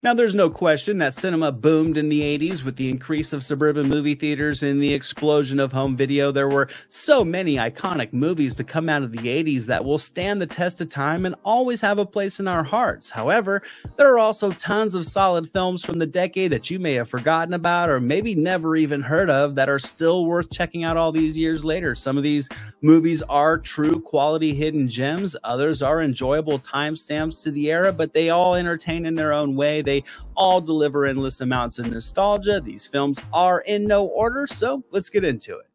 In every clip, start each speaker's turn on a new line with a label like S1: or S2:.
S1: Now, there's no question that cinema boomed in the 80s with the increase of suburban movie theaters and the explosion of home video. There were so many iconic movies to come out of the 80s that will stand the test of time and always have a place in our hearts. However, there are also tons of solid films from the decade that you may have forgotten about or maybe never even heard of that are still worth checking out all these years later. Some of these movies are true quality hidden gems. Others are enjoyable timestamps to the era, but they all entertain in their own way. They all deliver endless amounts of nostalgia. These films are in no order, so let's get into it.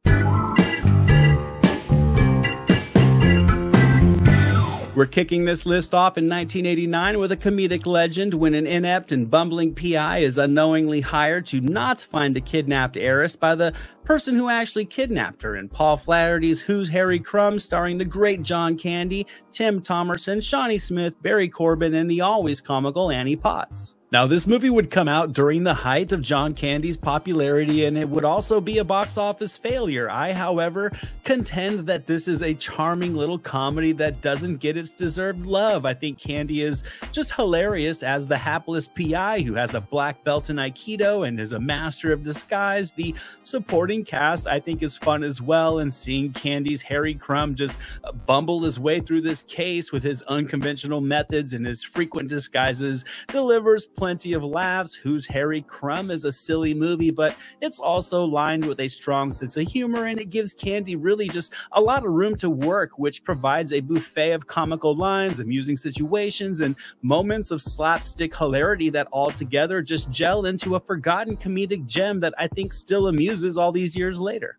S1: We're kicking this list off in 1989 with a comedic legend when an inept and bumbling PI is unknowingly hired to not find a kidnapped heiress by the person who actually kidnapped her in Paul Flaherty's Who's Harry Crumb, starring the great John Candy, Tim Thomerson, Shawnee Smith, Barry Corbin, and the always comical Annie Potts. Now, this movie would come out during the height of John Candy's popularity, and it would also be a box office failure. I, however, contend that this is a charming little comedy that doesn't get its deserved love. I think Candy is just hilarious as the hapless PI who has a black belt in Aikido and is a master of disguise. The supporting cast, I think, is fun as well, and seeing Candy's Harry Crumb just bumble his way through this case with his unconventional methods and his frequent disguises delivers plenty of laughs. Who's Harry Crumb is a silly movie, but it's also lined with a strong sense of humor, and it gives Candy really just a lot of room to work, which provides a buffet of comical lines, amusing situations, and moments of slapstick hilarity that all together just gel into a forgotten comedic gem that I think still amuses all these years later.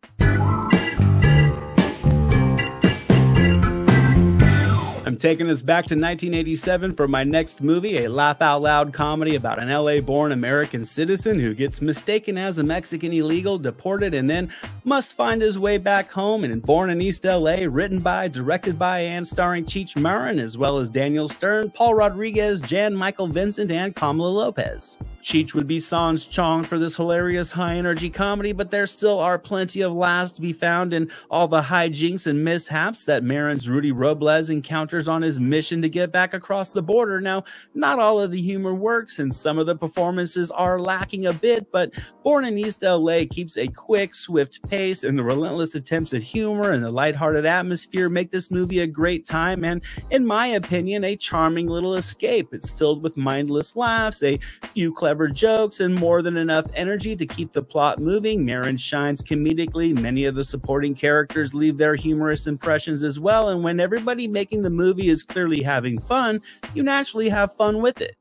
S1: I'm taking us back to 1987 for my next movie, a laugh-out-loud comedy about an LA-born American citizen who gets mistaken as a Mexican illegal, deported, and then must find his way back home. And Born in East LA, written by, directed by, and starring Cheech Marin, as well as Daniel Stern, Paul Rodriguez, Jan Michael Vincent, and Kamala Lopez. Cheech would be sans chong for this hilarious high-energy comedy, but there still are plenty of laughs to be found in all the hijinks and mishaps that Marin's Rudy Robles encounters on his mission to get back across the border. Now, not all of the humor works, and some of the performances are lacking a bit, but Born in East LA keeps a quick, swift pace, and the relentless attempts at humor and the lighthearted atmosphere make this movie a great time and, in my opinion, a charming little escape. It's filled with mindless laughs, a few clever jokes, and more than enough energy to keep the plot moving. Marin shines comedically. Many of the supporting characters leave their humorous impressions as well, and when everybody making the movie is clearly having fun, you naturally have fun with it.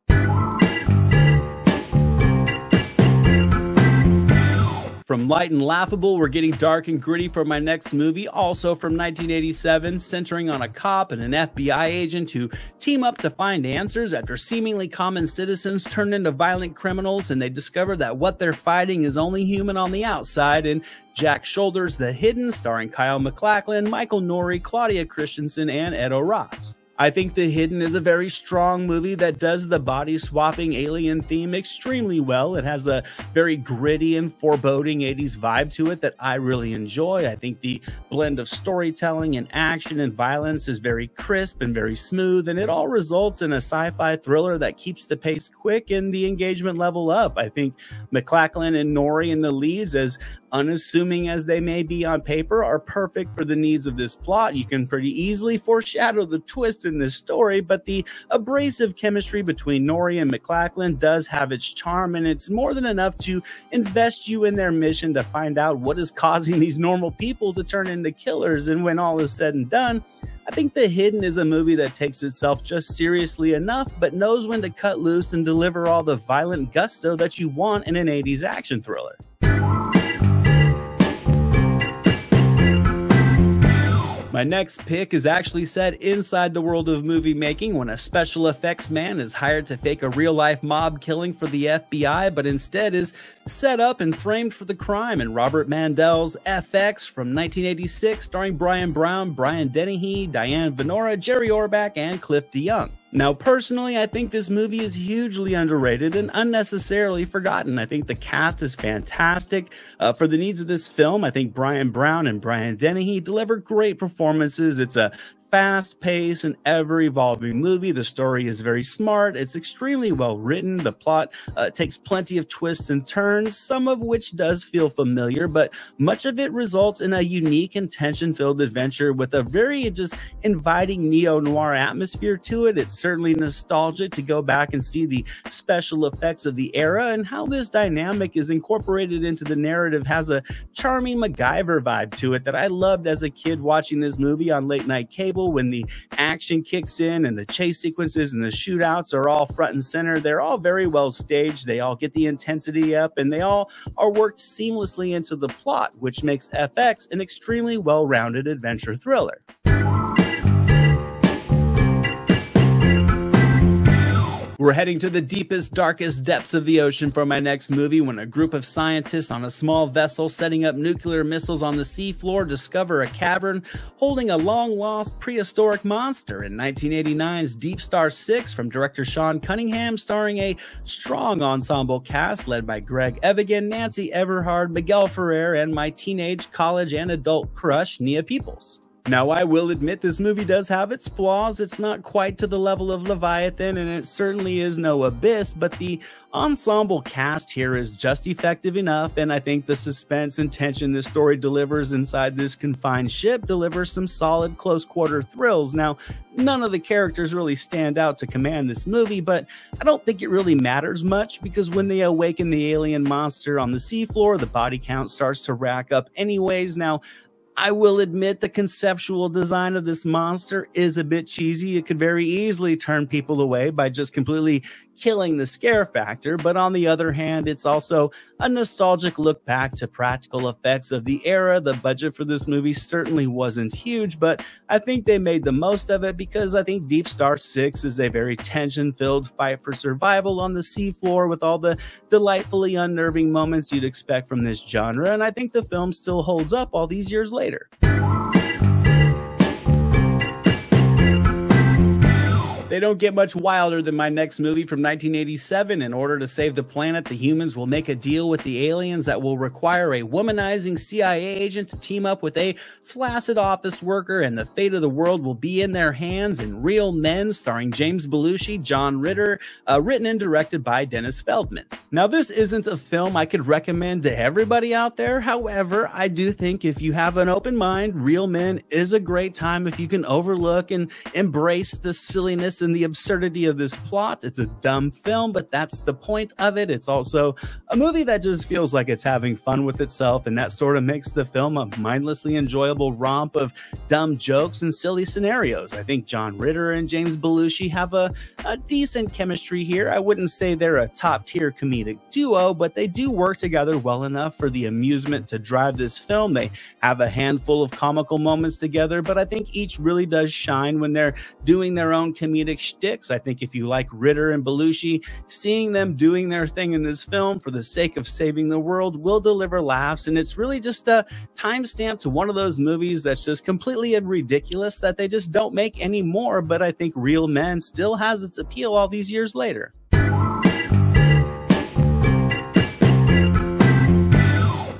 S1: From light and laughable, we're getting dark and gritty for my next movie, also from 1987, centering on a cop and an FBI agent who team up to find answers after seemingly common citizens turn into violent criminals, and they discover that what they're fighting is only human on the outside. And Jack Shoulders' The Hidden, starring Kyle MacLachlan, Michael Nouri, Claudia Christensen, and Edo Ross. I think The Hidden is a very strong movie that does the body-swapping alien theme extremely well. It has a very gritty and foreboding 80s vibe to it that I really enjoy. I think the blend of storytelling and action and violence is very crisp and very smooth, and it all results in a sci-fi thriller that keeps the pace quick and the engagement level up. I think MacLachlan and Nouri in the leads, as unassuming as they may be on paper, are perfect for the needs of this plot. You can pretty easily foreshadow the twist in this story, but the abrasive chemistry between Nouri and MacLachlan does have its charm, and it's more than enough to invest you in their mission to find out what is causing these normal people to turn into killers. And when all is said and done, I think The Hidden is a movie that takes itself just seriously enough, but knows when to cut loose and deliver all the violent gusto that you want in an 80s action thriller. My next pick is actually set inside the world of movie making when a special effects man is hired to fake a real-life mob killing for the FBI, but instead is set up and framed for the crime in Robert Mandel's FX from 1986, starring Brian Brown, Brian Dennehy, Diane Venora, Jerry Orbach, and Cliff DeYoung. Now, personally, I think this movie is hugely underrated and unnecessarily forgotten. I think the cast is fantastic. For the needs of this film, I think Brian Brown and Brian Dennehy deliver great performances. It's a fast-paced and ever-evolving movie. The story is very smart. It's extremely well written. The plot takes plenty of twists and turns, some of which does feel familiar, but much of it results in a unique and tension-filled adventure with a very just inviting neo-noir atmosphere to it. It's certainly nostalgic to go back and see the special effects of the era, and how this dynamic is incorporated into the narrative has a charming MacGyver vibe to it that I loved as a kid watching this movie on late night cable. When the action kicks in and the chase sequences and the shootouts are all front and center, they're all very well staged. They all get the intensity up, and they all are worked seamlessly into the plot, which makes FX an extremely well-rounded adventure thriller. We're heading to the deepest, darkest depths of the ocean for my next movie when a group of scientists on a small vessel setting up nuclear missiles on the seafloor discover a cavern holding a long-lost prehistoric monster in 1989's Deep Star 6 from director Sean Cunningham, starring a strong ensemble cast led by Greg Evigan, Nancy Everhard, Miguel Ferrer, and my teenage, college, and adult crush, Nia Peoples. Now, I will admit this movie does have its flaws. It's not quite to the level of Leviathan, and it certainly is no Abyss, but the ensemble cast here is just effective enough, and I think the suspense and tension this story delivers inside this confined ship delivers some solid close-quarter thrills. Now, none of the characters really stand out to command this movie, but I don't think it really matters much, because when they awaken the alien monster on the seafloor, the body count starts to rack up anyways. Now, I will admit the conceptual design of this monster is a bit cheesy. It could very easily turn people away by just completely killing the scare factor, but on the other hand, it's also a nostalgic look back to practical effects of the era. The budget for this movie certainly wasn't huge, but I think they made the most of it, because I think Deep Star 6 is a very tension-filled fight for survival on the seafloor with all the delightfully unnerving moments you'd expect from this genre, and I think the film still holds up all these years later. They don't get much wilder than my next movie from 1987. In order to save the planet, the humans will make a deal with the aliens that will require a womanizing CIA agent to team up with a flaccid office worker, and the fate of the world will be in their hands. In Real Men, starring James Belushi, John Ritter, written and directed by Dennis Feldman. Now, this isn't a film I could recommend to everybody out there. However, I do think if you have an open mind, Real Men is a great time if you can overlook and embrace the silliness and the absurdity of this plot. It's a dumb film, but that's the point of it. It's also a movie that just feels like it's having fun with itself, and that sort of makes the film a mindlessly enjoyable romp of dumb jokes and silly scenarios. I think John Ritter and James Belushi have a decent chemistry here. I wouldn't say they're a top-tier comedic duo, but they do work together well enough for the amusement to drive this film. They have a handful of comical moments together, but I think each really does shine when they're doing their own comedic shticks. I think if you like Ritter and Belushi, seeing them doing their thing in this film for the sake of saving the world will deliver laughs, and it's really just a timestamp to one of those movies that's just completely ridiculous that they just don't make anymore, but I think Real Men still has its appeal all these years later.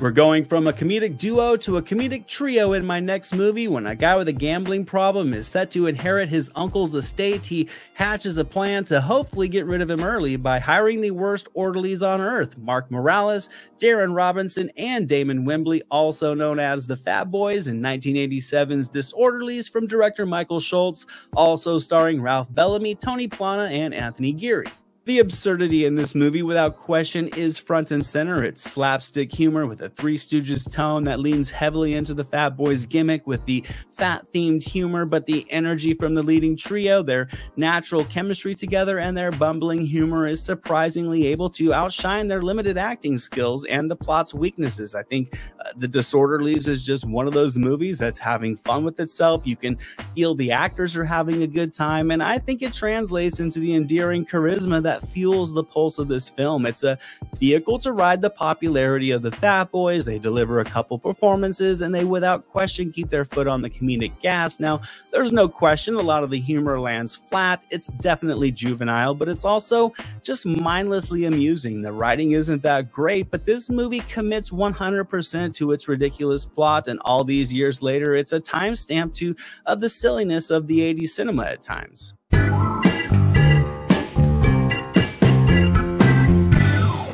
S1: We're going from a comedic duo to a comedic trio in my next movie. When a guy with a gambling problem is set to inherit his uncle's estate, he hatches a plan to hopefully get rid of him early by hiring the worst orderlies on earth: Mark Morales, Darren Robinson, and Damon Wembley, also known as the Fat Boys, in 1987's Disorderlies from director Michael Schultz, also starring Ralph Bellamy, Tony Plana, and Anthony Geary. The absurdity in this movie, without question, is front and center. It's slapstick humor with a Three Stooges tone that leans heavily into the Fat Boys gimmick with the fat-themed humor, but the energy from the leading trio, their natural chemistry together, and their bumbling humor is surprisingly able to outshine their limited acting skills and the plot's weaknesses. I think The Disorderlies is just one of those movies that's having fun with itself. You can feel the actors are having a good time, and I think it translates into the endearing charisma that that fuels the pulse of this film. It's a vehicle to ride the popularity of the Fat Boys. They deliver a couple performances, and they without question keep their foot on the comedic gas. Now, there's no question a lot of the humor lands flat. It's definitely juvenile, but it's also just mindlessly amusing. The writing isn't that great, but this movie commits 100% to its ridiculous plot, and all these years later, it's a timestamp to the silliness of the 80s cinema at times.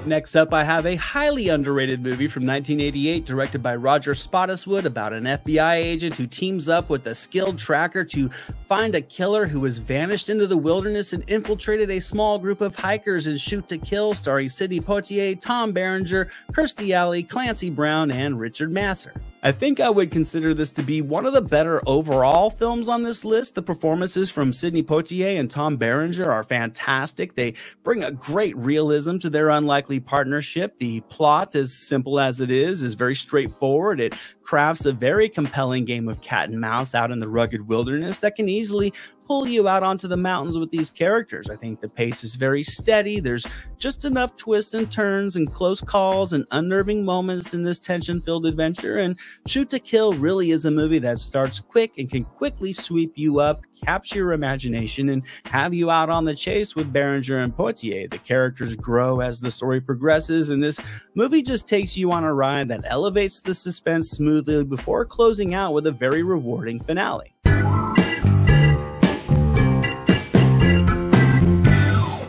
S1: Next up, I have a highly underrated movie from 1988 directed by Roger Spottiswoode about an FBI agent who teams up with a skilled tracker to find a killer who has vanished into the wilderness and infiltrated a small group of hikers in Shoot to Kill, starring Sidney Poitier, Tom Berenger, Kirstie Alley, Clancy Brown, and Richard Masur. I think I would consider this to be one of the better overall films on this list. The performances from Sidney Poitier and Tom Berenger are fantastic. They bring a great realism to their unlikely partnership. The plot, as simple as it is very straightforward. It crafts a very compelling game of cat and mouse out in the rugged wilderness that can easily pull you out onto the mountains with these characters. I think the pace is very steady. There's just enough twists and turns and close calls and unnerving moments in this tension-filled adventure, and Shoot to Kill really is a movie that starts quick and can quickly sweep you up, capture your imagination, and have you out on the chase with Berenger and Poitier. The characters grow as the story progresses, and this movie just takes you on a ride that elevates the suspense smoothly before closing out with a very rewarding finale.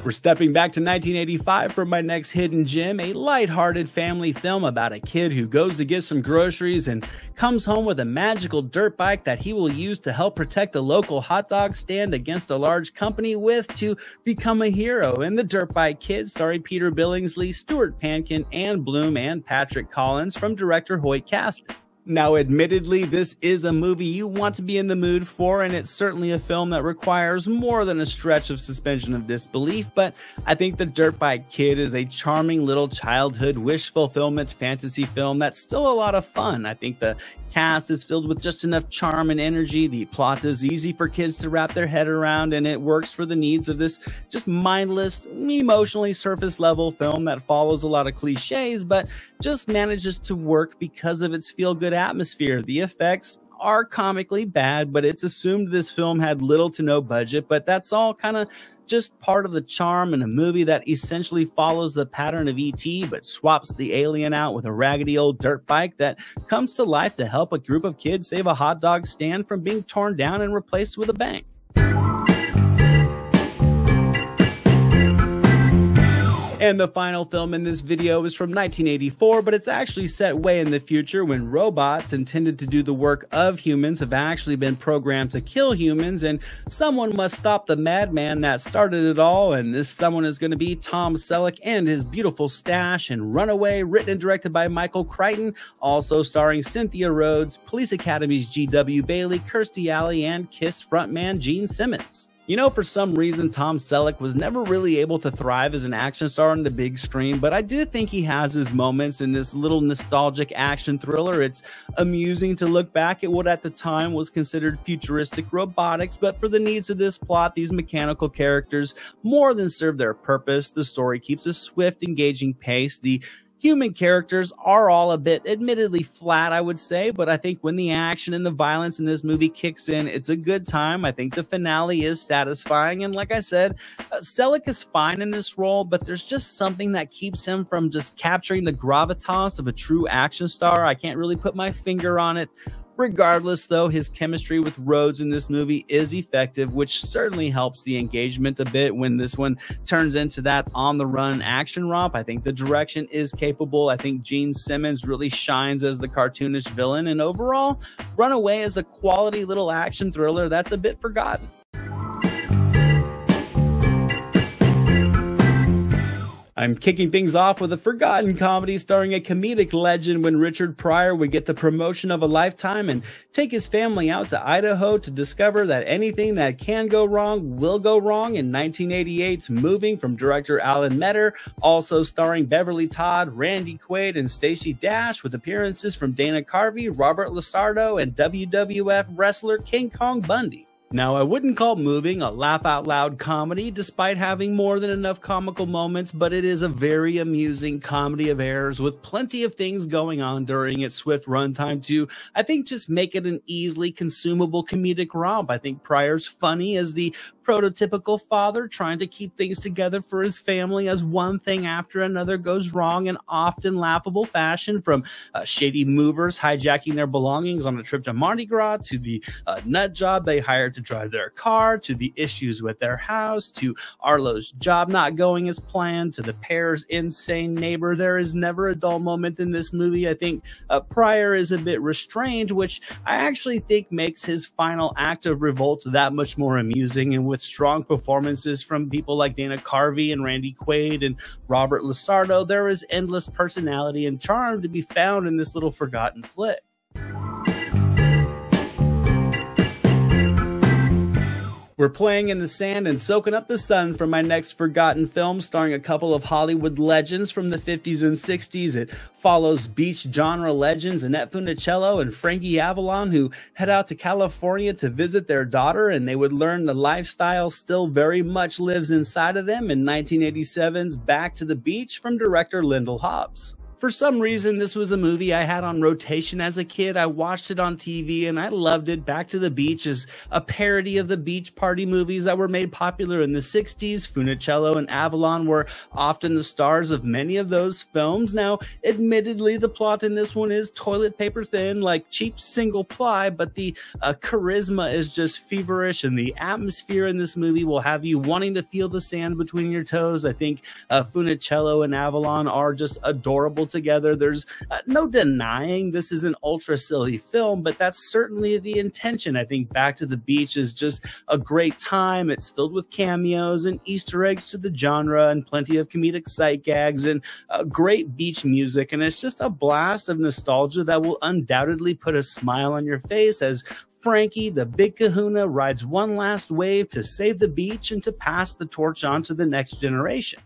S1: We're stepping back to 1985 for my next hidden gem, a lighthearted family film about a kid who goes to get some groceries and comes home with a magical dirt bike that he will use to help protect a local hot dog stand against a large company with to become a hero. In The Dirt Bike Kid, starring Peter Billingsley, Stuart Pankin, Ann Bloom, and Patrick Collins from director Hoyt Caston. Now, admittedly, this is a movie you want to be in the mood for, and it's certainly a film that requires more than a stretch of suspension of disbelief, but I think The Dirt Bike Kid is a charming little childhood wish fulfillment fantasy film that's still a lot of fun. I think the cast is filled with just enough charm and energy. The plot is easy for kids to wrap their head around, and it works for the needs of this just mindless, emotionally surface level film that follows a lot of cliches, but just manages to work because of its feel-good atmosphere. The effects are comically bad, but it's assumed this film had little to no budget, but that's all kind of just part of the charm in a movie that essentially follows the pattern of E.T. but swaps the alien out with a raggedy old dirt bike that comes to life to help a group of kids save a hot dog stand from being torn down and replaced with a bank. And the final film in this video is from 1984, but it's actually set way in the future when robots intended to do the work of humans have actually been programmed to kill humans, and someone must stop the madman that started it all, and this someone is going to be Tom Selleck and his beautiful stash in Runaway, written and directed by Michael Crichton, also starring Cynthia Rhodes, Police Academy's G.W. Bailey, Kirstie Alley, and KISS frontman Gene Simmons. You know, for some reason, Tom Selleck was never really able to thrive as an action star on the big screen, but I do think he has his moments in this little nostalgic action thriller. It's amusing to look back at what at the time was considered futuristic robotics, but for the needs of this plot, these mechanical characters more than serve their purpose. The story keeps a swift, engaging pace. The human characters are all a bit admittedly flat, I would say, but I think when the action and the violence in this movie kicks in, it's a good time. I think the finale is satisfying, and like I said, Selleck is fine in this role, but there's just something that keeps him from just capturing the gravitas of a true action star. I can't really put my finger on it. Regardless, though, his chemistry with Rhodes in this movie is effective, which certainly helps the engagement a bit when this one turns into that on-the-run action romp. I think the direction is capable. I think Gene Simmons really shines as the cartoonish villain, and overall, Runaway is a quality little action thriller that's a bit forgotten. I'm kicking things off with a forgotten comedy starring a comedic legend when Richard Pryor would get the promotion of a lifetime and take his family out to Idaho to discover that anything that can go wrong will go wrong in 1988's Moving from director Alan Metter, also starring Beverly Todd, Randy Quaid, and Stacey Dash, with appearances from Dana Carvey, Robert Lasardo, and WWF wrestler King Kong Bundy. Now, I wouldn't call Moving a laugh-out-loud comedy, despite having more than enough comical moments, but it is a very amusing comedy of errors with plenty of things going on during its swift runtime to, I think, just make it an easily consumable comedic romp. I think Pryor's funny as the prototypical father trying to keep things together for his family as one thing after another goes wrong in often laughable fashion, from shady movers hijacking their belongings on a trip to Mardi Gras, to the nut job they hired to drive their car, to the issues with their house, to Arlo's job not going as planned, to the pair's insane neighbor. There is never a dull moment in this movie. I think Pryor is a bit restrained, which I actually think makes his final act of revolt that much more amusing, and with strong performances from people like Dana Carvey and Randy Quaid and Robert Lasardo, there is endless personality and charm to be found in this little forgotten flick. We're playing in the sand and soaking up the sun for my next forgotten film, starring a couple of Hollywood legends from the 50s and 60s. It follows beach genre legends Annette Funicello and Frankie Avalon, who head out to California to visit their daughter, and they would learn the lifestyle still very much lives inside of them in 1987's Back to the Beach from director Lyndall Hobbs. For some reason, this was a movie I had on rotation as a kid. I watched it on TV and I loved it. Back to the Beach is a parody of the beach party movies that were made popular in the 60s. Funicello and Avalon were often the stars of many of those films. Now, admittedly, the plot in this one is toilet paper thin, like cheap single ply, but the charisma is just feverish, and the atmosphere in this movie will have you wanting to feel the sand between your toes. I think Funicello and Avalon are just adorable together. There's no denying this is an ultra silly film, but that's certainly the intention. I think Back to the Beach is just a great time. It's filled with cameos and Easter eggs to the genre and plenty of comedic sight gags and great beach music, and it's just a blast of nostalgia that will undoubtedly put a smile on your face as Frankie, the big kahuna, rides one last wave to save the beach and to pass the torch on to the next generation.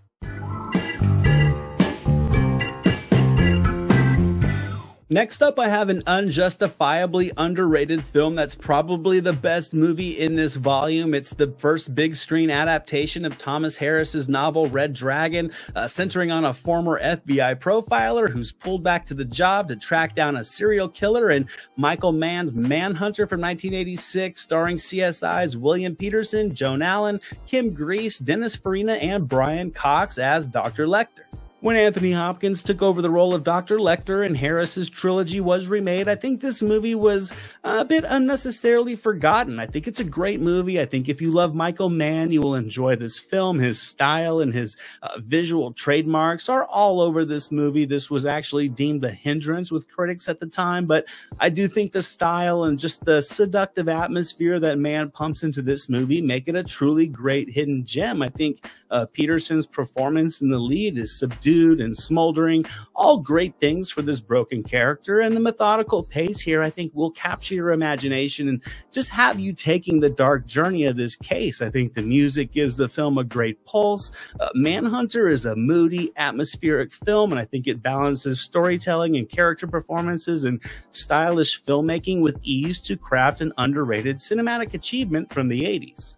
S1: Next up, I have an unjustifiably underrated film that's probably the best movie in this volume. It's the first big screen adaptation of Thomas Harris's novel Red Dragon, centering on a former FBI profiler who's pulled back to the job to track down a serial killer, and Michael Mann's Manhunter from 1986, starring CSI's William Peterson, Joan Allen, Kim Grease, Dennis Farina, and Brian Cox as Dr. Lecter. When Anthony Hopkins took over the role of Dr. Lecter and Harris's trilogy was remade, I think this movie was a bit unnecessarily forgotten. I think it's a great movie. I think if you love Michael Mann, you will enjoy this film. His style and his visual trademarks are all over this movie. This was actually deemed a hindrance with critics at the time, but I do think the style and just the seductive atmosphere that Mann pumps into this movie make it a truly great hidden gem. I think Peterson's performance in the lead is subdued and smoldering, all great things for this broken character, and the methodical pace here I think will capture your imagination and just have you taking the dark journey of this case. I think the music gives the film a great pulse. Manhunter is a moody, atmospheric film, and I think it balances storytelling and character performances and stylish filmmaking with ease to craft an underrated cinematic achievement from the 80s.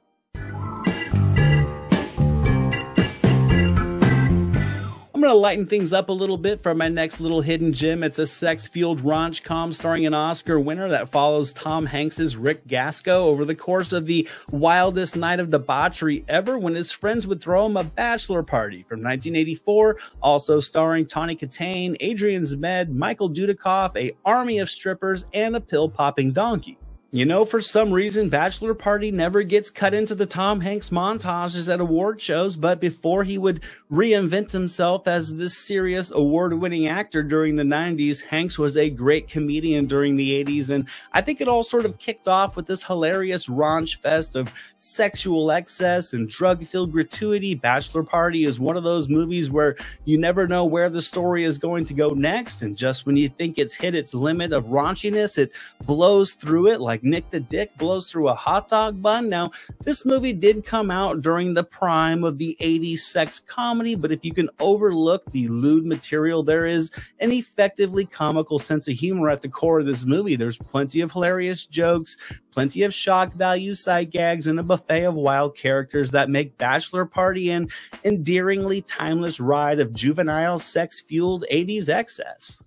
S1: I'm going to lighten things up a little bit for my next little hidden gem. It's a sex-fueled raunch-com starring an Oscar winner that follows Tom Hanks's Rick Gasco over the course of the wildest night of debauchery ever when his friends would throw him a bachelor party from 1984, also starring Tawny Katane, Adrian Zmed, Michael Dudikoff, a army of strippers, and a pill-popping donkey. You know, for some reason, Bachelor Party never gets cut into the Tom Hanks montages at award shows, but before he would reinvent himself as this serious award-winning actor during the 90s, Hanks was a great comedian during the 80s, and I think it all sort of kicked off with this hilarious raunch fest of sexual excess and drug-filled gratuity. Bachelor Party is one of those movies where you never know where the story is going to go next, and just when you think it's hit its limit of raunchiness, it blows through it like like Nick the Dick blows through a hot dog bun. Now, this movie did come out during the prime of the 80s sex comedy, but if you can overlook the lewd material, there is an effectively comical sense of humor at the core of this movie. There's plenty of hilarious jokes, plenty of shock value, sight gags, and a buffet of wild characters that make Bachelor Party an endearingly timeless ride of juvenile, sex-fueled 80s excess.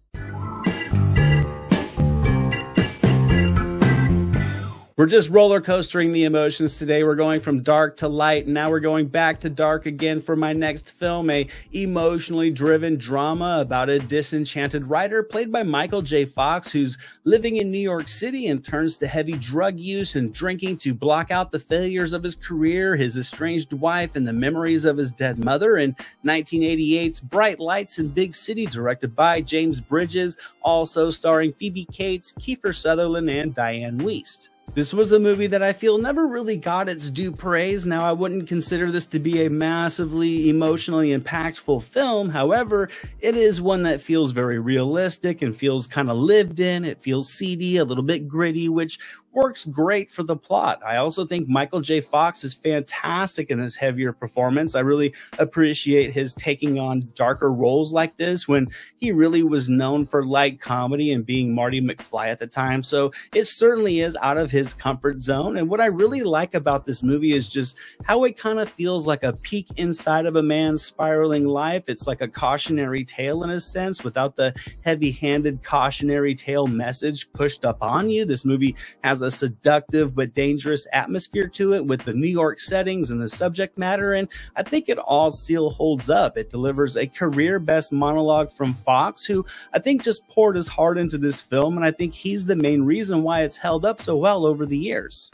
S1: We're just roller coastering the emotions today. We're going from dark to light, and now we're going back to dark again for my next film, a emotionally driven drama about a disenchanted writer played by Michael J. Fox, who's living in New York City and turns to heavy drug use and drinking to block out the failures of his career, his estranged wife, and the memories of his dead mother. In 1988's Bright Lights in Big City, directed by James Bridges, also starring Phoebe Cates, Kiefer Sutherland, and Diane Wiest. This was a movie that I feel never really got its due praise. Now, I wouldn't consider this to be a massively emotionally impactful film. However, it is one that feels very realistic and feels kind of lived in. It feels seedy, a little bit gritty, which works great for the plot. I also think Michael J. Fox is fantastic in this heavier performance. I really appreciate his taking on darker roles like this when he really was known for light comedy and being Marty McFly at the time. So it certainly is out of his comfort zone. And what I really like about this movie is just how it kind of feels like a peek inside of a man's spiraling life. It's like a cautionary tale in a sense, without the heavy-handed cautionary tale message pushed up on you. This movie has a seductive but dangerous atmosphere to it with the New York settings and the subject matter, and I think it all still holds up. It delivers a career best monologue from Fox, who I think just poured his heart into this film, and I think he's the main reason why it's held up so well over the years.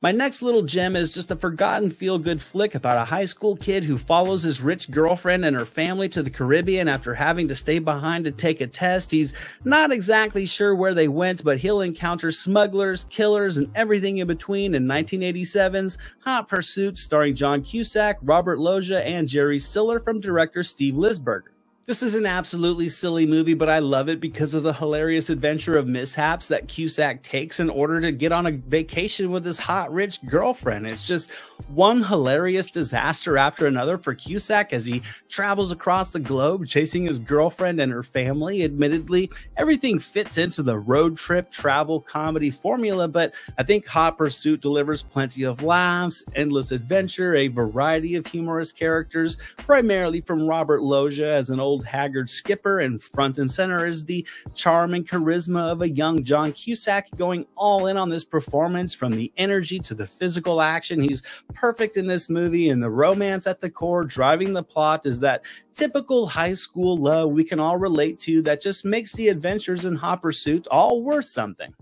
S1: My next little gem is just a forgotten feel-good flick about a high school kid who follows his rich girlfriend and her family to the Caribbean after having to stay behind to take a test. He's not exactly sure where they went, but he'll encounter smugglers, killers, and everything in between in 1987's Hot Pursuit, starring John Cusack, Robert Loggia, and Jerry Stiller, from director Steve Lisberger. This is an absolutely silly movie, but I love it because of the hilarious adventure of mishaps that Cusack takes in order to get on a vacation with his hot, rich girlfriend. It's just one hilarious disaster after another for Cusack as he travels across the globe chasing his girlfriend and her family. Admittedly, everything fits into the road trip travel comedy formula, but I think Hot Pursuit delivers plenty of laughs, endless adventure, a variety of humorous characters, primarily from Robert Loggia as an old haggard skipper, and front and center is the charm and charisma of a young John Cusack, going all in on this performance, from the energy to the physical action. He's perfect in this movie, and the romance at the core driving the plot is that typical high school love we can all relate to that just makes the adventures in Hot Pursuit all worth something.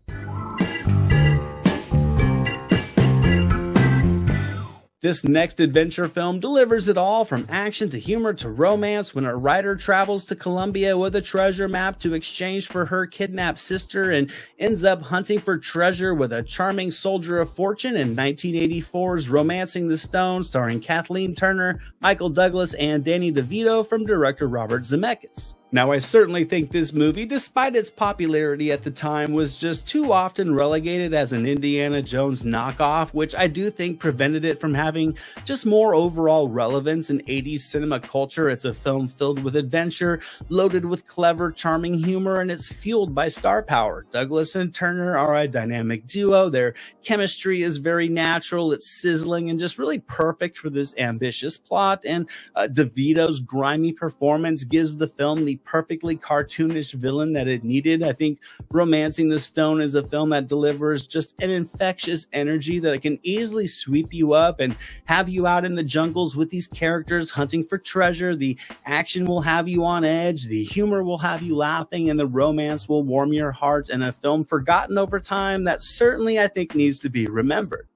S1: This next adventure film delivers it all, from action to humor to romance, when a writer travels to Colombia with a treasure map to exchange for her kidnapped sister and ends up hunting for treasure with a charming soldier of fortune in 1984's Romancing the Stone, starring Kathleen Turner, Michael Douglas, and Danny DeVito, from director Robert Zemeckis. Now, I certainly think this movie, despite its popularity at the time, was just too often relegated as an Indiana Jones knockoff, which I do think prevented it from having just more overall relevance in 80s cinema culture. It's a film filled with adventure, loaded with clever, charming humor, and it's fueled by star power. Douglas and Turner are a dynamic duo. Their chemistry is very natural, it's sizzling, and just really perfect for this ambitious plot, and DeVito's grimy performance gives the film the perfectly cartoonish villain that it needed. I think Romancing the Stone is a film that delivers just an infectious energy that can easily sweep you up and have you out in the jungles with these characters hunting for treasure. The action will have you on edge, the humor will have you laughing, and the romance will warm your heart, and a film forgotten over time that certainly I think needs to be remembered.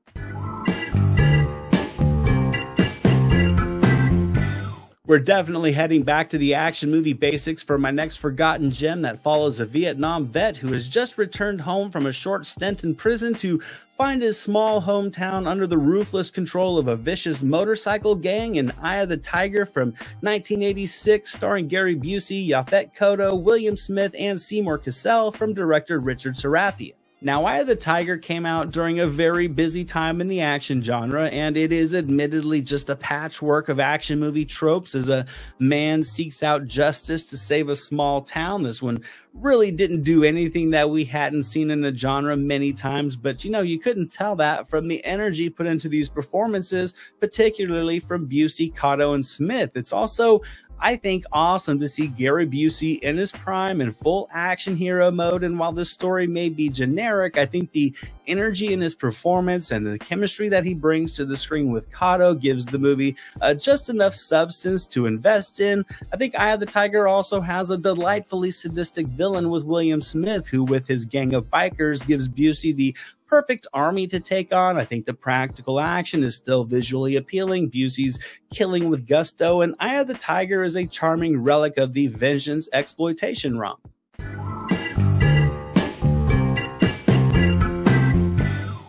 S1: We're definitely heading back to the action movie basics for my next forgotten gem that follows a Vietnam vet who has just returned home from a short stint in prison to find his small hometown under the ruthless control of a vicious motorcycle gang in Eye of the Tiger from 1986, starring Gary Busey, Yaphet Kotto, William Smith, and Seymour Cassell from director Richard Sarafian. Now, Eye of the Tiger came out during a very busy time in the action genre, and it is admittedly just a patchwork of action movie tropes as a man seeks out justice to save a small town. This one really didn't do anything that we hadn't seen in the genre many times, but you couldn't tell that from the energy put into these performances, particularly from Busey, Cotto, and Smith. It's also, I think, awesome to see Gary Busey in his prime in full action hero mode, and while this story may be generic, I think the energy in his performance and the chemistry that he brings to the screen with Cotto gives the movie just enough substance to invest in. I think Eye of the Tiger also has a delightfully sadistic villain with William Smith, who with his gang of bikers gives Busey the perfect army to take on. I think the practical action is still visually appealing. Busey's killing with gusto, and Eye of the Tiger is a charming relic of the vengeance exploitation romp.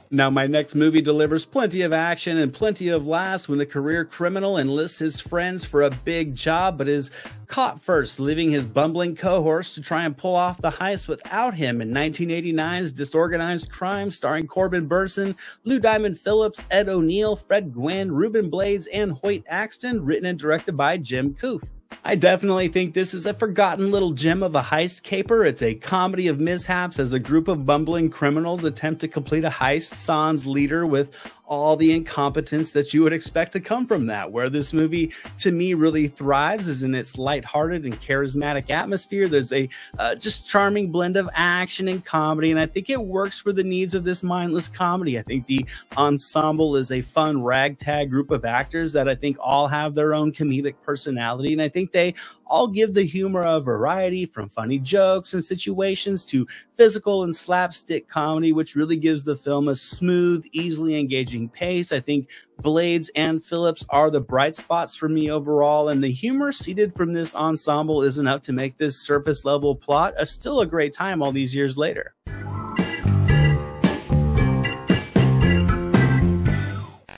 S1: Now, my next movie delivers plenty of action and plenty of laughs when the career criminal enlists his friends for a big job, but is caught first, leaving his bumbling cohorts to try and pull off the heist without him in 1989's Disorganized Crime, starring Corbin Burnson, Lou Diamond Phillips, Ed O'Neill, Fred Gwynne, Ruben Blades, and Hoyt Axton, written and directed by Jim Koof. I definitely think this is a forgotten little gem of a heist caper. It's a comedy of mishaps as a group of bumbling criminals attempt to complete a heist sans leader with all the incompetence that you would expect to come from that. Where this movie, to me, really thrives is in its lighthearted and charismatic atmosphere. There's a just charming blend of action and comedy, and I think it works for the needs of this mindless comedy. I think the ensemble is a fun ragtag group of actors that I think all have their own comedic personality, and I think they all give the humor a variety, from funny jokes and situations to physical and slapstick comedy, which really gives the film a smooth, easily engaging pace. I think Blades and Phillips are the bright spots for me overall, and the humor seeded from this ensemble is enough to make this surface level plot still a great time all these years later.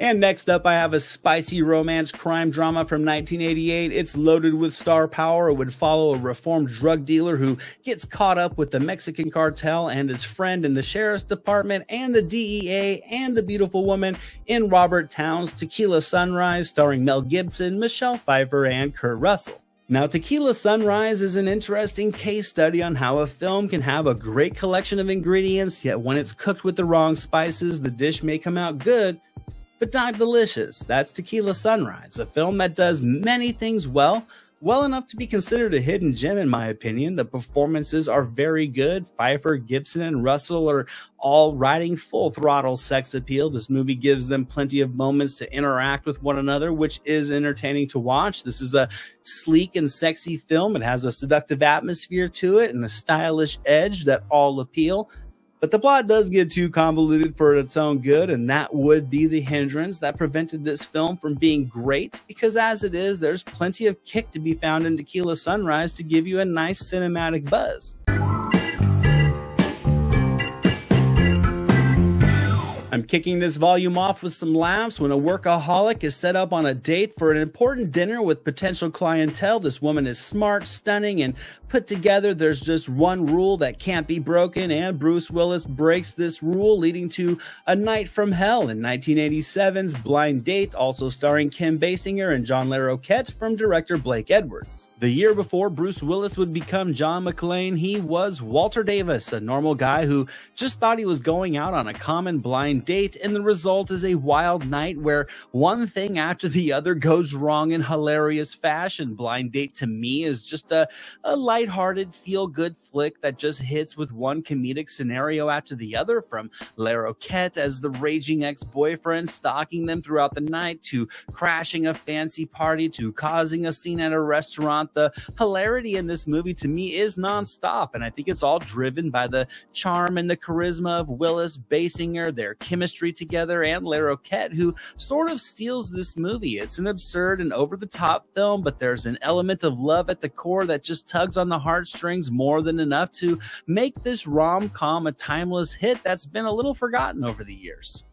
S1: And next up, I have a spicy romance crime drama from 1988. It's loaded with star power. It would follow a reformed drug dealer who gets caught up with the Mexican cartel and his friend in the sheriff's department and the DEA and a beautiful woman in Robert Towne's Tequila Sunrise, starring Mel Gibson, Michelle Pfeiffer, and Kurt Russell. Now, Tequila Sunrise is an interesting case study on how a film can have a great collection of ingredients, yet when it's cooked with the wrong spices, the dish may come out good, but not delicious. That's Tequila Sunrise, a film that does many things well enough to be considered a hidden gem in my opinion. The performances are very good. Pfeiffer, Gibson, and Russell are all riding full throttle sex appeal. This movie gives them plenty of moments to interact with one another, which is entertaining to watch. This is a sleek and sexy film. It has a seductive atmosphere to it and a stylish edge that all appeal. But the plot does get too convoluted for its own good, and that would be the hindrance that prevented this film from being great, because as it is, there's plenty of kick to be found in Tequila Sunrise to give you a nice cinematic buzz. I'm kicking this volume off with some laughs when a workaholic is set up on a date for an important dinner with potential clientele. This woman is smart, stunning, and put together. There's just one rule that can't be broken, and Bruce Willis breaks this rule, leading to A Night from Hell in 1987's Blind Date, also starring Kim Basinger and John LaRoquette, from director Blake Edwards. The year before Bruce Willis would become John McClane, he was Walter Davis, a normal guy who just thought he was going out on a common blind date, and the result is a wild night where one thing after the other goes wrong in hilarious fashion. Blind Date to me is just a lighthearted, feel-good flick that just hits with one comedic scenario after the other, from LaRoquette as the raging ex-boyfriend stalking them throughout the night, to crashing a fancy party, to causing a scene at a restaurant. The hilarity in this movie to me is nonstop, and I think it's all driven by the charm and the charisma of Willis, Basinger, their chemistry together, and Lara Roquette, who sort of steals this movie. It's an absurd and over-the-top film, but there's an element of love at the core that just tugs on the heartstrings more than enough to make this rom-com a timeless hit that's been a little forgotten over the years.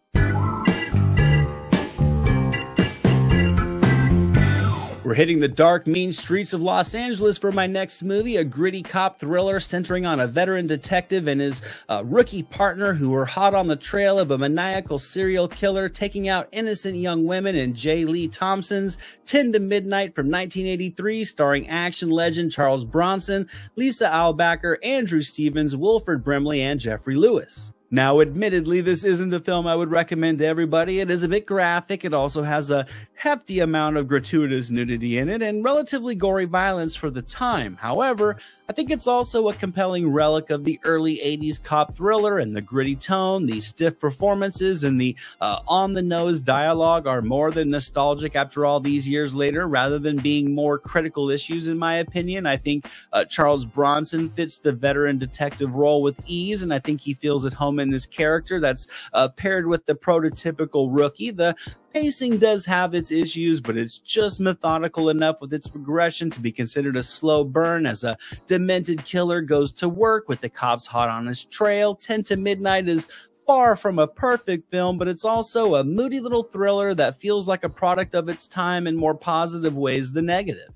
S1: We're hitting the dark, mean streets of Los Angeles for my next movie, a gritty cop thriller centering on a veteran detective and his rookie partner who are hot on the trail of a maniacal serial killer taking out innocent young women in J. Lee Thompson's 10 to Midnight from 1983, starring action legend Charles Bronson, Lisa Albacker, Andrew Stevens, Wilford Brimley, and Jeffrey Lewis. Now, admittedly, this isn't a film I would recommend to everybody. It is a bit graphic. It also has a hefty amount of gratuitous nudity in it and relatively gory violence for the time. However, I think it's also a compelling relic of the early 80s cop thriller, and the gritty tone, the stiff performances, and the on-the-nose dialogue are more than nostalgic after all these years later, rather than being more critical issues, in my opinion. I think Charles Bronson fits the veteran detective role with ease, and I think he feels at home in this character that's paired with the prototypical rookie. The pacing does have its issues, but it's just methodical enough with its progression to be considered a slow burn as a demented killer goes to work with the cops hot on his trail. 10 to Midnight is far from a perfect film, but it's also a moody little thriller that feels like a product of its time in more positive ways than negative.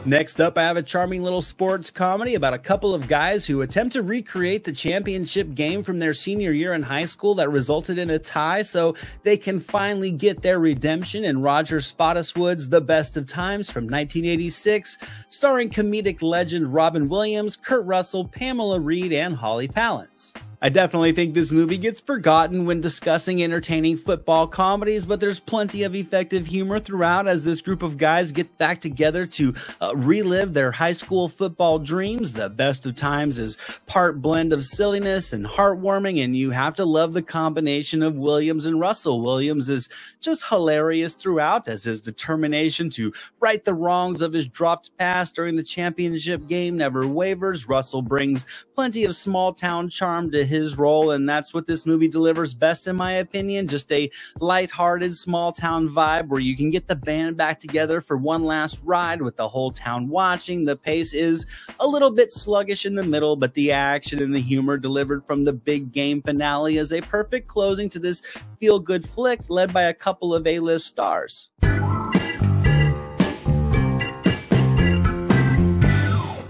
S1: Next up, I have a charming little sports comedy about a couple of guys who attempt to recreate the championship game from their senior year in high school that resulted in a tie so they can finally get their redemption in Roger Spottiswood's The Best of Times from 1986, starring comedic legend Robin Williams, Kurt Russell, Pamela Reed, and Holly Palance. I definitely think this movie gets forgotten when discussing entertaining football comedies, but there's plenty of effective humor throughout as this group of guys get back together to relive their high school football dreams. The Best of Times is part blend of silliness and heartwarming, and you have to love the combination of Williams and Russell. Williams is just hilarious throughout as his determination to right the wrongs of his dropped pass during the championship game never wavers. Russell brings plenty of small town charm to his role, and that's what this movie delivers best, in my opinion. Just a lighthearted small town vibe where you can get the band back together for one last ride with the whole town watching. The pace is a little bit sluggish in the middle, but the action and the humor delivered from the big game finale is a perfect closing to this feel-good flick led by a couple of A-list stars.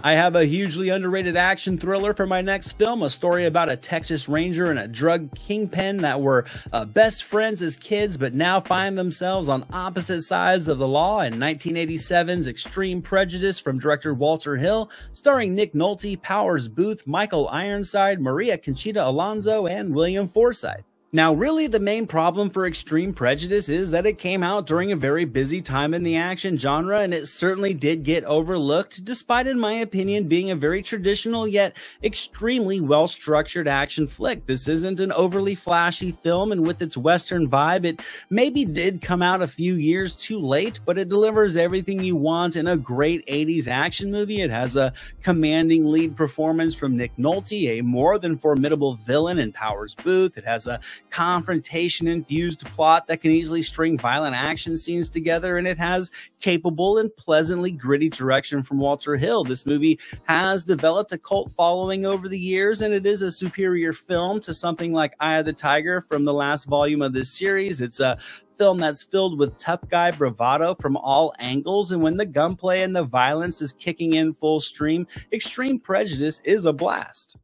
S1: I have a hugely underrated action thriller for my next film, a story about a Texas Ranger and a drug kingpin that were best friends as kids but now find themselves on opposite sides of the law, in 1987's Extreme Prejudice from director Walter Hill, starring Nick Nolte, Powers Booth, Michael Ironside, Maria Conchita Alonso, and William Forsythe. Now, really, the main problem for Extreme Prejudice is that it came out during a very busy time in the action genre, and it certainly did get overlooked, despite, in my opinion, being a very traditional yet extremely well-structured action flick. This isn't an overly flashy film, and with its Western vibe, it maybe did come out a few years too late, but it delivers everything you want in a great 80s action movie. It has a commanding lead performance from Nick Nolte, a more than formidable villain in Powers Booth. It has a confrontation-infused plot that can easily string violent action scenes together, and it has capable and pleasantly gritty direction from Walter Hill. This movie has developed a cult following over the years, and it is a superior film to something like Eye of the Tiger from the last volume of this series. It's a film that's filled with tough guy bravado from all angles, and when the gunplay and the violence is kicking in full stream, Extreme Prejudice is a blast.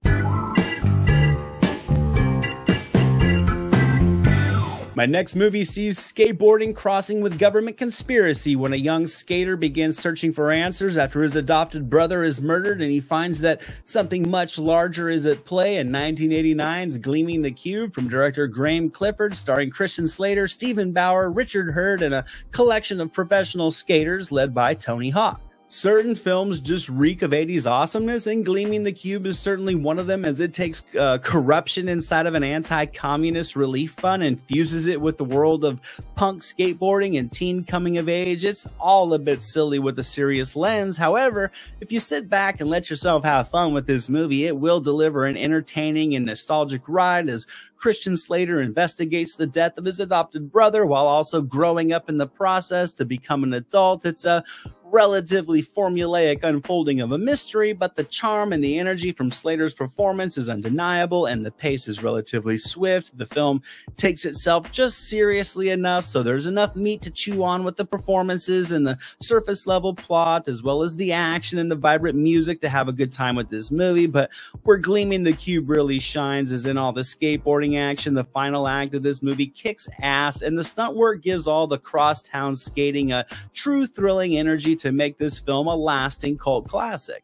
S1: My next movie sees skateboarding crossing with government conspiracy when a young skater begins searching for answers after his adopted brother is murdered, and he finds that something much larger is at play in 1989's Gleaming the Cube from director Graham Clifford, starring Christian Slater, Stephen Bauer, Richard Hurd, and a collection of professional skaters led by Tony Hawk. Certain films just reek of 80s awesomeness, and Gleaming the Cube is certainly one of them, as it takes corruption inside of an anti-communist relief fund and fuses it with the world of punk skateboarding and teen coming of age. It's all a bit silly with a serious lens. However, if you sit back and let yourself have fun with this movie, it will deliver an entertaining and nostalgic ride as Christian Slater investigates the death of his adopted brother while also growing up in the process to become an adult. It's a relatively formulaic unfolding of a mystery, but the charm and the energy from Slater's performance is undeniable, and the pace is relatively swift. The film takes itself just seriously enough, so there's enough meat to chew on with the performances and the surface level plot, as well as the action and the vibrant music to have a good time with this movie. But where Gleaming the Cube really shines is in all the skateboarding action. The final act of this movie kicks ass, and the stunt work gives all the crosstown skating a true thrilling energy to make this film a lasting cult classic.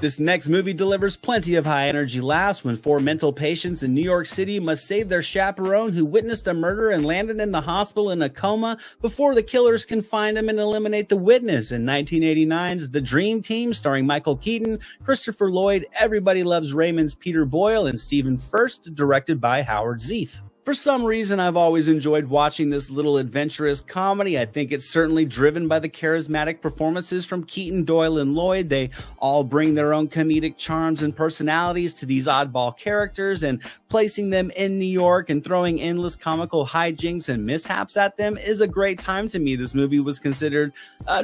S1: This next movie delivers plenty of high-energy laughs when four mental patients in New York City must save their chaperone who witnessed a murder and landed in the hospital in a coma before the killers can find him and eliminate the witness. In 1989's The Dream Team, starring Michael Keaton, Christopher Lloyd, Everybody Loves Raymond's Peter Boyle, and Stephen Furst, directed by Howard Zieff. For some reason, I've always enjoyed watching this little adventurous comedy. I think it's certainly driven by the charismatic performances from Keaton, Doyle, and Lloyd. They all bring their own comedic charms and personalities to these oddball characters, and placing them in New York and throwing endless comical hijinks and mishaps at them is a great time to me. This movie was considered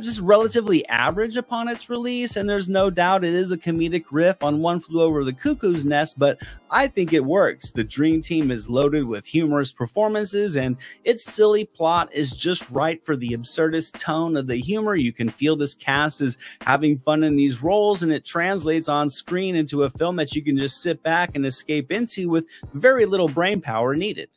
S1: just relatively average upon its release, and there's no doubt it is a comedic riff on One Flew Over the Cuckoo's Nest, but I think it works. The Dream Team is loaded with humorous performances, and its silly plot is just right for the absurdist tone of the humor. You can feel this cast is having fun in these roles, and it translates on screen into a film that you can just sit back and escape into with very little brain power needed.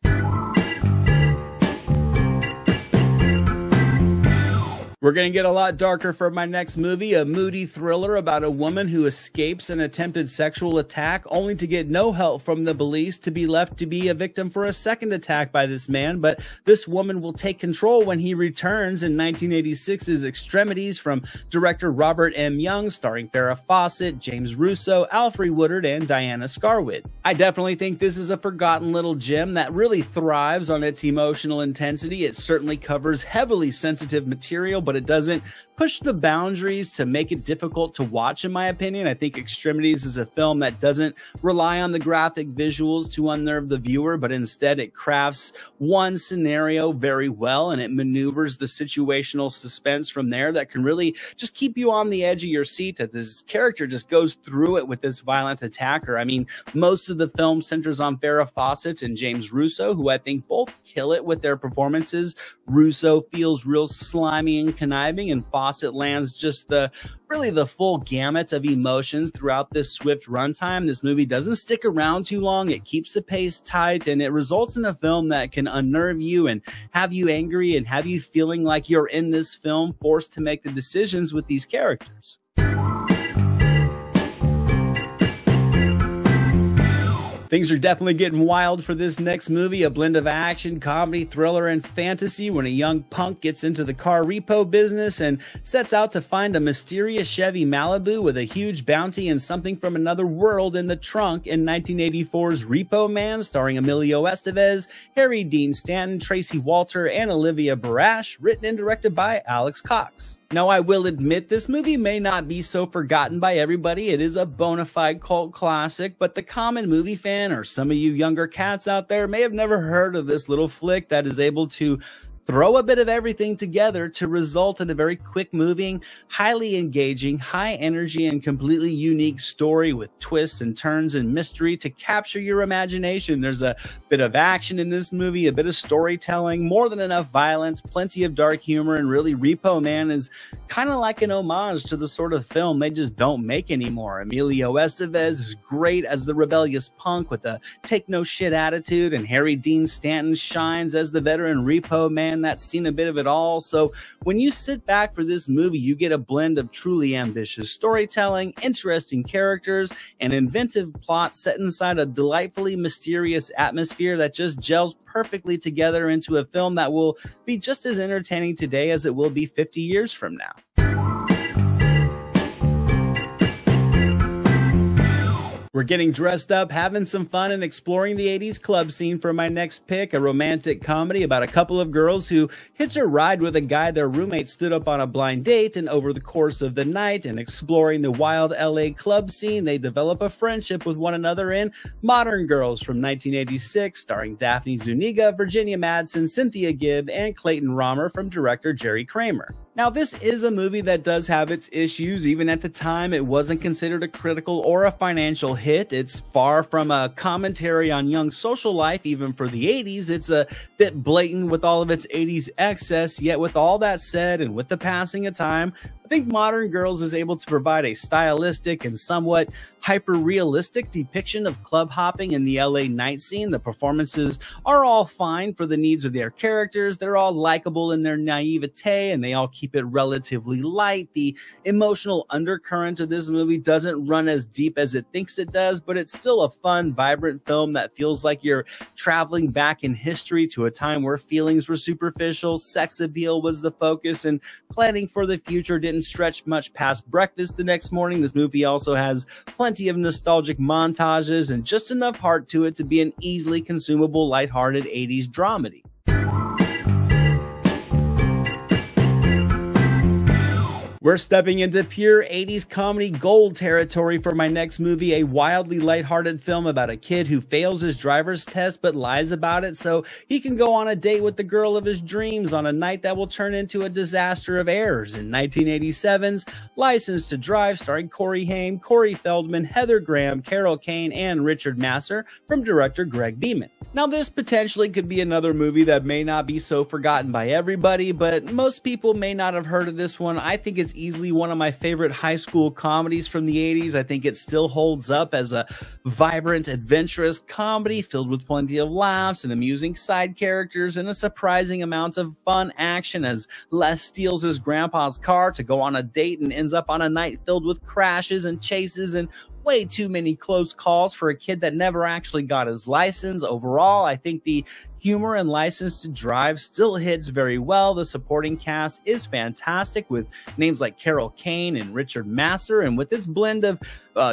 S1: We're going to get a lot darker for my next movie, a moody thriller about a woman who escapes an attempted sexual attack only to get no help from the police, to be left to be a victim for a second attack by this man. But this woman will take control when he returns in 1986's Extremities from director Robert M. Young, starring Farrah Fawcett, James Russo, Alfre Woodard, and Diana Scarwid. I definitely think this is a forgotten little gem that really thrives on its emotional intensity. It certainly covers heavily sensitive material, but it doesn't push the boundaries to make it difficult to watch, in my opinion. I think Extremities is a film that doesn't rely on the graphic visuals to unnerve the viewer, but instead it crafts one scenario very well, and it maneuvers the situational suspense from there that can really just keep you on the edge of your seat, that this character just goes through it with this violent attacker. I mean, most of the film centers on Farrah Fawcett and James Russo, who I think both kill it with their performances. Russo feels real slimy and conniving, and Fawcett lands just the full gamut of emotions throughout this swift runtime. This movie doesn't stick around too long. It keeps the pace tight, and it results in a film that can unnerve you and have you angry and have you feeling like you're in this film, forced to make the decisions with these characters. Things are definitely getting wild for this next movie, a blend of action, comedy, thriller, and fantasy when a young punk gets into the car repo business and sets out to find a mysterious Chevy Malibu with a huge bounty and something from another world in the trunk in 1984's Repo Man, starring Emilio Estevez, Harry Dean Stanton, Tracy Walter, and Olivia Barash, written and directed by Alex Cox. Now, I will admit this movie may not be so forgotten by everybody. It is a bona fide cult classic, but the common movie fan or some of you younger cats out there may have never heard of this little flick that is able to throw a bit of everything together to result in a very quick moving, highly engaging, high energy, and completely unique story with twists and turns and mystery to capture your imagination. There's a bit of action in this movie, a bit of storytelling, more than enough violence, plenty of dark humor, and really Repo Man is kind of like an homage to the sort of film they just don't make anymore. Emilio Estevez is great as the rebellious punk with a take no shit attitude, and Harry Dean Stanton shines as the veteran Repo Man man that's seen a bit of it all. So when you sit back for this movie, you get a blend of truly ambitious storytelling, interesting characters, and inventive plot set inside a delightfully mysterious atmosphere that just gels perfectly together into a film that will be just as entertaining today as it will be 50 years from now. We're getting dressed up, having some fun, and exploring the 80s club scene for my next pick, a romantic comedy about a couple of girls who hitch a ride with a guy their roommate stood up on a blind date, and over the course of the night and exploring the wild LA club scene, they develop a friendship with one another in Modern Girls from 1986, starring Daphne Zuniga, Virginia Madsen, Cynthia Gibb, and Clayton Romer from director Jerry Kramer. Now, this is a movie that does have its issues. Even at the time, it wasn't considered a critical or a financial hit. It's far from a commentary on young social life, even for the 80s. It's a bit blatant with all of its 80s excess, yet with all that said and with the passing of time, I think Modern Girls is able to provide a stylistic and somewhat hyper-realistic depiction of club hopping in the LA night scene. The performances are all fine for the needs of their characters. They're all likable in their naivete, and they all keep it relatively light. The emotional undercurrent of this movie doesn't run as deep as it thinks it does, but it's still a fun, vibrant film that feels like you're traveling back in history to a time where feelings were superficial, sex appeal was the focus, and planning for the future didn't stretch much past breakfast the next morning. This movie also has plenty of nostalgic montages and just enough heart to it to be an easily consumable, lighthearted 80s dramedy. We're stepping into pure 80s comedy gold territory for my next movie, a wildly lighthearted film about a kid who fails his driver's test but lies about it so he can go on a date with the girl of his dreams on a night that will turn into a disaster of errors. In 1987's License to Drive, starring Corey Haim, Corey Feldman, Heather Graham, Carol Kane, and Richard Masur from director Greg Beeman. Now, this potentially could be another movie that may not be so forgotten by everybody, but most people may not have heard of this one. I think it's easily one of my favorite high school comedies from the 80s. I think it still holds up as a vibrant, adventurous comedy filled with plenty of laughs and amusing side characters and a surprising amount of fun action as Les steals his grandpa's car to go on a date and ends up on a night filled with crashes and chases and way too many close calls for a kid that never actually got his license. Overall, I think the humor and License to Drive still hits very well. The supporting cast is fantastic with names like Carol Kane and Richard Masur, and with this blend of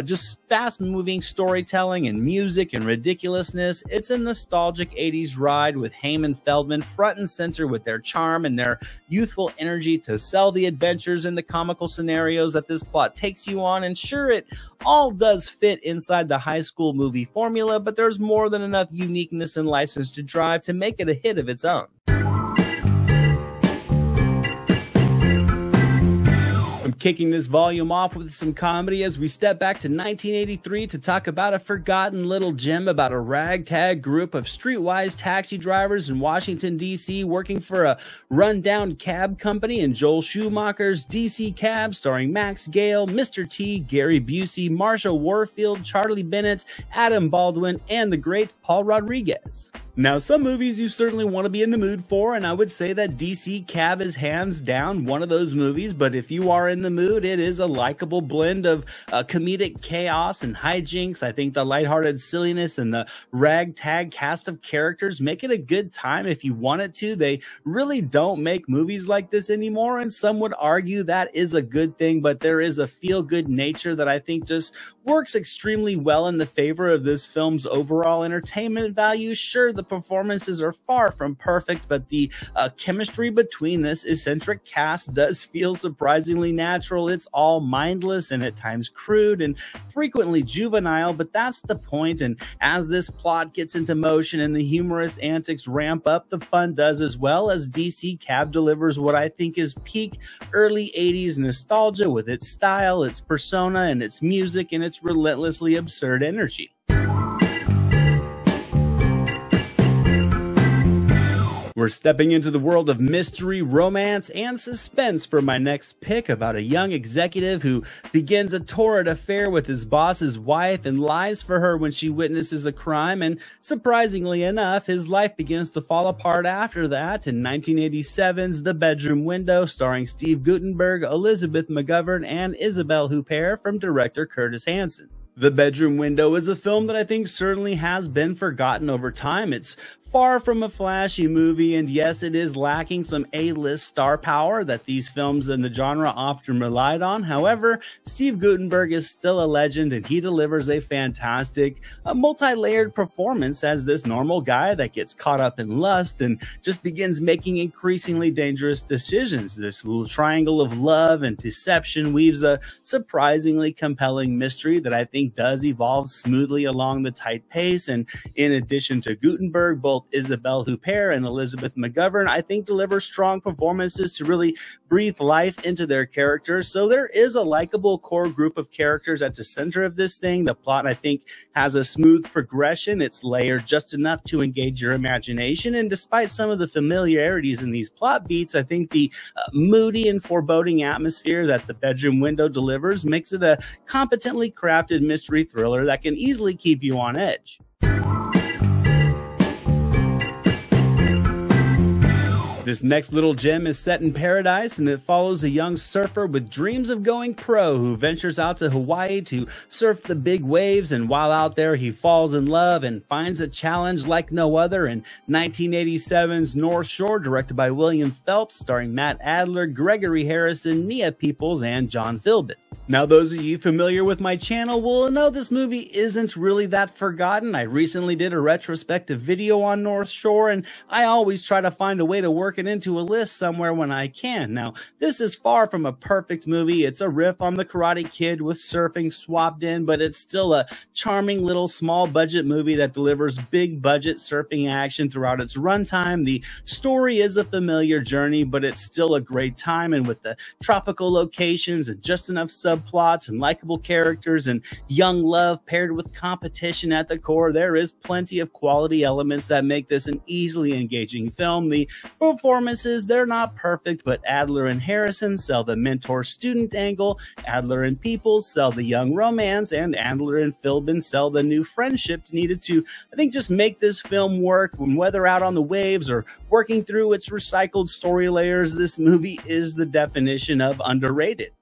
S1: just fast-moving storytelling and music and ridiculousness, it's a nostalgic 80s ride with Haim and Feldman front and center with their charm and their youthful energy to sell the adventures and the comical scenarios that this plot takes you on. And sure, it all does fit inside the high school movie formula, but there's more than enough uniqueness in License to Drive to make it a hit of its own. I'm kicking this volume off with some comedy as we step back to 1983 to talk about a forgotten little gem about a ragtag group of streetwise taxi drivers in Washington, D.C. working for a rundown cab company in Joel Schumacher's D.C. Cab, starring Max Gale, Mr. T, Gary Busey, Marsha Warfield, Charlie Bennett, Adam Baldwin, and the great Paul Rodriguez. Now, some movies you certainly want to be in the mood for, and I would say that DC Cab is hands down one of those movies, but if you are in the mood, it is a likable blend of comedic chaos and hijinks. I think the lighthearted silliness and the ragtag cast of characters make it a good time if you want it to. They really don't make movies like this anymore, and some would argue that is a good thing, but there is a feel-good nature that I think just works extremely well in the favor of this film's overall entertainment value. Sure, the performances are far from perfect, but the chemistry between this eccentric cast does feel surprisingly natural. It's all mindless and at times crude and frequently juvenile, but that's the point. And as this plot gets into motion and the humorous antics ramp up, the fun does as well, as DC Cab delivers what I think is peak early 80s nostalgia with its style, its persona, and its music, and its relentlessly absurd energy. We're stepping into the world of mystery, romance, and suspense for my next pick about a young executive who begins a torrid affair with his boss's wife and lies for her when she witnesses a crime, and surprisingly enough, his life begins to fall apart after that in 1987's The Bedroom Window, starring Steve Guttenberg, Elizabeth McGovern, and Isabelle Huppert from director Curtis Hanson. The Bedroom Window is a film that I think certainly has been forgotten over time. It's far from a flashy movie, and yes, it is lacking some A-list star power that these films in the genre often relied on. However, Steve Guttenberg is still a legend, and he delivers a fantastic, multi-layered performance as this normal guy that gets caught up in lust and just begins making increasingly dangerous decisions. This little triangle of love and deception weaves a surprisingly compelling mystery that I think does evolve smoothly along the tight pace, and in addition to Guttenberg, both Isabelle Huppert and Elizabeth McGovern, I think, deliver strong performances to really breathe life into their characters. So there is a likable core group of characters at the center of this thing. The plot, I think, has a smooth progression. It's layered just enough to engage your imagination. And despite some of the familiarities in these plot beats, I think the moody and foreboding atmosphere that The Bedroom Window delivers makes it a competently crafted mystery thriller that can easily keep you on edge. This next little gem is set in paradise, and it follows a young surfer with dreams of going pro who ventures out to Hawaii to surf the big waves, and while out there he falls in love and finds a challenge like no other in 1987's North Shore, directed by William Phelps, starring Matt Adler, Gregory Harrison, Nia Peoples, and John Philbin. Now, those of you familiar with my channel will know this movie isn't really that forgotten. I recently did a retrospective video on North Shore, and I always try to find a way to work it into a list somewhere when I can. Now, this is far from a perfect movie. It's a riff on The Karate Kid with surfing swapped in, but it's still a charming little small budget movie that delivers big budget surfing action throughout its runtime. The story is a familiar journey, but it's still a great time, and with the tropical locations and just enough subplots and likable characters and young love paired with competition at the core, there is plenty of quality elements that make this an easily engaging film. The performances, they're not perfect, but Adler and Harrison sell the mentor-student angle, Adler and Peoples sell the young romance, and Adler and Philbin sell the new friendships needed to, I think, just make this film work. When whether out on the waves or working through its recycled story layers, this movie is the definition of underrated.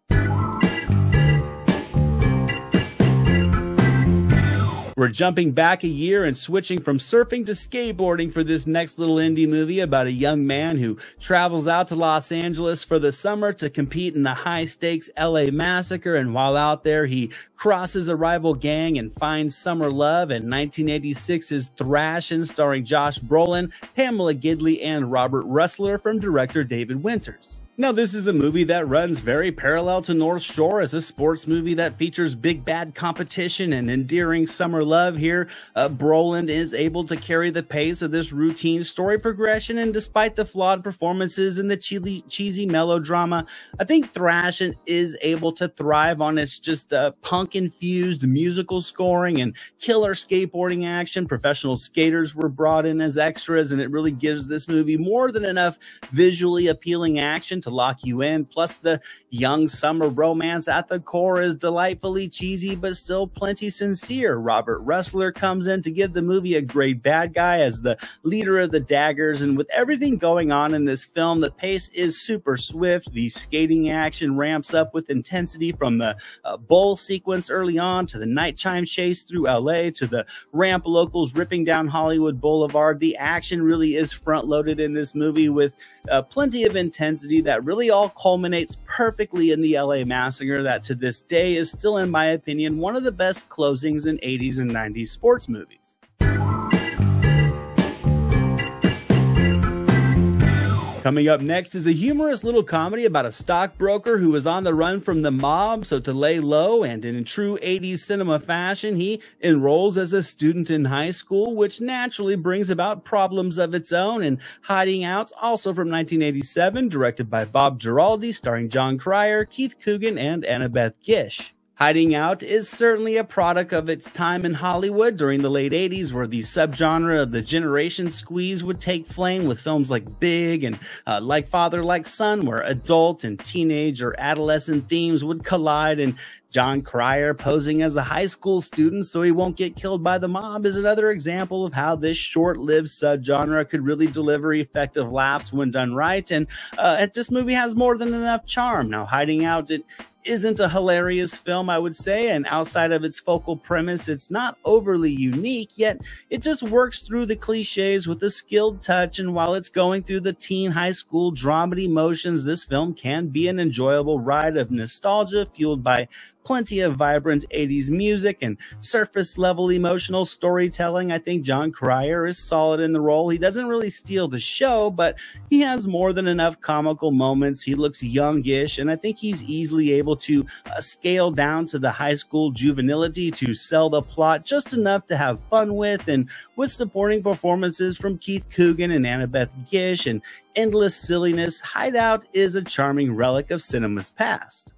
S1: We're jumping back a year and switching from surfing to skateboarding for this next little indie movie about a young man who travels out to Los Angeles for the summer to compete in the high-stakes LA Massacre, and while out there, he crosses a rival gang and finds summer love in 1986's Thrashin', starring Josh Brolin, Pamela Gidley, and Robert Ressler from director David Winters. Now, this is a movie that runs very parallel to North Shore as a sports movie that features big bad competition and endearing summer love. Here, Brolin is able to carry the pace of this routine story progression, and despite the flawed performances and the cheesy melodrama, I think Thrashin' is able to thrive on its just punk-infused musical scoring and killer skateboarding action. Professional skaters were brought in as extras, and it really gives this movie more than enough visually appealing action to lock you in. Plus, the young summer romance at the core is delightfully cheesy but still plenty sincere. Robert Ressler comes in to give the movie a great bad guy as the leader of the Daggers, and with everything going on in this film, the pace is super swift. The skating action ramps up with intensity from the bowl sequence early on to the night chime chase through LA to the ramp locals ripping down Hollywood Boulevard. The action really is front loaded in this movie with plenty of intensity that really all culminates perfectly in the LA Massacre, that to this day is still, in my opinion, one of the best closings in 80s and 90s sports movies. Coming up next is a humorous little comedy about a stockbroker who is on the run from the mob, so to lay low and in true 80s cinema fashion, he enrolls as a student in high school, which naturally brings about problems of its own. And Hiding Out, also from 1987, directed by Bob Giraldi, starring John Cryer, Keith Coogan, and Annabeth Gish. Hiding Out is certainly a product of its time in Hollywood during the late 80s, where the subgenre of the generation squeeze would take flame with films like Big and Like Father, Like Son, where adult and teenage or adolescent themes would collide. And John Cryer posing as a high school student so he won't get killed by the mob is another example of how this short-lived subgenre could really deliver effective laughs when done right. And this movie has more than enough charm. Now, Hiding Out, it isn't a hilarious film, I would say, and outside of its focal premise, it's not overly unique, yet it just works through the cliches with a skilled touch. And while it's going through the teen high school dramedy motions, this film can be an enjoyable ride of nostalgia fueled by plenty of vibrant 80s music and surface level emotional storytelling. I think John Cryer is solid in the role. He doesn't really steal the show, but he has more than enough comical moments. He looks youngish, and I think he's easily able to scale down to the high school juvenility to sell the plot just enough to have fun with. And with supporting performances from Keith Coogan and Annabeth Gish and endless silliness, Hideout is a charming relic of cinema's past.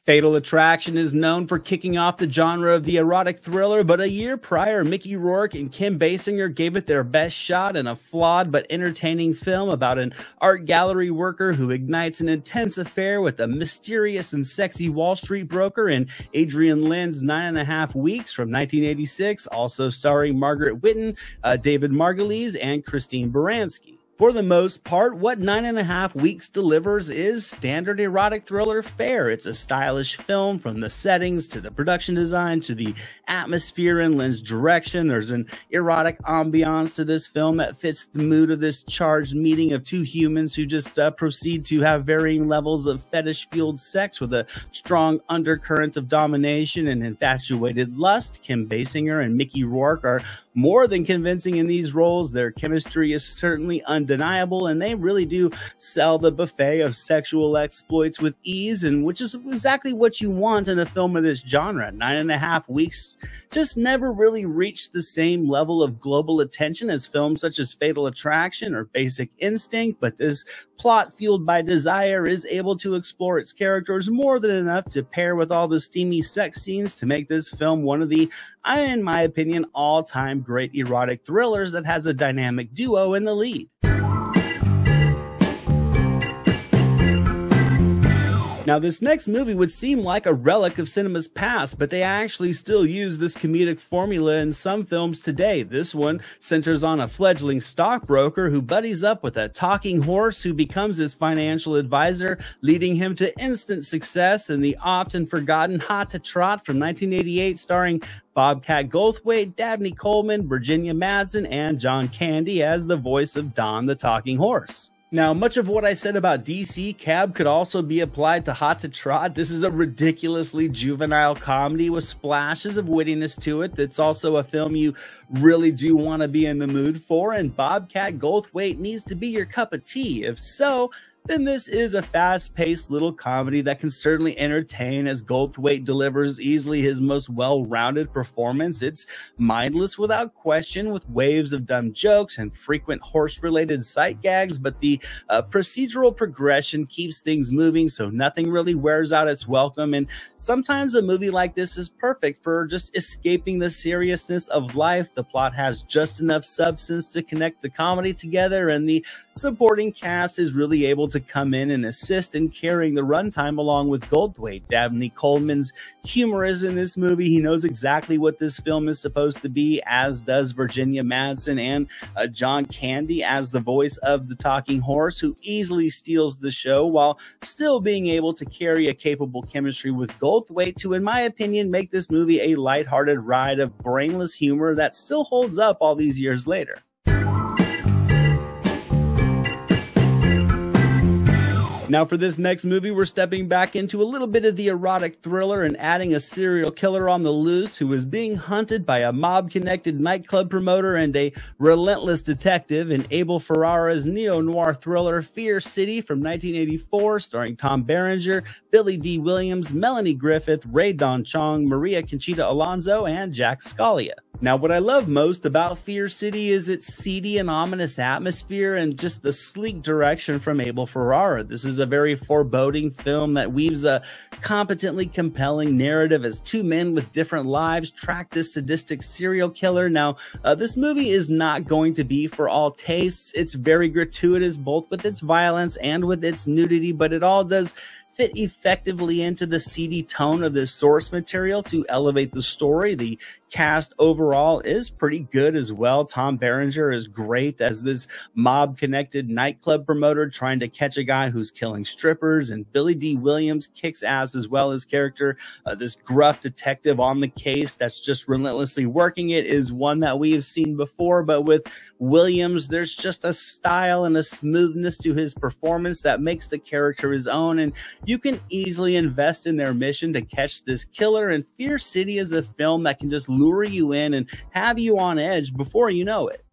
S1: Fatal Attraction is known for kicking off the genre of the erotic thriller, but a year prior, Mickey Rourke and Kim Basinger gave it their best shot in a flawed but entertaining film about an art gallery worker who ignites an intense affair with a mysterious and sexy Wall Street broker in Adrian Lyne's 9.5 Weeks from 1986, also starring Margaret Whitten, David Margulies, and Christine Baranski. For the most part, what 9.5 Weeks delivers is standard erotic thriller fare. It's a stylish film from the settings to the production design to the atmosphere and Lynn's direction. There's an erotic ambiance to this film that fits the mood of this charged meeting of two humans who just proceed to have varying levels of fetish-fueled sex with a strong undercurrent of domination and infatuated lust. Kim Basinger and Mickey Rourke are more than convincing in these roles. Their chemistry is certainly undeniable, and they really do sell the buffet of sexual exploits with ease, and which is exactly what you want in a film of this genre. 9.5 Weeks just never really reached the same level of global attention as films such as Fatal Attraction or Basic Instinct, but this plot fueled by desire is able to explore its characters more than enough to pair with all the steamy sex scenes to make this film one of the, in my opinion, all-time great erotic thrillers that has a dynamic duo in the lead. Now, this next movie would seem like a relic of cinema's past, but they actually still use this comedic formula in some films today. This one centers on a fledgling stockbroker who buddies up with a talking horse who becomes his financial advisor, leading him to instant success in the often forgotten Hot to Trot from 1988, starring Bobcat Goldthwait, Dabney Coleman, Virginia Madsen, and John Candy as the voice of Don the Talking Horse. Now, much of what I said about DC Cab could also be applied to Hot to Trot. This is a ridiculously juvenile comedy with splashes of wittiness to it. That's also a film you really do want to be in the mood for, and Bobcat Goldthwait needs to be your cup of tea. If so, then this is a fast-paced little comedy that can certainly entertain, as Goldthwait delivers easily his most well-rounded performance. It's mindless without question, with waves of dumb jokes and frequent horse-related sight gags, but the procedural progression keeps things moving so nothing really wears out its welcome. And sometimes a movie like this is perfect for just escaping the seriousness of life. The plot has just enough substance to connect the comedy together, and the supporting cast is really able to come in and assist in carrying the runtime along with Goldthwait. Dabney Coleman's humorous in this movie. He knows exactly what this film is supposed to be, as does Virginia Madsen, and John Candy as the voice of the talking horse, who easily steals the show while still being able to carry a capable chemistry with Goldthwait to, in my opinion, make this movie a lighthearted ride of brainless humor that still holds up all these years later. Now, for this next movie, we're stepping back into a little bit of the erotic thriller and adding a serial killer on the loose who is being hunted by a mob-connected nightclub promoter and a relentless detective in Abel Ferrara's neo-noir thriller Fear City from 1984, starring Tom Berenger, Billy D. Williams, Melanie Griffith, Ray Don Chong, Maria Conchita Alonso, and Jack Scalia. Now, what I love most about Fear City is its seedy and ominous atmosphere and just the sleek direction from Abel Ferrara. This is is a very foreboding film that weaves a competently compelling narrative as two men with different lives track this sadistic serial killer. Now, this movie is not going to be for all tastes. It's very gratuitous, both with its violence and with its nudity, but it all does fit effectively into the seedy tone of this source material to elevate the story. The cast overall is pretty good as well. Tom Berenger is great as this mob-connected nightclub promoter trying to catch a guy who's killing strippers, and Billy D. Williams kicks ass as well as character. This gruff detective on the case that's just relentlessly working it is one that we have seen before, but with Williams, there's just a style and a smoothness to his performance that makes the character his own, and you can easily invest in their mission to catch this killer. And Fear City is a film that can just lure you in and have you on edge before you know it.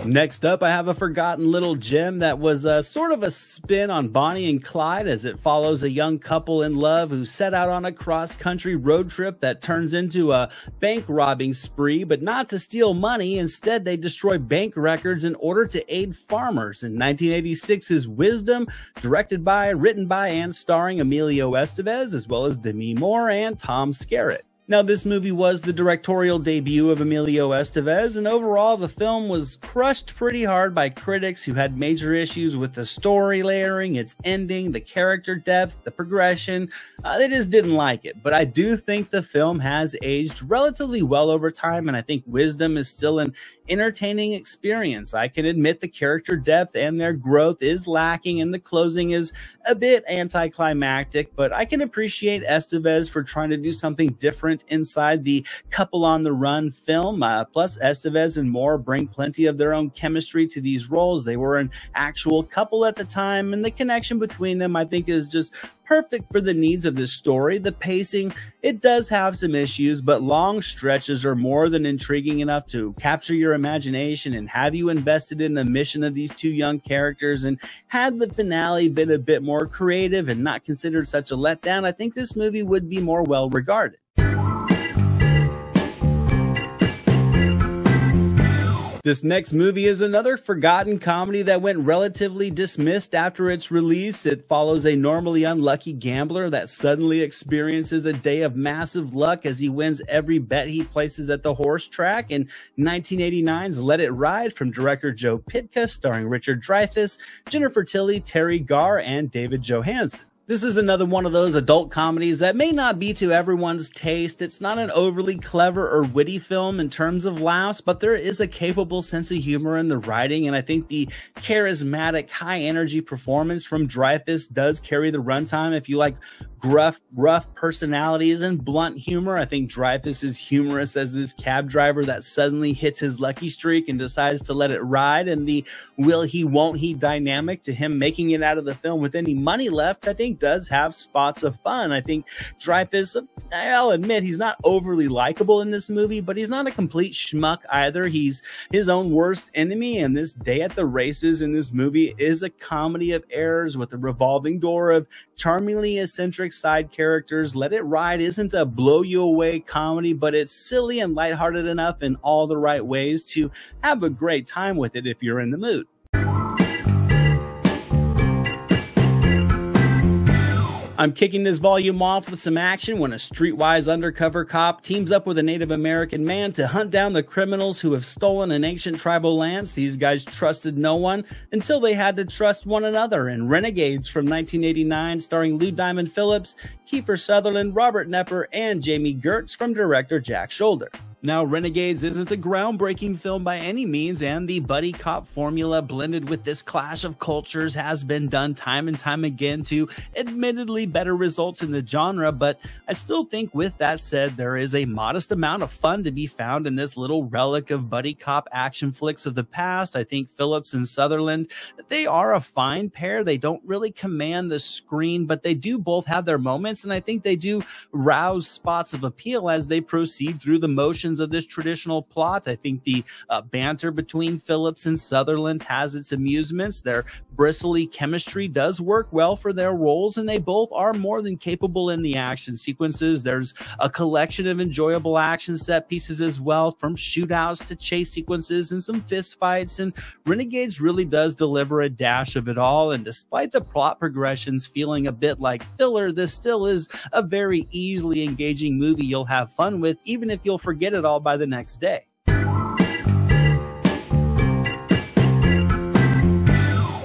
S1: Next up, I have a forgotten little gem that was sort of a spin on Bonnie and Clyde, as it follows a young couple in love who set out on a cross-country road trip that turns into a bank robbing spree, but not to steal money. Instead, they destroy bank records in order to aid farmers. In 1986's Wisdom, directed by, written by, and starring Emilio Estevez, as well as Demi Moore and Tom Skerritt. Now, this movie was the directorial debut of Emilio Estevez, and overall the film was crushed pretty hard by critics who had major issues with the story layering, its ending, the character depth, the progression. They just didn't like it. But I do think the film has aged relatively well over time, and I think Wisdom is still an entertaining experience. I can admit the character depth and their growth is lacking, and the closing is a bit anticlimactic, but I can appreciate Estevez for trying to do something different inside the couple on the run film. Plus, Estevez and Moore bring plenty of their own chemistry to these roles. They were an actual couple at the time, and the connection between them, I think, is just perfect for the needs of this story. The pacing, it does have some issues, but long stretches are more than intriguing enough to capture your imagination and have you invested in the mission of these two young characters. And had the finale been a bit more creative and not considered such a letdown, I think this movie would be more well regarded. This next movie is another forgotten comedy that went relatively dismissed after its release. It follows a normally unlucky gambler that suddenly experiences a day of massive luck as he wins every bet he places at the horse track. In 1989's Let It Ride from director Joe Pytka, starring Richard Dreyfuss, Jennifer Tilly, Terry Garr, and David Johansen. This is another one of those adult comedies that may not be to everyone's taste. It's not an overly clever or witty film in terms of laughs, but there is a capable sense of humor in the writing, and I think the charismatic, high-energy performance from Dreyfuss does carry the runtime. If you like gruff, rough personalities and blunt humor, I think Dreyfuss is humorous as this cab driver that suddenly hits his lucky streak and decides to let it ride, and the will he, won't he dynamic to him making it out of the film with any money left, I think does have spots of fun. I think Dreyfuss, I'll admit, he's not overly likable in this movie, but he's not a complete schmuck either. He's his own worst enemy, and this day at the races in this movie is a comedy of errors with a revolving door of charmingly eccentric side characters. Let It Ride isn't a blow-you-away comedy, but it's silly and lighthearted enough in all the right ways to have a great time with it if you're in the mood. I'm kicking this volume off with some action when a streetwise undercover cop teams up with a Native American man to hunt down the criminals who have stolen an ancient tribal lands. These guys trusted no one until they had to trust one another. In Renegades from 1989, starring Lou Diamond Phillips, Kiefer Sutherland, Robert Knepper, and Jamie Gertz from director Jack Shoulder. Now, Renegades isn't a groundbreaking film by any means, and the buddy cop formula blended with this clash of cultures has been done time and time again to admittedly better results in the genre, but I still think with that said, there is a modest amount of fun to be found in this little relic of buddy cop action flicks of the past. I think Phillips and Sutherland, they are a fine pair. They don't really command the screen, but they do both have their moments, and I think they do rouse spots of appeal as they proceed through the motions portions of this traditional plot. I think the banter between Phillips and Sutherland has its amusements. Their bristly chemistry does work well for their roles, and they both are more than capable in the action sequences. There's a collection of enjoyable action set pieces as well, from shootouts to chase sequences and some fist fights, and Renegades really does deliver a dash of it all. And despite the plot progressions feeling a bit like filler, this still is a very easily engaging movie you'll have fun with, even if you'll forget it all by the next day.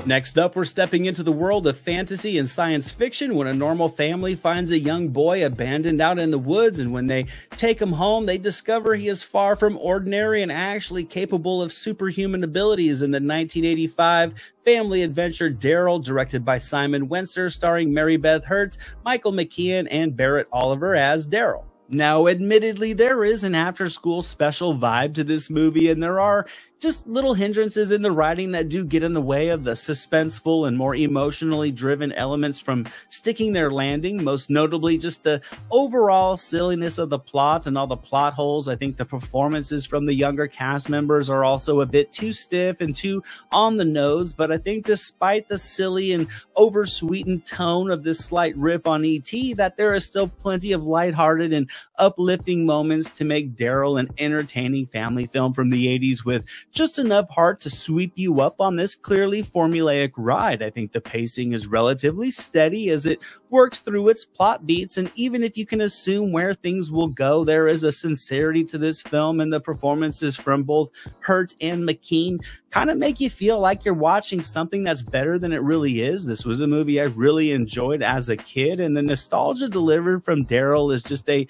S1: Next up, we're stepping into the world of fantasy and science fiction when a normal family finds a young boy abandoned out in the woods, and when they take him home, they discover he is far from ordinary and actually capable of superhuman abilities. In the 1985 family adventure Daryl, directed by Simon Wenser, starring Mary Beth Hurt, Michael McKean, and Barrett Oliver as Daryl. Now, admittedly, there is an after-school special vibe to this movie, and there are just little hindrances in the writing that do get in the way of the suspenseful and more emotionally driven elements from sticking their landing, most notably just the overall silliness of the plot and all the plot holes. I think the performances from the younger cast members are also a bit too stiff and too on the nose, but I think despite the silly and oversweetened tone of this slight riff on E.T., that there is still plenty of lighthearted and uplifting moments to make Daryl an entertaining family film from the 80s with just enough heart to sweep you up on this clearly formulaic ride. I think the pacing is relatively steady as it works through its plot beats, and even if you can assume where things will go, there is a sincerity to this film, and the performances from both Hurt and McKean kind of make you feel like you're watching something that's better than it really is. This was a movie I really enjoyed as a kid, and the nostalgia delivered from Daryl is just I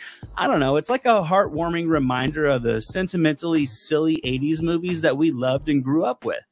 S1: don't know, it's like a heartwarming reminder of the sentimentally silly 80s movies that we loved and grew up with.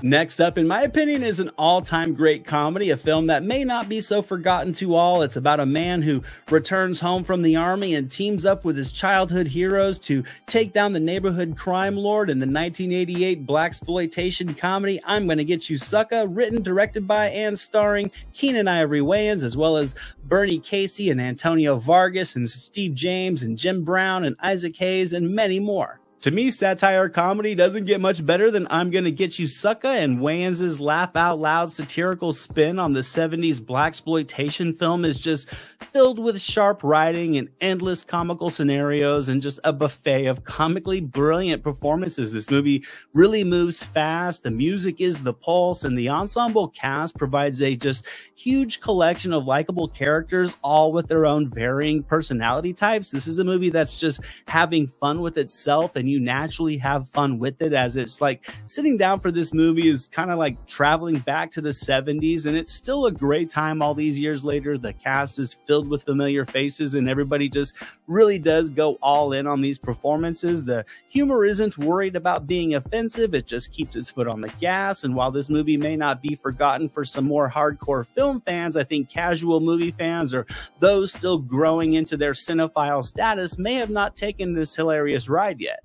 S1: Next up, in my opinion, is an all-time great comedy, a film that may not be so forgotten to all. It's about a man who returns home from the army and teams up with his childhood heroes to take down the neighborhood crime lord in the 1988 blaxploitation comedy I'm Gonna Get You Sucka, written, directed by, and starring Keenan Ivory Wayans, as well as Bernie Casey and Antonio Vargas and Steve James and Jim Brown and Isaac Hayes and many more. To me, satire comedy doesn't get much better than I'm Gonna Get You Sucka, and Wayans' laugh-out-loud satirical spin on the 70s blaxploitation film is just filled with sharp writing and endless comical scenarios and just a buffet of comically brilliant performances. This movie really moves fast, the music is the pulse, and the ensemble cast provides a just huge collection of likable characters, all with their own varying personality types. This is a movie that's just having fun with itself, and you naturally have fun with it, as it's like sitting down for this movie is kind of like traveling back to the 70s, and it's still a great time all these years later. The cast is filled with familiar faces, and everybody just really does go all in on these performances. The humor isn't worried about being offensive, it just keeps its foot on the gas. And while this movie may not be forgotten for some more hardcore film fans, I think casual movie fans or those still growing into their cinephile status may have not taken this hilarious ride yet.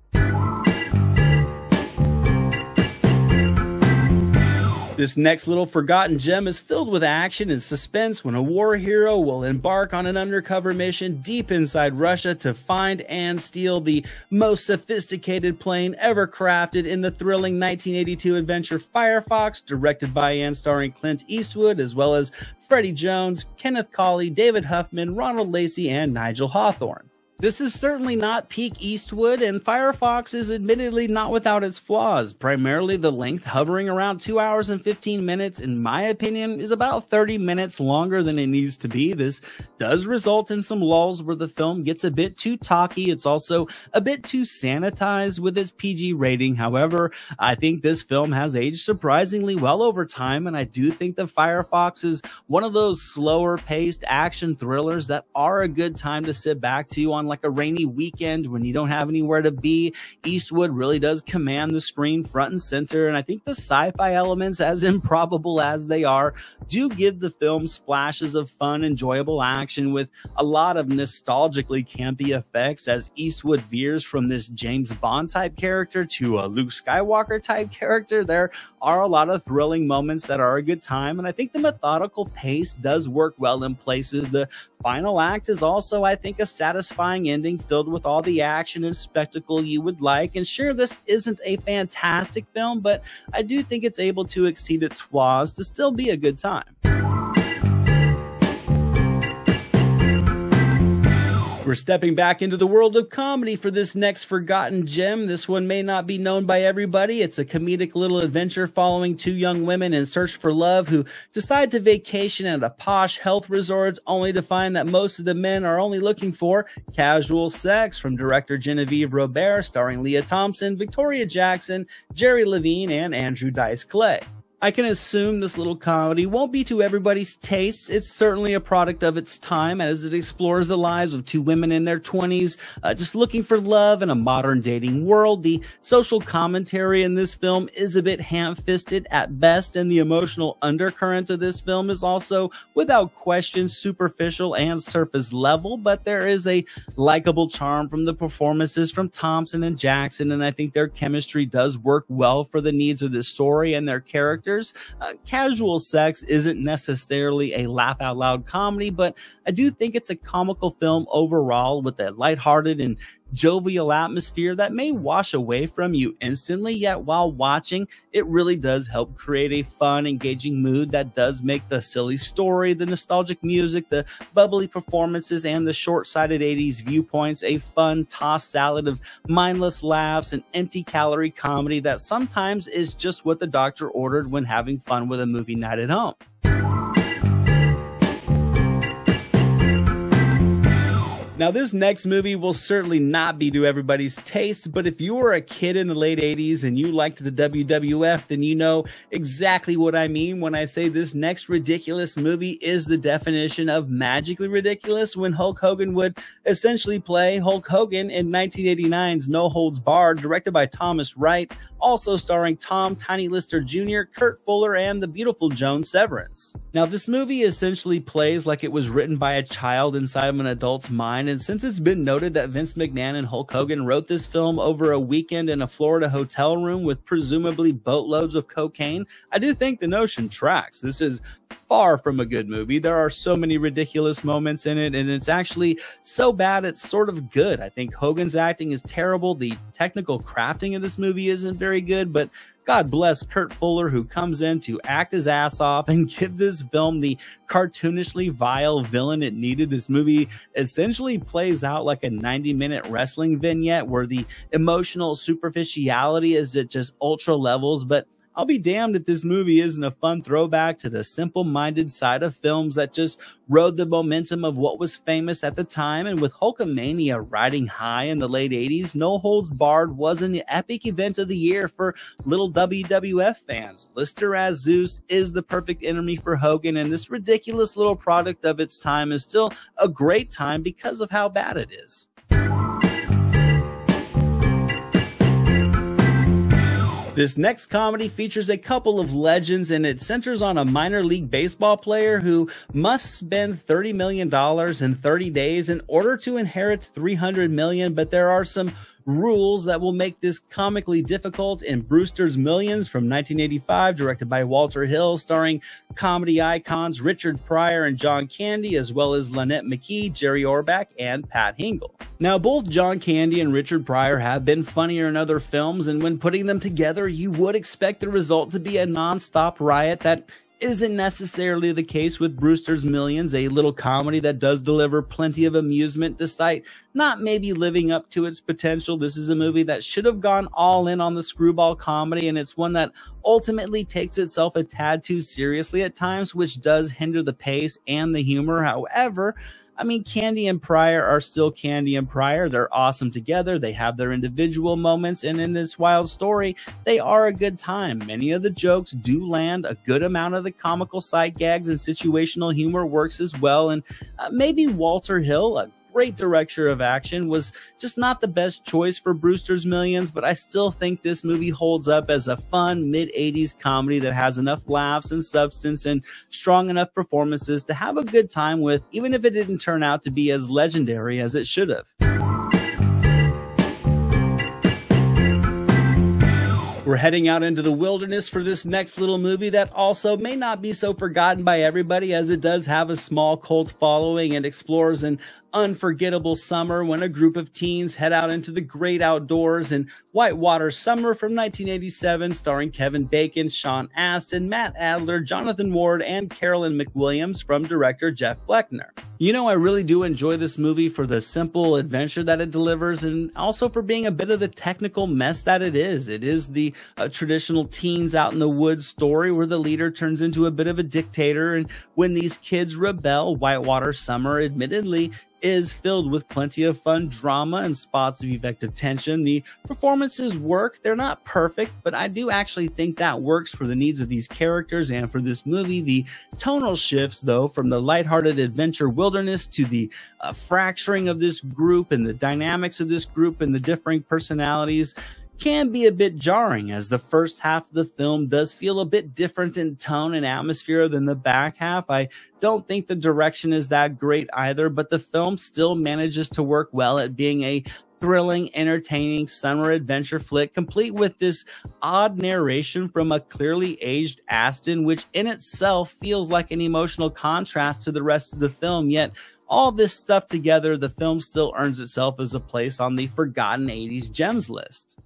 S1: This next little forgotten gem is filled with action and suspense when a war hero will embark on an undercover mission deep inside Russia to find and steal the most sophisticated plane ever crafted in the thrilling 1982 adventure Firefox, directed by and starring Clint Eastwood, as well as Freddie Jones, Kenneth Cawley, David Huffman, Ronald Lacey, and Nigel Hawthorne. This is certainly not peak Eastwood, and Firefox is admittedly not without its flaws. Primarily the length, hovering around 2 hours and 15 minutes, in my opinion, is about 30 minutes longer than it needs to be. This does result in some lulls where the film gets a bit too talky. It's also a bit too sanitized with its PG rating. However, I think this film has aged surprisingly well over time, and I do think that Firefox is one of those slower paced action thrillers that are a good time to sit back to on on like a rainy weekend when you don't have anywhere to be, Eastwood really does command the screen front and center. And I think the sci-fi elements, as improbable as they are, do give the film splashes of fun, enjoyable action with a lot of nostalgically campy effects as Eastwood veers from this James Bond type character to a Luke Skywalker type character. There are a lot of thrilling moments that are a good time, and I think the methodical pace does work well in places. The final act is also, I think, a satisfying ending filled with all the action and spectacle you would like. And sure, this isn't a fantastic film, but I do think it's able to exceed its flaws to still be a good time. We're stepping back into the world of comedy for this next forgotten gem. This one may not be known by everybody. It's a comedic little adventure following two young women in search for love who decide to vacation at a posh health resort only to find that most of the men are only looking for casual sex. From director Genevieve Robert, starring Leah Thompson, Victoria Jackson, Jerry Levine, and Andrew Dice Clay. I can assume this little comedy won't be to everybody's tastes. It's certainly a product of its time as it explores the lives of two women in their 20s, just looking for love in a modern dating world. The social commentary in this film is a bit ham-fisted at best, and the emotional undercurrent of this film is also, without question, superficial and surface level, but there is a likable charm from the performances from Thompson and Jackson, and I think their chemistry does work well for the needs of this story and their characters. Casual Sex isn't necessarily a laugh-out-loud comedy, but I do think it's a comical film overall with a lighthearted and jovial atmosphere that may wash away from you instantly, yet while watching, it really does help create a fun, engaging mood that does make the silly story, the nostalgic music, the bubbly performances, and the short-sighted 80s viewpoints a fun tossed salad of mindless laughs and empty-calorie comedy that sometimes is just what the doctor ordered when having fun with a movie night at home. Now, this next movie will certainly not be to everybody's taste, but if you were a kid in the late 80s and you liked the WWF, then you know exactly what I mean when I say this next ridiculous movie is the definition of magically ridiculous, when Hulk Hogan would essentially play Hulk Hogan in 1989's No Holds Barred, directed by Thomas Wright, also starring Tom Tiny Lister Jr., Kurt Fuller, and the beautiful Joan Severance. Now, this movie essentially plays like it was written by a child inside of an adult's mind, and since it's been noted that Vince McMahon and Hulk Hogan wrote this film over a weekend in a Florida hotel room with presumably boatloads of cocaine, I do think the notion tracks. This is far from a good movie. There are so many ridiculous moments in it, and it's actually so bad it's sort of good. I think Hogan's acting is terrible. The technical crafting of this movie isn't very good, but God bless Kurt Fuller, who comes in to act his ass off and give this film the cartoonishly vile villain it needed. This movie essentially plays out like a 90-minute wrestling vignette where the emotional superficiality is at just ultra levels, but I'll be damned if this movie isn't a fun throwback to the simple-minded side of films that just rode the momentum of what was famous at the time. And with Hulkamania riding high in the late 80s, No Holds Barred was an epic event of the year for little WWF fans. Lister as Zeus is the perfect enemy for Hogan, and this ridiculous little product of its time is still a great time because of how bad it is. This next comedy features a couple of legends, and it centers on a minor league baseball player who must spend $30 million in 30 days in order to inherit $300 million, but there are some rules that will make this comically difficult. In Brewster's Millions from 1985, directed by Walter Hill, starring comedy icons Richard Pryor and John Candy, as well as Lynette McKee, Jerry Orbach, and Pat Hingle. Now, both John Candy and Richard Pryor have been funnier in other films, and when putting them together, you would expect the result to be a non-stop riot. That isn't necessarily the case with Brewster's Millions, a little comedy that does deliver plenty of amusement despite not maybe living up to its potential. This is a movie that should have gone all in on the screwball comedy, and it's one that ultimately takes itself a tad too seriously at times, which does hinder the pace and the humor. However, I mean, Candy and Pryor are still Candy and Pryor. They're awesome together. They have their individual moments, and in this wild story, they are a good time. Many of the jokes do land. A good amount of the comical sight gags and situational humor works as well, and maybe Walter Hill, a great director of action, was just not the best choice for Brewster's Millions, but I still think this movie holds up as a fun mid-80s comedy that has enough laughs and substance and strong enough performances to have a good time with, even if it didn't turn out to be as legendary as it should have. We're heading out into the wilderness for this next little movie that also may not be so forgotten by everybody, as it does have a small cult following and explores an unforgettable summer when a group of teens head out into the great outdoors in Whitewater Summer from 1987, starring Kevin Bacon, Sean Astin, Matt Adler, Jonathan Ward, and Carolyn McWilliams from director Jeff Bleckner. You know, I really do enjoy this movie for the simple adventure that it delivers, and also for being a bit of the technical mess that it is. It is the traditional teens out in the woods story where the leader turns into a bit of a dictator, and when these kids rebel, Whitewater Summer admittedly is filled with plenty of fun drama and spots of effective tension. The performances work. They're not perfect, but I do actually think that works for the needs of these characters and for this movie. The tonal shifts, though, from the lighthearted adventure wilderness to the fracturing of this group and the dynamics of this group and the differing personalities, can be a bit jarring, as the first half of the film does feel a bit different in tone and atmosphere than the back half. I don't think the direction is that great either, but the film still manages to work well at being a thrilling, entertaining summer adventure flick, complete with this odd narration from a clearly aged Astin, which in itself feels like an emotional contrast to the rest of the film. Yet all this stuff together, the film still earns itself as a place on the forgotten 80s gems list.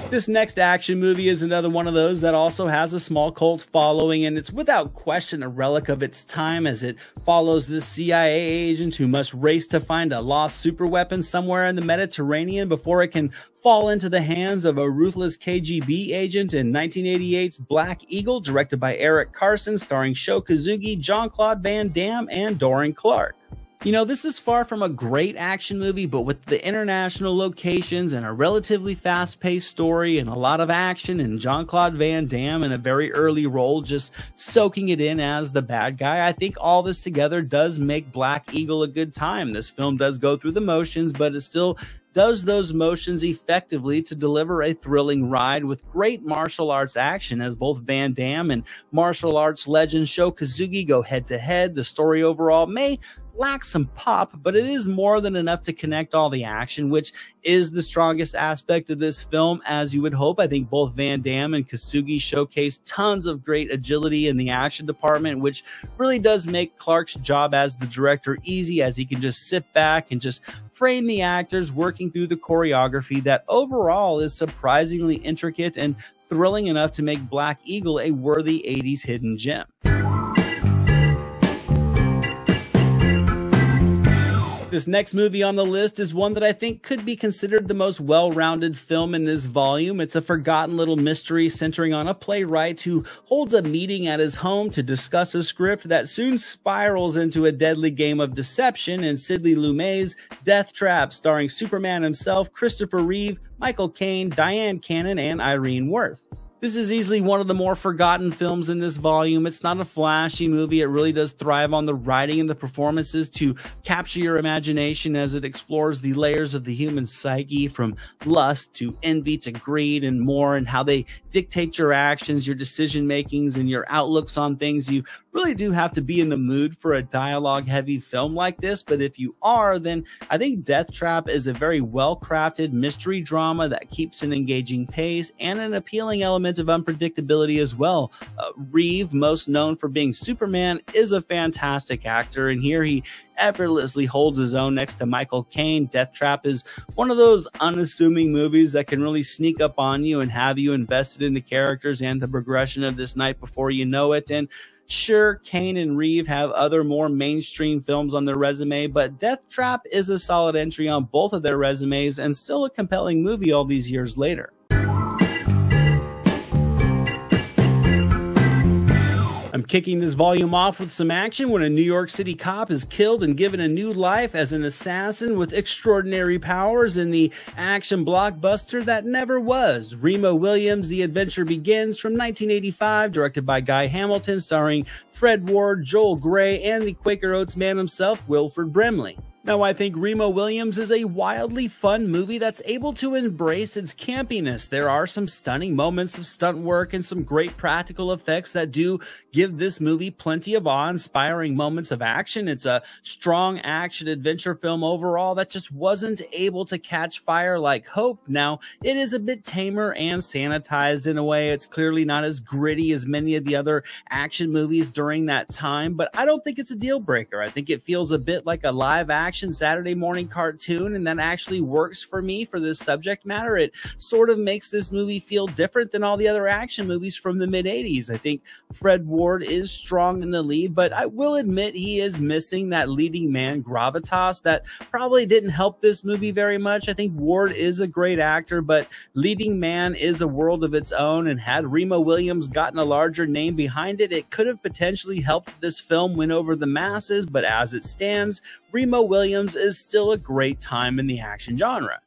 S1: This next action movie is another one of those that also has a small cult following, and it's without question a relic of its time, as it follows this CIA agent who must race to find a lost superweapon somewhere in the Mediterranean before it can fall into the hands of a ruthless KGB agent in 1988's Black Eagle, directed by Eric Carson, starring Sho Kosugi, Jean-Claude Van Damme, and Doran Clark. You know, this is far from a great action movie, but with the international locations and a relatively fast-paced story and a lot of action and Jean-Claude Van Damme in a very early role just soaking it in as the bad guy, I think all this together does make Black Eagle a good time. This film does go through the motions, but it still does those motions effectively to deliver a thrilling ride with great martial arts action, as both Van Damme and martial arts legend Sho Kosugi go head-to-head. The story overall may lack some pop, but it is more than enough to connect all the action, which is the strongest aspect of this film, as you would hope. I think both Van Damme and Kosugi showcase tons of great agility in the action department, which really does make Clark's job as the director easy, as he can just sit back and just frame the actors working through the choreography that overall is surprisingly intricate and thrilling enough to make Black Eagle a worthy 80s hidden gem. This next movie on the list is one that I think could be considered the most well-rounded film in this volume. It's a forgotten little mystery centering on a playwright who holds a meeting at his home to discuss a script that soon spirals into a deadly game of deception in Sidney Lumet's Death Trap, starring Superman himself, Christopher Reeve, Michael Caine, Diane Cannon, and Irene Worth. This is easily one of the more forgotten films in this volume. It's not a flashy movie. It really does thrive on the writing and the performances to capture your imagination as it explores the layers of the human psyche, from lust to envy to greed and more, and how they dictate your actions, your decision makings, and your outlooks on things. You really do have to be in the mood for a dialogue-heavy film like this, but if you are, then I think Death Trap is a very well-crafted mystery drama that keeps an engaging pace and an appealing element of unpredictability as well. Reeve, most known for being Superman, is a fantastic actor, and here he effortlessly holds his own next to Michael Caine. Death Trap is one of those unassuming movies that can really sneak up on you and have you invested in the characters and the progression of this night before you know it. And sure, Caine and Reeve have other more mainstream films on their resume, but Death Trap is a solid entry on both of their resumes and still a compelling movie all these years later. I'm kicking this volume off with some action when a New York City cop is killed and given a new life as an assassin with extraordinary powers in the action blockbuster that never was. Remo Williams' The Adventure Begins from 1985, directed by Guy Hamilton, starring Fred Ward, Joel Grey, and the Quaker Oats man himself, Wilford Brimley. Now, I think Remo Williams is a wildly fun movie that's able to embrace its campiness. There are some stunning moments of stunt work and some great practical effects that do give this movie plenty of awe-inspiring moments of action. It's a strong action-adventure film overall that just wasn't able to catch fire like hoped. Now, it is a bit tamer and sanitized in a way. It's clearly not as gritty as many of the other action movies during that time, but I don't think it's a deal-breaker. I think it feels a bit like a live-action Saturday morning cartoon, and that actually works for me for this subject matter. It sort of makes this movie feel different than all the other action movies from the mid-80s. I think Fred Ward is strong in the lead, but I will admit he is missing that leading man gravitas that probably didn't help this movie very much. I think Ward is a great actor, but leading man is a world of its own, and had Remo Williams gotten a larger name behind it, it could have potentially helped this film win over the masses, but as it stands, Remo Williams is still a great time in the action genre.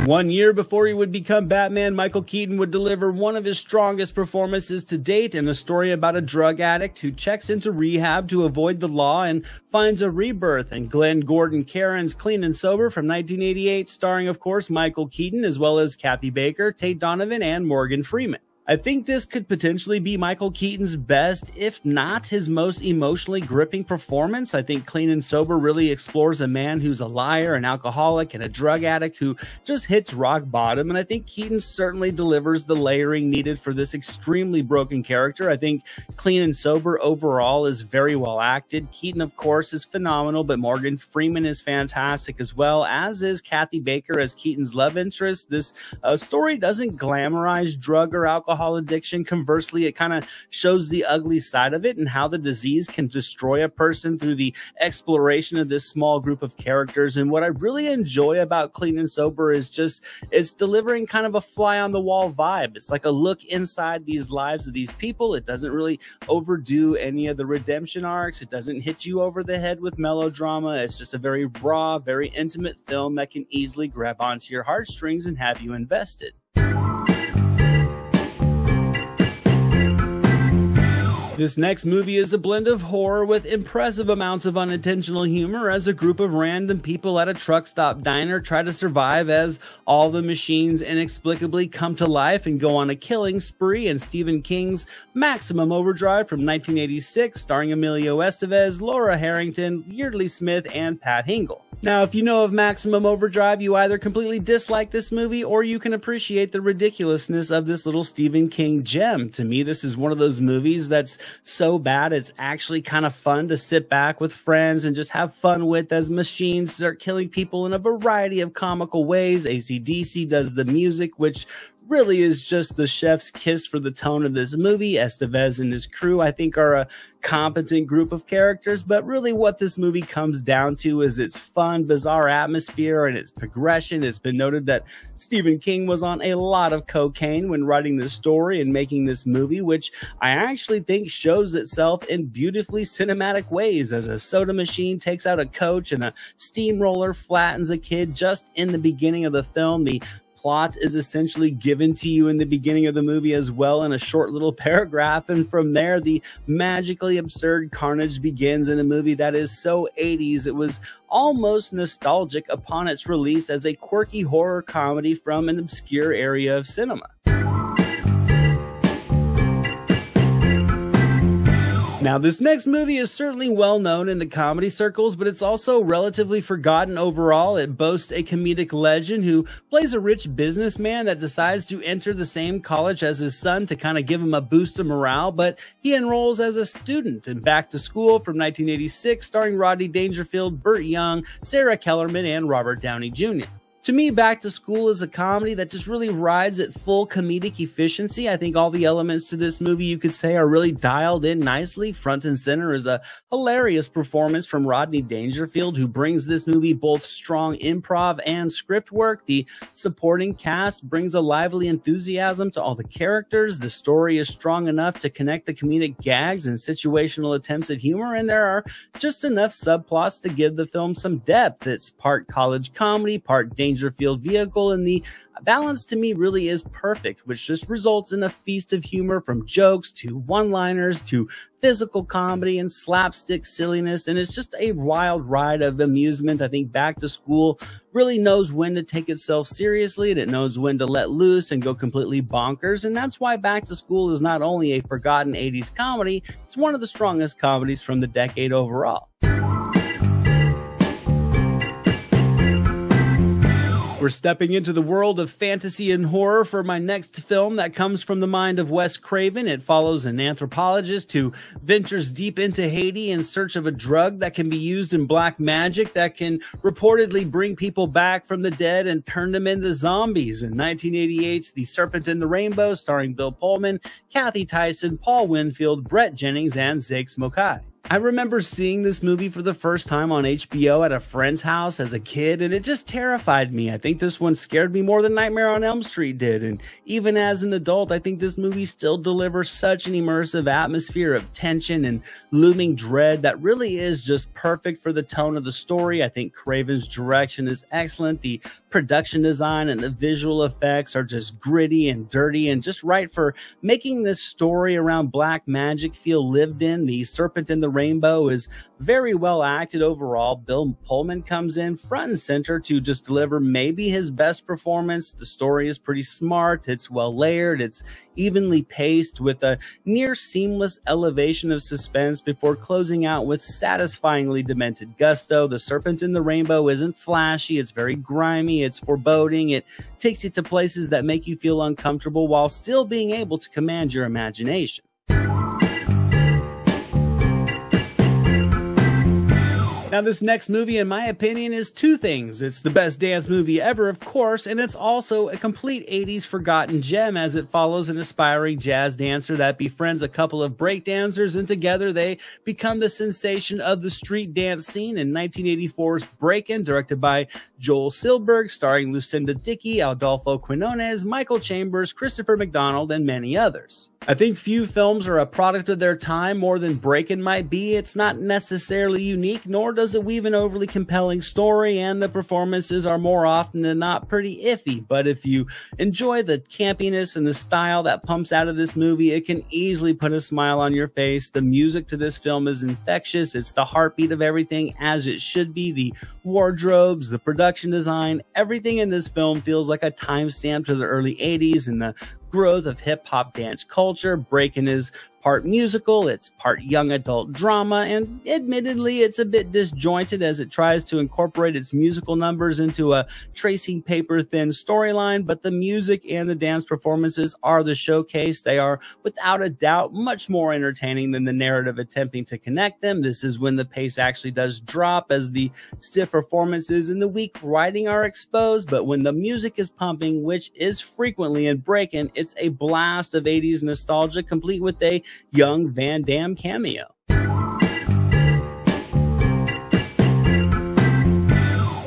S1: 1 year before he would become Batman, Michael Keaton would deliver one of his strongest performances to date in a story about a drug addict who checks into rehab to avoid the law and finds a rebirth. And Glenn Gordon Caron's Clean and Sober from 1988, starring, of course, Michael Keaton, as well as Kathy Baker, Tate Donovan, and Morgan Freeman. I think this could potentially be Michael Keaton's best, if not his most emotionally gripping performance. I think Clean and Sober really explores a man who's a liar, an alcoholic, and a drug addict who just hits rock bottom, and I think Keaton certainly delivers the layering needed for this extremely broken character. I think Clean and Sober overall is very well acted. Keaton, of course, is phenomenal, but Morgan Freeman is fantastic as well, as is Kathy Baker as Keaton's love interest. This story doesn't glamorize drug or alcohol addiction. Conversely, it kind of shows the ugly side of it and how the disease can destroy a person through the exploration of this small group of characters. And what I really enjoy about Clean and Sober is just it's delivering kind of a fly on the wall vibe. It's like a look inside these lives of these people. It doesn't really overdo any of the redemption arcs. It doesn't hit you over the head with melodrama. It's just a very raw, very intimate film that can easily grab onto your heartstrings and have you invested. This next movie is a blend of horror with impressive amounts of unintentional humor as a group of random people at a truck stop diner try to survive as all the machines inexplicably come to life and go on a killing spree in Stephen King's Maximum Overdrive from 1986, starring Emilio Estevez, Laura Harrington, Yeardley Smith, and Pat Hingle. Now, if you know of Maximum Overdrive, you either completely dislike this movie or you can appreciate the ridiculousness of this little Stephen King gem. To me, this is one of those movies that's so bad it's actually kind of fun to sit back with friends and just have fun with as machines start killing people in a variety of comical ways. AC/DC does the music, which really is just the chef's kiss for the tone of this movie. Estevez and his crew, I think, are a competent group of characters, but really what this movie comes down to is its fun, bizarre atmosphere and its progression. It's been noted that Stephen King was on a lot of cocaine when writing this story and making this movie, which I actually think shows itself in beautifully cinematic ways, as a soda machine takes out a coach and a steamroller flattens a kid just in the beginning of the film. The plot is essentially given to you in the beginning of the movie as well in a short little paragraph, and from there the magically absurd carnage begins in a movie that is so 80s it was almost nostalgic upon its release as a quirky horror comedy from an obscure area of cinema. Now, this next movie is certainly well known in the comedy circles, but it's also relatively forgotten overall. It boasts a comedic legend who plays a rich businessman that decides to enter the same college as his son to kind of give him a boost of morale, but he enrolls as a student in Back to School from 1986, starring Rodney Dangerfield, Burt Young, Sarah Kellerman, and Robert Downey Jr. To me, Back to School is a comedy that just really rides at full comedic efficiency. I think all the elements to this movie, you could say, are really dialed in nicely. Front and center is a hilarious performance from Rodney Dangerfield, who brings this movie both strong improv and script work. The supporting cast brings a lively enthusiasm to all the characters. The story is strong enough to connect the comedic gags and situational attempts at humor, and there are just enough subplots to give the film some depth. It's part college comedy, part Dangerfield vehicle, and the balance to me really is perfect, which just results in a feast of humor, from jokes to one-liners to physical comedy and slapstick silliness, and it's just a wild ride of amusement. I think Back to School really knows when to take itself seriously, and it knows when to let loose and go completely bonkers, and that's why Back to School is not only a forgotten 80s comedy, it's one of the strongest comedies from the decade overall. We're stepping into the world of fantasy and horror for my next film that comes from the mind of Wes Craven. It follows an anthropologist who ventures deep into Haiti in search of a drug that can be used in black magic that can reportedly bring people back from the dead and turn them into zombies. In 1988's The Serpent and the Rainbow, starring Bill Pullman, Kathy Tyson, Paul Winfield, Brett Jennings, and Zakes Mokai. I remember seeing this movie for the first time on HBO at a friend's house as a kid, and it just terrified me. I think this one scared me more than Nightmare on Elm Street did, and even as an adult, I think this movie still delivers such an immersive atmosphere of tension and looming dread that really is just perfect for the tone of the story. I think Craven's direction is excellent. The production design and the visual effects are just gritty and dirty and just right for making this story around black magic feel lived in. The Serpent and the Rainbow is very well acted overall. Bill Pullman comes in front and center to just deliver maybe his best performance. The story is pretty smart, it's well layered, it's evenly paced with a near seamless elevation of suspense before closing out with satisfyingly demented gusto. The Serpent in the Rainbow isn't flashy, it's very grimy, it's foreboding, it takes you to places that make you feel uncomfortable while still being able to command your imagination. Now, this next movie, in my opinion, is two things. It's the best dance movie ever, of course, and it's also a complete 80s forgotten gem, as it follows an aspiring jazz dancer that befriends a couple of breakdancers, and together they become the sensation of the street dance scene. In 1984's Breakin', directed by Joel Silberg, starring Lucinda Dickey, Adolfo Quinones, Michael Chambers, Christopher McDonald, and many others. I think few films are a product of their time more than Breakin' might be. It's not necessarily unique, nor does it weave an overly compelling story, and the performances are more often than not pretty iffy. But if you enjoy the campiness and the style that pumps out of this movie, it can easily put a smile on your face. The music to this film is infectious. It's the heartbeat of everything, as it should be. The wardrobes, the production design, everything in this film feels like a timestamp to the early 80s and the growth of hip-hop dance culture. Breakin' is part musical, it's part young adult drama, and admittedly it's a bit disjointed as it tries to incorporate its musical numbers into a tracing paper thin storyline, but the music and the dance performances are the showcase. They are without a doubt much more entertaining than the narrative attempting to connect them. This is when the pace actually does drop as the stiff performances and the weak writing are exposed, but when the music is pumping, which is frequently in Breakin', it's a blast of 80s nostalgia complete with a young Van Damme cameo.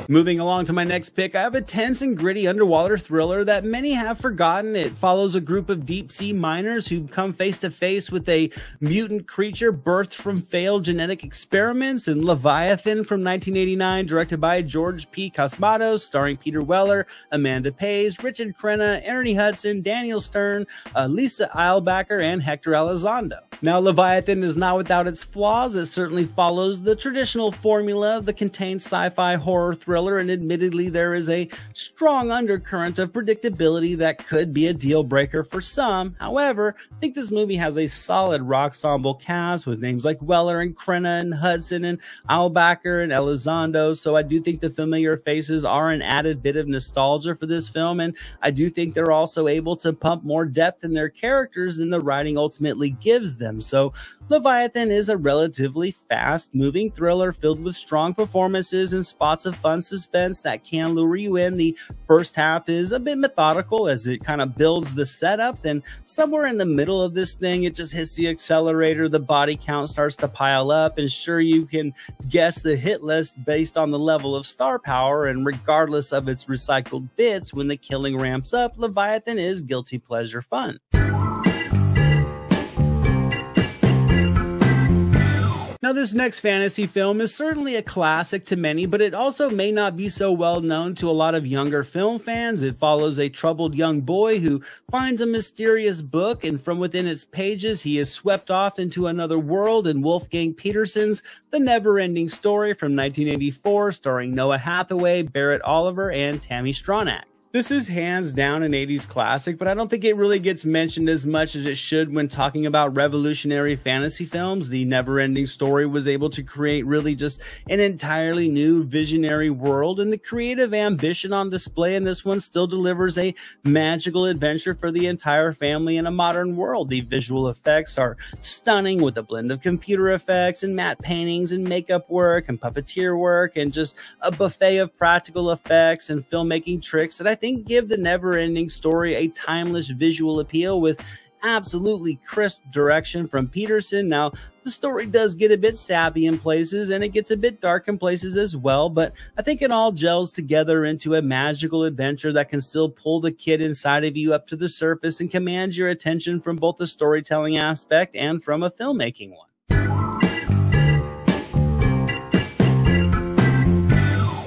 S1: Moving along to my next pick, I have a tense and gritty underwater thriller that many have forgotten. It follows a group of deep-sea miners who come face-to-face with a mutant creature birthed from failed genetic experiments. In Leviathan from 1989, directed by George P. Cosmatos, starring Peter Weller, Amanda Pays, Richard Crenna, Ernie Hudson, Daniel Stern, Lisa Eilbacher, and Hector Elizondo. Now, Leviathan is not without its flaws. It certainly follows the traditional formula of the contained sci-fi horror thriller, and admittedly there is a strong undercurrent of predictability that could be a deal breaker for some. However, I think this movie has a solid ensemble cast with names like Weller and Crenna and Hudson and Eilbacher and Elizondo, so I do think the familiar faces are an added bit of nostalgia for this film, and I do think they're also able to pump more depth in their characters than the writing ultimately gives them. So Leviathan is a relatively fast-moving thriller filled with strong performances and spots of fun suspense that can lure you in. The first half is a bit methodical as it kind of builds the setup, then somewhere in the middle of this thing it just hits the accelerator, the body count starts to pile up, and sure, you can guess the hit list based on the level of star power, and regardless of its recycled bits, when the killing ramps up, Leviathan is guilty pleasure fun. Now, this next fantasy film is certainly a classic to many, but it also may not be so well known to a lot of younger film fans. It follows a troubled young boy who finds a mysterious book, and from within its pages, he is swept off into another world in Wolfgang Petersen's The Never-Ending Story from 1984, starring Noah Hathaway, Barrett Oliver, and Tammy Stronach. This is hands down an 80s classic, but I don't think it really gets mentioned as much as it should when talking about revolutionary fantasy films. The Never-Ending Story was able to create really just an entirely new visionary world, and the creative ambition on display in this one still delivers a magical adventure for the entire family in a modern world. The visual effects are stunning with a blend of computer effects and matte paintings and makeup work and puppeteer work and just a buffet of practical effects and filmmaking tricks that I think give The Never-Ending Story a timeless visual appeal with absolutely crisp direction from Petersen. Now, the story does get a bit sappy in places and it gets a bit dark in places as well, but I think it all gels together into a magical adventure that can still pull the kid inside of you up to the surface and command your attention from both the storytelling aspect and from a filmmaking one.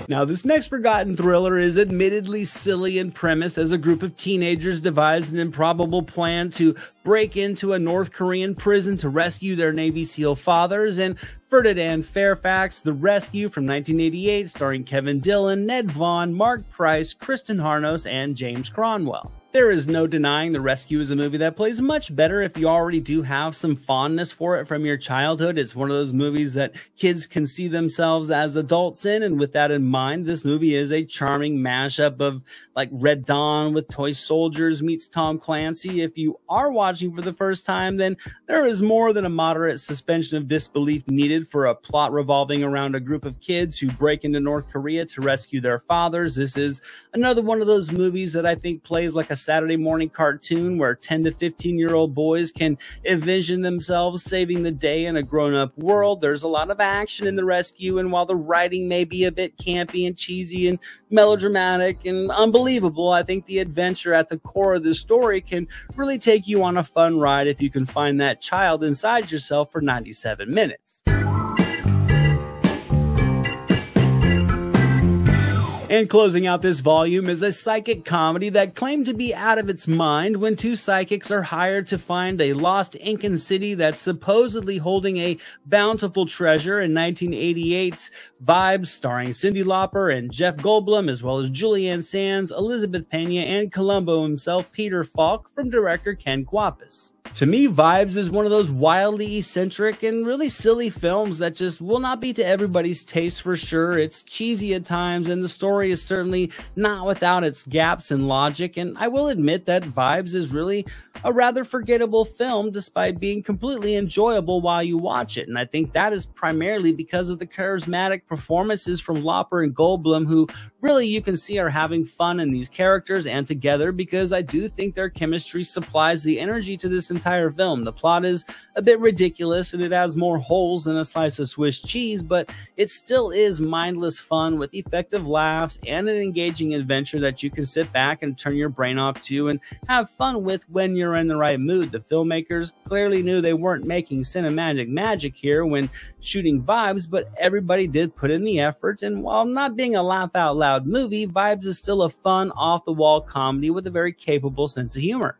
S1: Now, this next forgotten thriller is admittedly silly in premise as a group of teenagers devise an improbable plan to break into a North Korean prison to rescue their Navy SEAL fathers, and Ferdinand Fairfax, The Rescue from 1988, starring Kevin Dillon, Ned Vaughn, Mark Price, Kristen Harnos, and James Cronwell. There is no denying The Rescue is a movie that plays much better if you already do have some fondness for it from your childhood. It's one of those movies that kids can see themselves as adults in, and with that in mind, this movie is a charming mashup of like Red Dawn with Toy Soldiers meets Tom Clancy. If you are watching for the first time, then there is more than a moderate suspension of disbelief needed for a plot revolving around a group of kids who break into North Korea to rescue their fathers. This is another one of those movies that I think plays like a Saturday morning cartoon where 10 to 15-year-old boys can envision themselves saving the day in a grown-up world. There's a lot of action in The Rescue, and while the writing may be a bit campy and cheesy and melodramatic and unbelievable, I think the adventure at the core of the story can really take you on a fun ride if you can find that child inside yourself for 97 minutes. And closing out this volume is a psychic comedy that claimed to be out of its mind when two psychics are hired to find a lost Incan city that's supposedly holding a bountiful treasure. In 1988's Vibes, starring Cyndi Lauper and Jeff Goldblum, as well as Julianne Sands, Elizabeth Pena, and Columbo himself, Peter Falk, from director Ken Kwapis. To me, Vibes is one of those wildly eccentric and really silly films that just will not be to everybody's taste for sure. It's cheesy at times, and the story is certainly not without its gaps in logic, and I will admit that Vibes is really a rather forgettable film despite being completely enjoyable while you watch it, and I think that is primarily because of the charismatic performances from Lauper and Goldblum, who really you can see are having fun in these characters and together, because I do think their chemistry supplies the energy to this entire film. The plot is a bit ridiculous and it has more holes than a slice of Swiss cheese, but it still is mindless fun with effective laughs and an engaging adventure that you can sit back and turn your brain off to and have fun with when you're in the right mood. The filmmakers clearly knew they weren't making cinematic magic here when shooting Vibes, but everybody did put in the effort, and while not being a laugh out loud movie, Vibes is still a fun, off-the-wall comedy with a very capable sense of humor.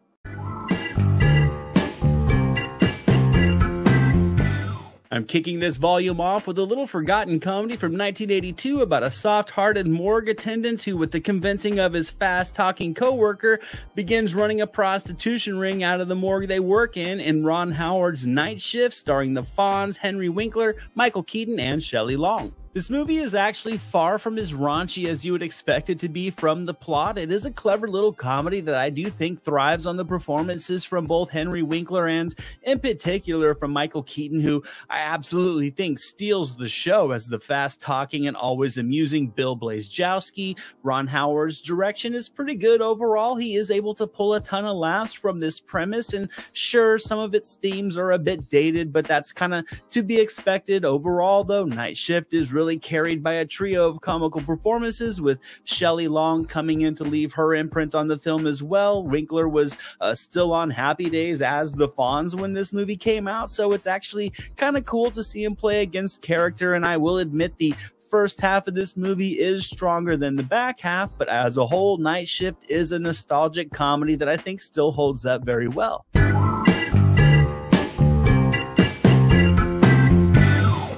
S1: I'm kicking this volume off with a little forgotten comedy from 1982 about a soft-hearted morgue attendant who, with the convincing of his fast-talking coworker, begins running a prostitution ring out of the morgue they work in Ron Howard's Night Shift, starring the Fonz, Henry Winkler, Michael Keaton, and Shelley Long. This movie is actually far from as raunchy as you would expect it to be from the plot. It is a clever little comedy that I do think thrives on the performances from both Henry Winkler and, in particular, from Michael Keaton, who I absolutely think steals the show as the fast-talking and always amusing Bill Blazejowski. Ron Howard's direction is pretty good overall. He is able to pull a ton of laughs from this premise, and sure, some of its themes are a bit dated, but that's kind of to be expected. Overall, though, Night Shift is really carried by a trio of comical performances, with Shelley Long coming in to leave her imprint on the film as well. Winkler was still on Happy Days as the Fonz when this movie came out, so it's actually kind of cool to see him play against character, and I will admit the first half of this movie is stronger than the back half, but as a whole, Night Shift is a nostalgic comedy that I think still holds up very well.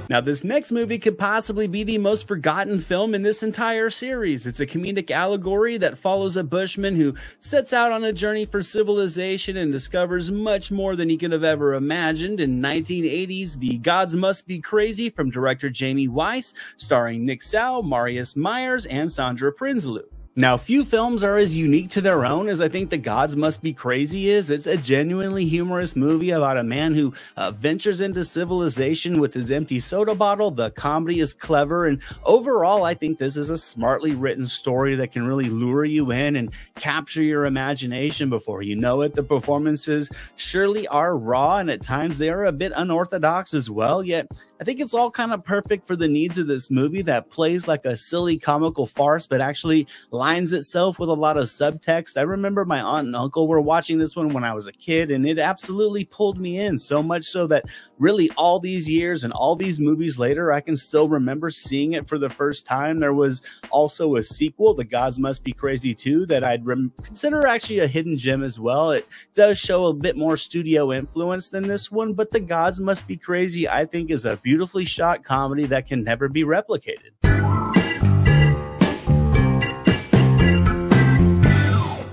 S1: Now, this next movie could possibly be the most forgotten film in this entire series. It's a comedic allegory that follows a bushman who sets out on a journey for civilization and discovers much more than he could have ever imagined. In 1980's The Gods Must Be Crazy from director Jamie Weiss, starring Nick Sal, Marius Myers, and Sandra Prinsloo. Now, few films are as unique to their own as I think The Gods Must Be Crazy is. It's a genuinely humorous movie about a man who ventures into civilization with his empty soda bottle. The comedy is clever, and overall, I think this is a smartly written story that can really lure you in and capture your imagination before you know it. The performances surely are raw, and at times they are a bit unorthodox as well, yet I think it's all kind of perfect for the needs of this movie that plays like a silly comical farce, but actually lines itself with a lot of subtext. I remember my aunt and uncle were watching this one when I was a kid, and it absolutely pulled me in, so much so that really all these years and all these movies later, I can still remember seeing it for the first time. There was also a sequel, The Gods Must Be Crazy 2, that I'd consider actually a hidden gem as well. It does show a bit more studio influence than this one, but The Gods Must Be Crazy, I think, is a beautifully shot comedy that can never be replicated.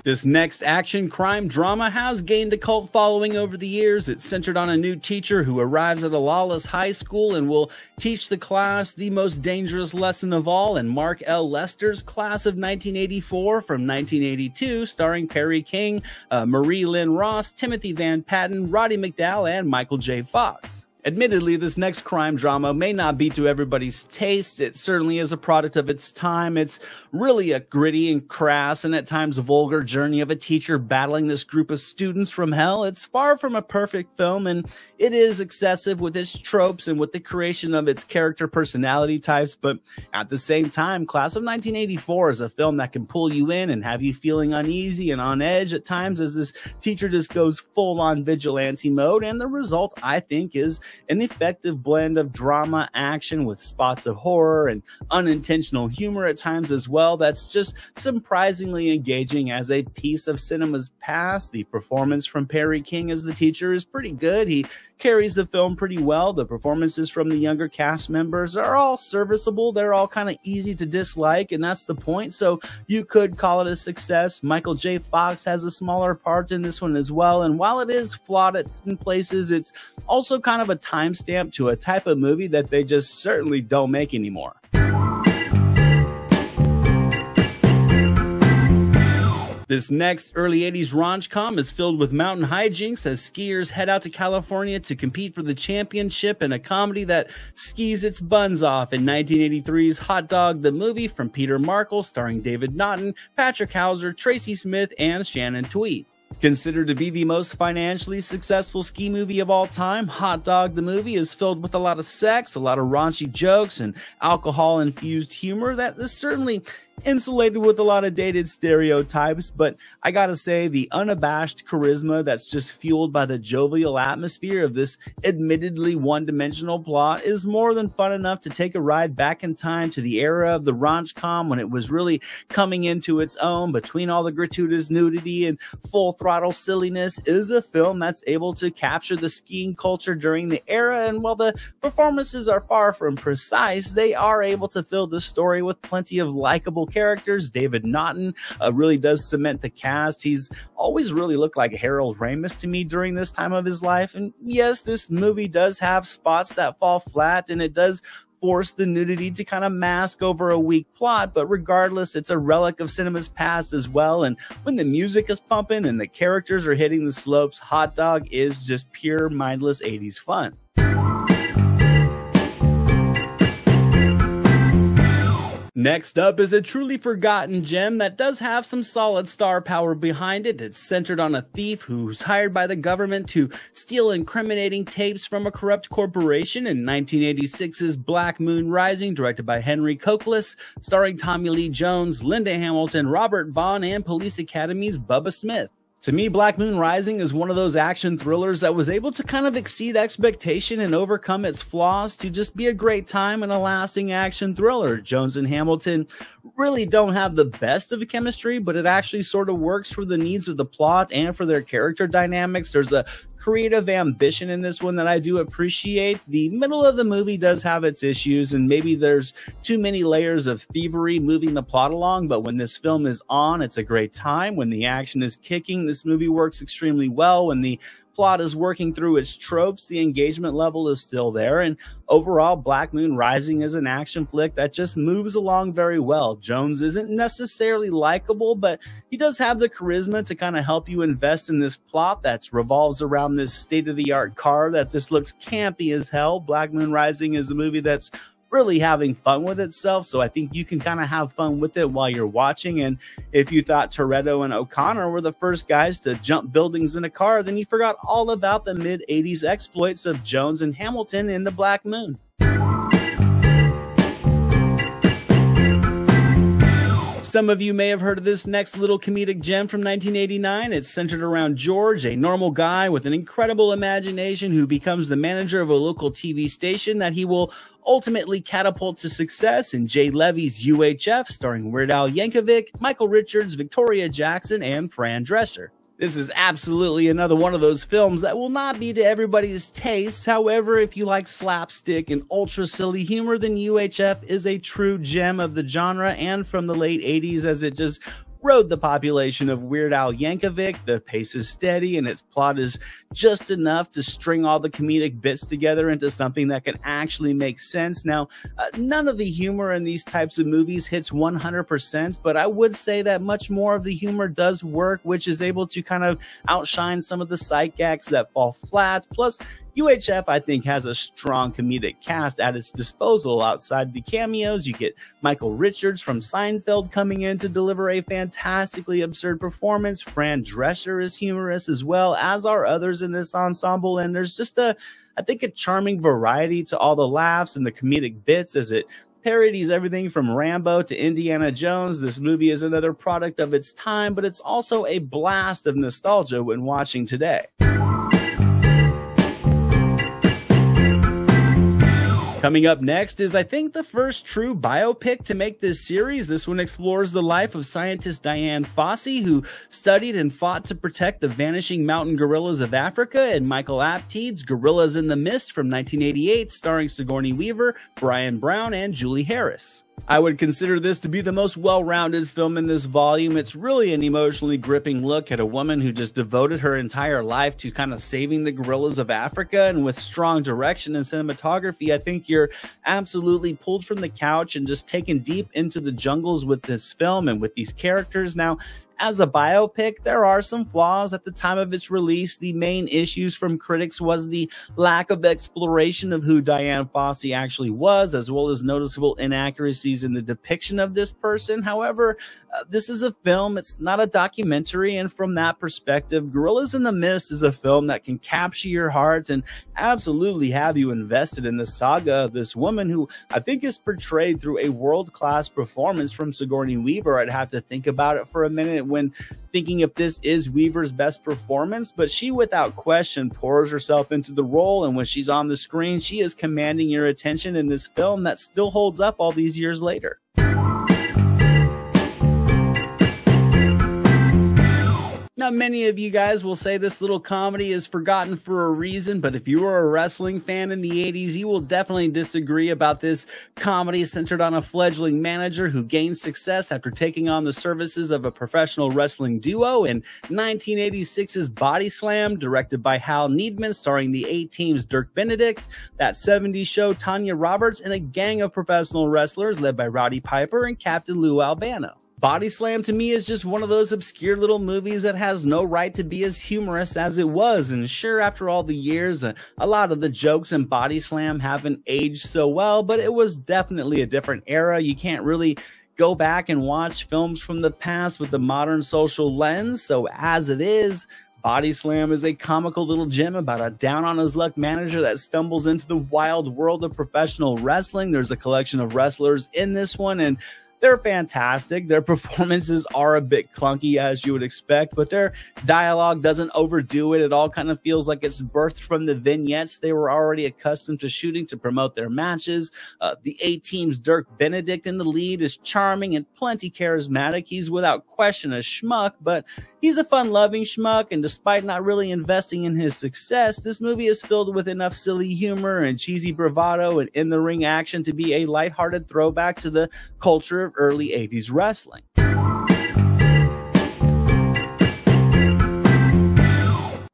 S1: This next action crime drama has gained a cult following over the years. It's centered on a new teacher who arrives at a lawless high school and will teach the class the most dangerous lesson of all, in Mark L. Lester's Class of 1984 from 1982, starring Perry King, Marie Lynn Ross, Timothy Van Patten, Roddy McDowall, and Michael J. Fox. Admittedly, this next crime drama may not be to everybody's taste. It certainly is a product of its time. It's really a gritty and crass and at times vulgar journey of a teacher battling this group of students from hell. It's far from a perfect film, and it is excessive with its tropes and with the creation of its character personality types, but at the same time, Class of 1984 is a film that can pull you in and have you feeling uneasy and on edge at times as this teacher just goes full-on vigilante mode, and the result, I think, is an effective blend of drama, action with spots of horror and unintentional humor at times as well. That's just surprisingly engaging as a piece of cinema's past. The performance from Perry King as the teacher is pretty good. He carries the film pretty well. The performances from the younger cast members are all serviceable. They're all kind of easy to dislike, and that's the point, so you could call it a success. Michael J. Fox has a smaller part in this one as well, and while it is flawed in places, it's also kind of a timestamp to a type of movie that they just certainly don't make anymore. This next early 80s raunch-com is filled with mountain hijinks as skiers head out to California to compete for the championship in a comedy that skis its buns off in 1983's Hot Dog the Movie from Peter Markle, starring David Naughton, Patrick Hauser, Tracy Smith, and Shannon Tweed. Considered to be the most financially successful ski movie of all time, Hot Dog the Movie is filled with a lot of sex, a lot of raunchy jokes, and alcohol-infused humor that is certainly insulated with a lot of dated stereotypes, but I gotta say, the unabashed charisma that's just fueled by the jovial atmosphere of this admittedly one-dimensional plot is more than fun enough to take a ride back in time to the era of the raunch-com when it was really coming into its own. Between all the gratuitous nudity and full-throttle silliness is a film that's able to capture the skiing culture during the era, and while the performances are far from precise, they are able to fill the story with plenty of likable characters. David Naughton really does cement the cast. He's always really looked like Harold Ramis to me during this time of his life, and yes, this movie does have spots that fall flat, and it does force the nudity to kind of mask over a weak plot, but regardless, it's a relic of cinema's past as well. And when the music is pumping and the characters are hitting the slopes, Hot Dog is just pure mindless 80s fun. Next up is a truly forgotten gem that does have some solid star power behind it. It's centered on a thief who's hired by the government to steal incriminating tapes from a corrupt corporation in 1986's Black Moon Rising, directed by Henry Cochlis, starring Tommy Lee Jones, Linda Hamilton, Robert Vaughn, and Police Academy's Bubba Smith. To me, Black Moon Rising is one of those action thrillers that was able to kind of exceed expectation and overcome its flaws to just be a great time and a lasting action thriller. Jones and Hamilton really don't have the best of a chemistry, but it actually sort of works for the needs of the plot and for their character dynamics. There's a creative ambition in this one that I do appreciate. The middle of the movie does have its issues, and maybe there's too many layers of thievery moving the plot along, but when this film is on, it's a great time. When the action is kicking, this movie works extremely well. When the plot is working through its tropes, the engagement level is still there, and overall, Black Moon Rising is an action flick that just moves along very well. Jones isn't necessarily likable, but he does have the charisma to kind of help you invest in this plot that revolves around this state-of-the-art car that just looks campy as hell. Black Moon Rising is a movie that's really having fun with itself, so I think you can kind of have fun with it while you're watching. And if you thought Toretto and O'Connor were the first guys to jump buildings in a car, then you forgot all about the mid-80s exploits of Jones and Hamilton in The Black Moon. Some of you may have heard of this next little comedic gem from 1989. It's centered around George, a normal guy with an incredible imagination who becomes the manager of a local TV station that he will ultimately catapult to success in Jay Levy's UHF, starring Weird Al Yankovic, Michael Richards, Victoria Jackson, and Fran Drescher. This is absolutely another one of those films that will not be to everybody's taste. However, if you like slapstick and ultra silly humor, then UHF is a true gem of the genre and from the late 80s, as it just rode the population of Weird Al Yankovic. The pace is steady and its plot is just enough to string all the comedic bits together into something that can actually make sense. Now, none of the humor in these types of movies hits 100%, but I would say that much more of the humor does work, which is able to kind of outshine some of the sight gags that fall flat. Plus, UHF, I think, has a strong comedic cast at its disposal. Outside the cameos, you get Michael Richards from Seinfeld coming in to deliver a fantastically absurd performance. Fran Drescher is humorous as well, as are others in this ensemble, and there's just I think a charming variety to all the laughs and the comedic bits as it parodies everything from Rambo to Indiana Jones. This movie is another product of its time, but it's also a blast of nostalgia when watching today. Coming up next is, I think, the first true biopic to make this series. This one explores the life of scientist Dian Fossey, who studied and fought to protect the vanishing mountain gorillas of Africa, and Michael Apted's Gorillas in the Mist from 1988, starring Sigourney Weaver, Brian Brown, and Julie Harris. I would consider this to be the most well-rounded film in this volume. It's really an emotionally gripping look at a woman who just devoted her entire life to kind of saving the gorillas of Africa, and with strong direction and cinematography, I think you're absolutely pulled from the couch and just taken deep into the jungles with this film and with these characters. Now, as a biopic, there are some flaws. At the time of its release, the main issues from critics was the lack of exploration of who Dian Fossey actually was, as well as noticeable inaccuracies in the depiction of this person. However, this is a film, it's not a documentary, and from that perspective, Gorillas in the Mist is a film that can capture your heart and absolutely have you invested in the saga of this woman who I think is portrayed through a world-class performance from Sigourney Weaver. I'd have to think about it for a minute when thinking if this is Weaver's best performance, but she without question pours herself into the role, and when she's on the screen, she is commanding your attention in this film that still holds up all these years later. Now, many of you guys will say this little comedy is forgotten for a reason, but if you were a wrestling fan in the 80s, you will definitely disagree about this comedy centered on a fledgling manager who gained success after taking on the services of a professional wrestling duo in 1986's Body Slam, directed by Hal Needman, starring the A-Team's Dirk Benedict, That 70s Show Tanya Roberts, and a gang of professional wrestlers led by Roddy Piper and Captain Lou Albano. Body Slam to me is just one of those obscure little movies that has no right to be as humorous as it was. And sure, after all the years, a lot of the jokes in Body Slam haven't aged so well, but it was definitely a different era. You can't really go back and watch films from the past with the modern social lens. So as it is, Body Slam is a comical little gem about a down-on-his-luck manager that stumbles into the wild world of professional wrestling. There's a collection of wrestlers in this one, and they're fantastic. Their performances are a bit clunky, as you would expect, but their dialogue doesn't overdo it. It all kind of feels like it's birthed from the vignettes they were already accustomed to shooting to promote their matches. The A-Team's Dirk Benedict in the lead is charming and plenty charismatic. He's without question a schmuck, but he's a fun-loving schmuck, and despite not really investing in his success, this movie is filled with enough silly humor and cheesy bravado and in-the-ring action to be a lighthearted throwback to the culture of early 80s wrestling.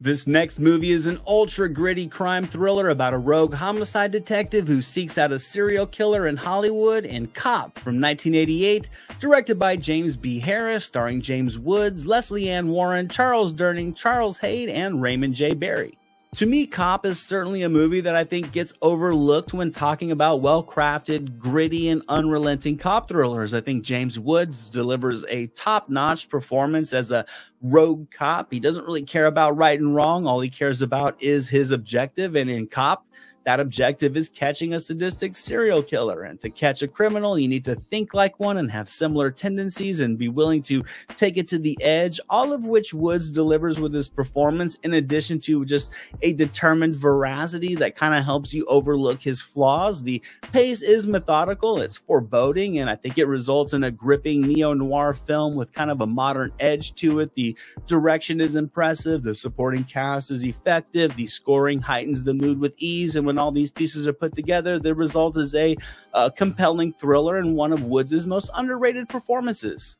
S1: This next movie is an ultra-gritty crime thriller about a rogue homicide detective who seeks out a serial killer in Hollywood, and Cop from 1988, directed by James B. Harris, starring James Woods, Leslie Ann Warren, Charles Durning, Charles Hayde, and Raymond J. Barry. To me, Cop is certainly a movie that I think gets overlooked when talking about well-crafted, gritty, and unrelenting cop thrillers. I think James Woods delivers a top-notch performance as a rogue cop. He doesn't really care about right and wrong. All he cares about is his objective, and in Cop, that objective is catching a sadistic serial killer. And to catch a criminal, you need to think like one and have similar tendencies and be willing to take it to the edge, all of which Woods delivers with his performance, in addition to just a determined veracity that kind of helps you overlook his flaws. The pace is methodical, it's foreboding, and I think it results in a gripping neo-noir film with kind of a modern edge to it. The direction is impressive, the supporting cast is effective, the scoring heightens the mood with ease, and when all these pieces are put together, the result is a compelling thriller and one of Woods' most underrated performances.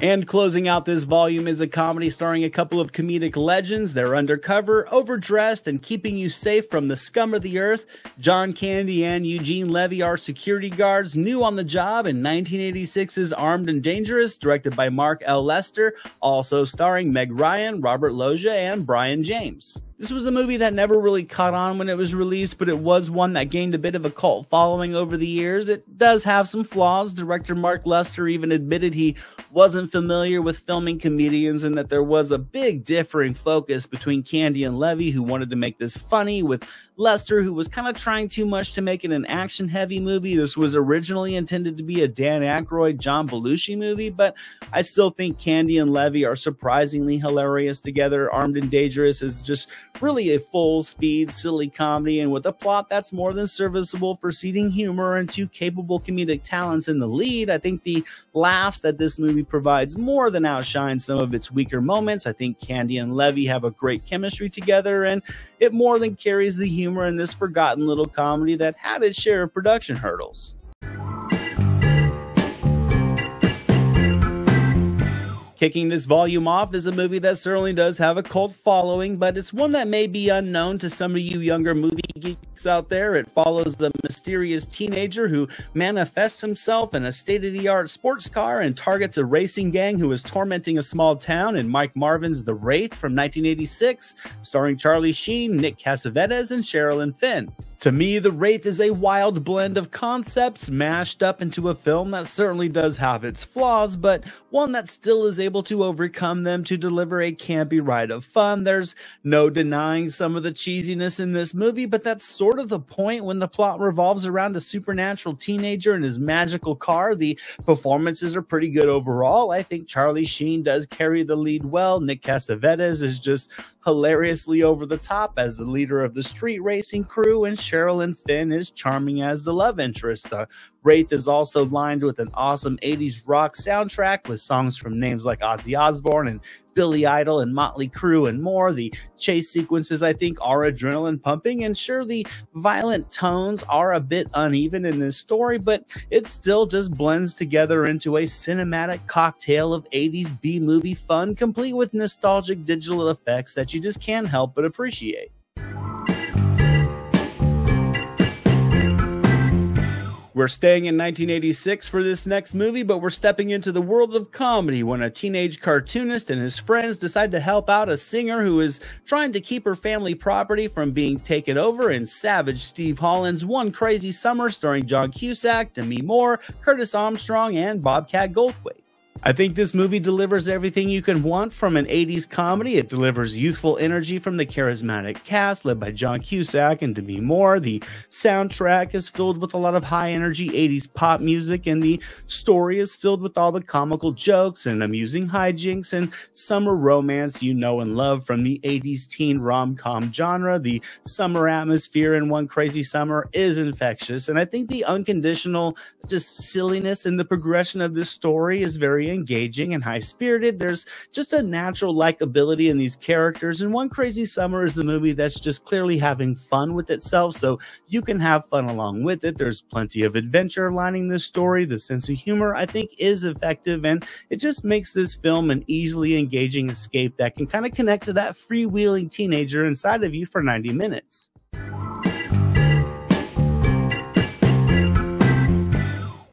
S1: And closing out this volume is a comedy starring a couple of comedic legends. They're undercover, overdressed, and keeping you safe from the scum of the earth. John Candy and Eugene Levy are security guards new on the job in 1986's Armed and Dangerous, directed by Mark L. Lester, also starring Meg Ryan, Robert Loggia, and Brian James. This was a movie that never really caught on when it was released, but it was one that gained a bit of a cult following over the years. It does have some flaws. Director Mark Lester even admitted he wasn't familiar with filming comedians and that there was a big differing focus between Candy and Levy, who wanted to make this funny, with Lester, who was kind of trying too much to make it an action-heavy movie. This was originally intended to be a Dan Aykroyd, John Belushi movie, but I still think Candy and Levy are surprisingly hilarious together. Armed and Dangerous is just really a full-speed, silly comedy, and with a plot that's more than serviceable for seeding humor and two capable comedic talents in the lead, I think the laughs that this movie provides more than outshine some of its weaker moments. I think Candy and Levy have a great chemistry together, and it more than carries the humor in this forgotten little comedy that had its share of production hurdles. Kicking this volume off is a movie that certainly does have a cult following, but it's one that may be unknown to some of you younger movie geeks out there. It follows a mysterious teenager who manifests himself in a state-of-the-art sports car and targets a racing gang who is tormenting a small town in Mike Marvin's The Wraith from 1986, starring Charlie Sheen, Nick Cassavetes, and Sherilyn Fenn. To me, The Wraith is a wild blend of concepts mashed up into a film that certainly does have its flaws, but one that still is able to overcome them to deliver a campy ride of fun. There's no denying some of the cheesiness in this movie, but that's sort of the point when the plot revolves around a supernatural teenager and his magical car. The performances are pretty good overall. I think Charlie Sheen does carry the lead well. Nick Cassavetes is just hilariously over the top as the leader of the street racing crew, and Sherilyn Fenn is charming as the love interest. The Wraith is also lined with an awesome 80s rock soundtrack with songs from names like Ozzy Osbourne and Billy Idol and Motley Crue and more. The chase sequences, I think, are adrenaline pumping, and sure, the violent tones are a bit uneven in this story, but it still just blends together into a cinematic cocktail of 80s B-movie fun, complete with nostalgic digital effects that you just can't help but appreciate. We're staying in 1986 for this next movie, but we're stepping into the world of comedy when a teenage cartoonist and his friends decide to help out a singer who is trying to keep her family property from being taken over in savage Steve Holland's One Crazy Summer, starring John Cusack, Demi Moore, Curtis Armstrong, and Bobcat Goldthwait. I think this movie delivers everything you can want from an 80s comedy. It delivers youthful energy from the charismatic cast led by John Cusack and Demi Moore. The soundtrack is filled with a lot of high-energy 80s pop music, and the story is filled with all the comical jokes and amusing hijinks and summer romance you know and love from the 80s teen rom-com genre. The summer atmosphere in One Crazy Summer is infectious, and I think the unconditional just silliness in the progression of this story is very engaging and high-spirited. There's just a natural likability in these characters, and One Crazy Summer is the movie that's just clearly having fun with itself, so you can have fun along with it. There's plenty of adventure lining this story. The sense of humor, I think, is effective, and it just makes this film an easily engaging escape that can kind of connect to that freewheeling teenager inside of you for 90 minutes.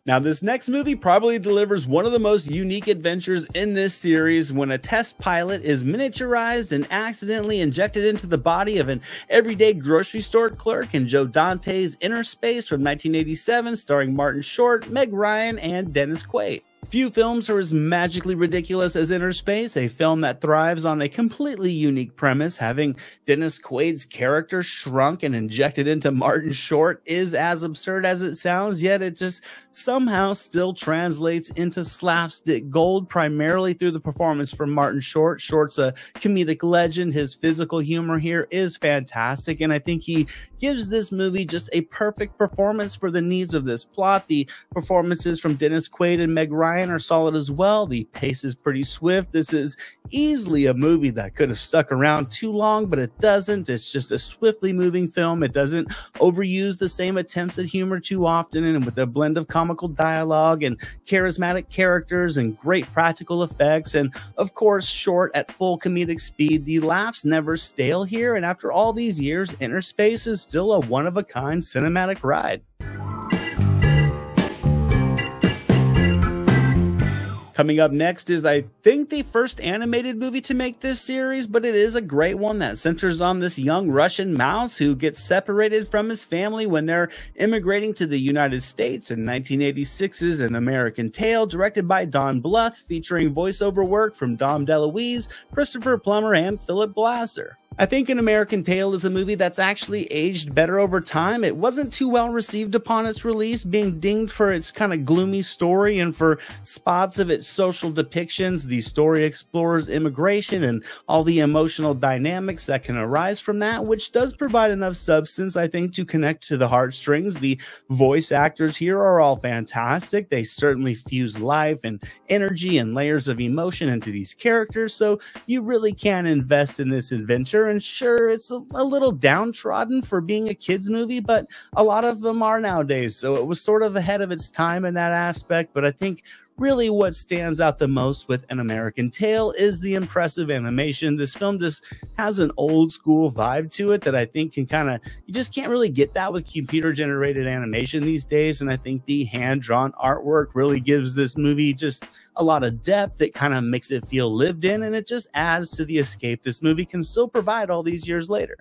S1: Now, this next movie probably delivers one of the most unique adventures in this series when a test pilot is miniaturized and accidentally injected into the body of an everyday grocery store clerk in Joe Dante's Inner Space from 1987, starring Martin Short, Meg Ryan, and Dennis Quaid. Few films are as magically ridiculous as Inner Space, a film that thrives on a completely unique premise. Having Dennis Quaid's character shrunk and injected into Martin Short is as absurd as it sounds, yet it just somehow still translates into slapstick gold, primarily through the performance from Martin Short. Short's a comedic legend. His physical humor here is fantastic, and I think he gives this movie just a perfect performance for the needs of this plot. The performances from Dennis Quaid and Meg Ryan are solid as well. The pace is pretty swift. This is easily a movie that could have stuck around too long, but it doesn't. It's just a swiftly moving film. It doesn't overuse the same attempts at humor too often, and with a blend of comical dialogue and charismatic characters and great practical effects, and of course Short at full comedic speed, the laughs never stale here, and after all these years, Inner Space is still a one-of-a-kind cinematic ride. Coming up next is, I think, the first animated movie to make this series, but it is a great one that centers on this young Russian mouse who gets separated from his family when they're immigrating to the United States in 1986's An American Tail, directed by Don Bluth, featuring voiceover work from Dom DeLuise, Christopher Plummer, and Philip Blasser. I think An American Tail is a movie that's actually aged better over time. It wasn't too well received upon its release, being dinged for its kind of gloomy story and for spots of its social depictions. The story explores immigration and all the emotional dynamics that can arise from that, which does provide enough substance, I think, to connect to the heartstrings. The voice actors here are all fantastic. They certainly fuse life and energy and layers of emotion into these characters, so you really can invest in this adventure. And sure, it's a little downtrodden for being a kids movie, but a lot of them are nowadays, so it was sort of ahead of its time in that aspect. But I think really what stands out the most with An American Tail is the impressive animation. This film just has an old school vibe to it that I think can kind of, you just can't really get that with computer generated animation these days. And I think the hand-drawn artwork really gives this movie just a lot of depth. It kind of makes it feel lived in, and it just adds to the escape this movie can still provide all these years later.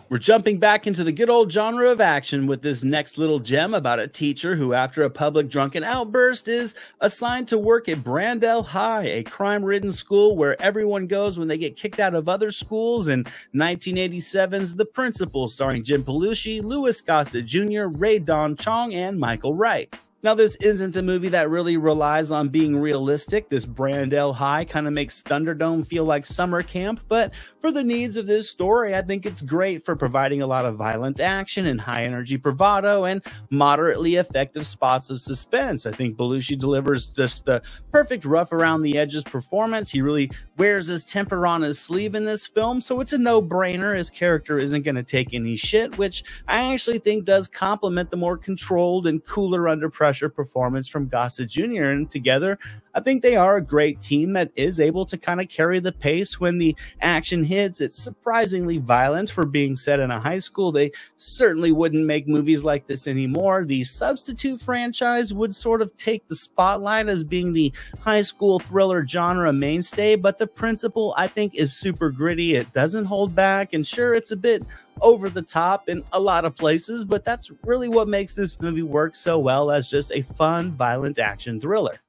S1: We're jumping back into the good old genre of action with this next little gem about a teacher who, after a public drunken outburst, is assigned to work at Brandell High, a crime-ridden school where everyone goes when they get kicked out of other schools, and 1987's The Principal, starring Jim Belushi, Louis Gossett Jr., Ray Don Chong, and Michael Wright. Now, this isn't a movie that really relies on being realistic. This Brandell High kind of makes Thunderdome feel like summer camp, but for the needs of this story, I think it's great for providing a lot of violent action and high energy bravado and moderately effective spots of suspense. I think Belushi delivers just the perfect rough around the edges performance. He really wears his temper on his sleeve in this film, so it's a no-brainer. His character isn't going to take any shit, which I actually think does complement the more controlled and cooler under pressure performance from Gossett Jr. And together, I think they are a great team that is able to kind of carry the pace when the action hits. It's surprisingly violent for being set in a high school. They certainly wouldn't make movies like this anymore. The Substitute franchise would sort of take the spotlight as being the high school thriller genre mainstay, but the principle, I think, is super gritty. It doesn't hold back, and sure, it's a bit over the top in a lot of places, but that's really what makes this movie work so well as just a fun, violent action thriller.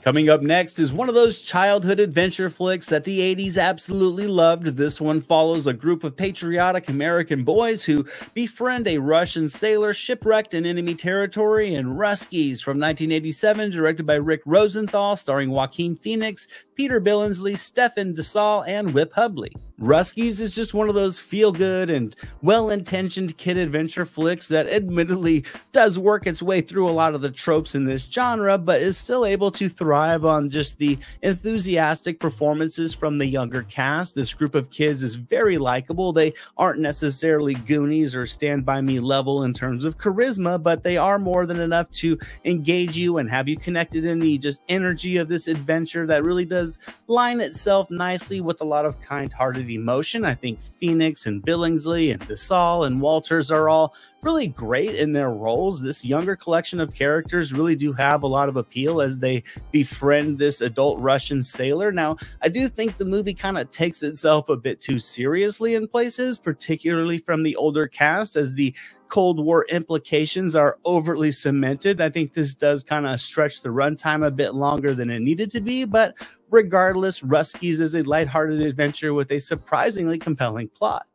S1: Coming up next is one of those childhood adventure flicks that the 80s absolutely loved. This one follows a group of patriotic American boys who befriend a Russian sailor shipwrecked in enemy territory, and Ruskies from 1987, directed by Rick Rosenthal, starring Joaquin Phoenix, Peter Billingsley, Stephen DeSalle, and Whip Hubley. Ruskies is just one of those feel-good and well-intentioned kid adventure flicks that admittedly does work its way through a lot of the tropes in this genre, but is still able to thrive on just the enthusiastic performances from the younger cast. This group of kids is very likable. They aren't necessarily Goonies or Stand By Me level in terms of charisma, but they are more than enough to engage you and have you connected in the just energy of this adventure that really does line itself nicely with a lot of kind-hearted emotion. I think Phoenix and Billingsley and DeSalle and Walters are all really great in their roles. This younger collection of characters really do have a lot of appeal as they befriend this adult Russian sailor. Now, I do think the movie kind of takes itself a bit too seriously in places, particularly from the older cast, as the Cold War implications are overtly cemented. I think this does kind of stretch the runtime a bit longer than it needed to be, but regardless, Ruskies is a lighthearted adventure with a surprisingly compelling plot.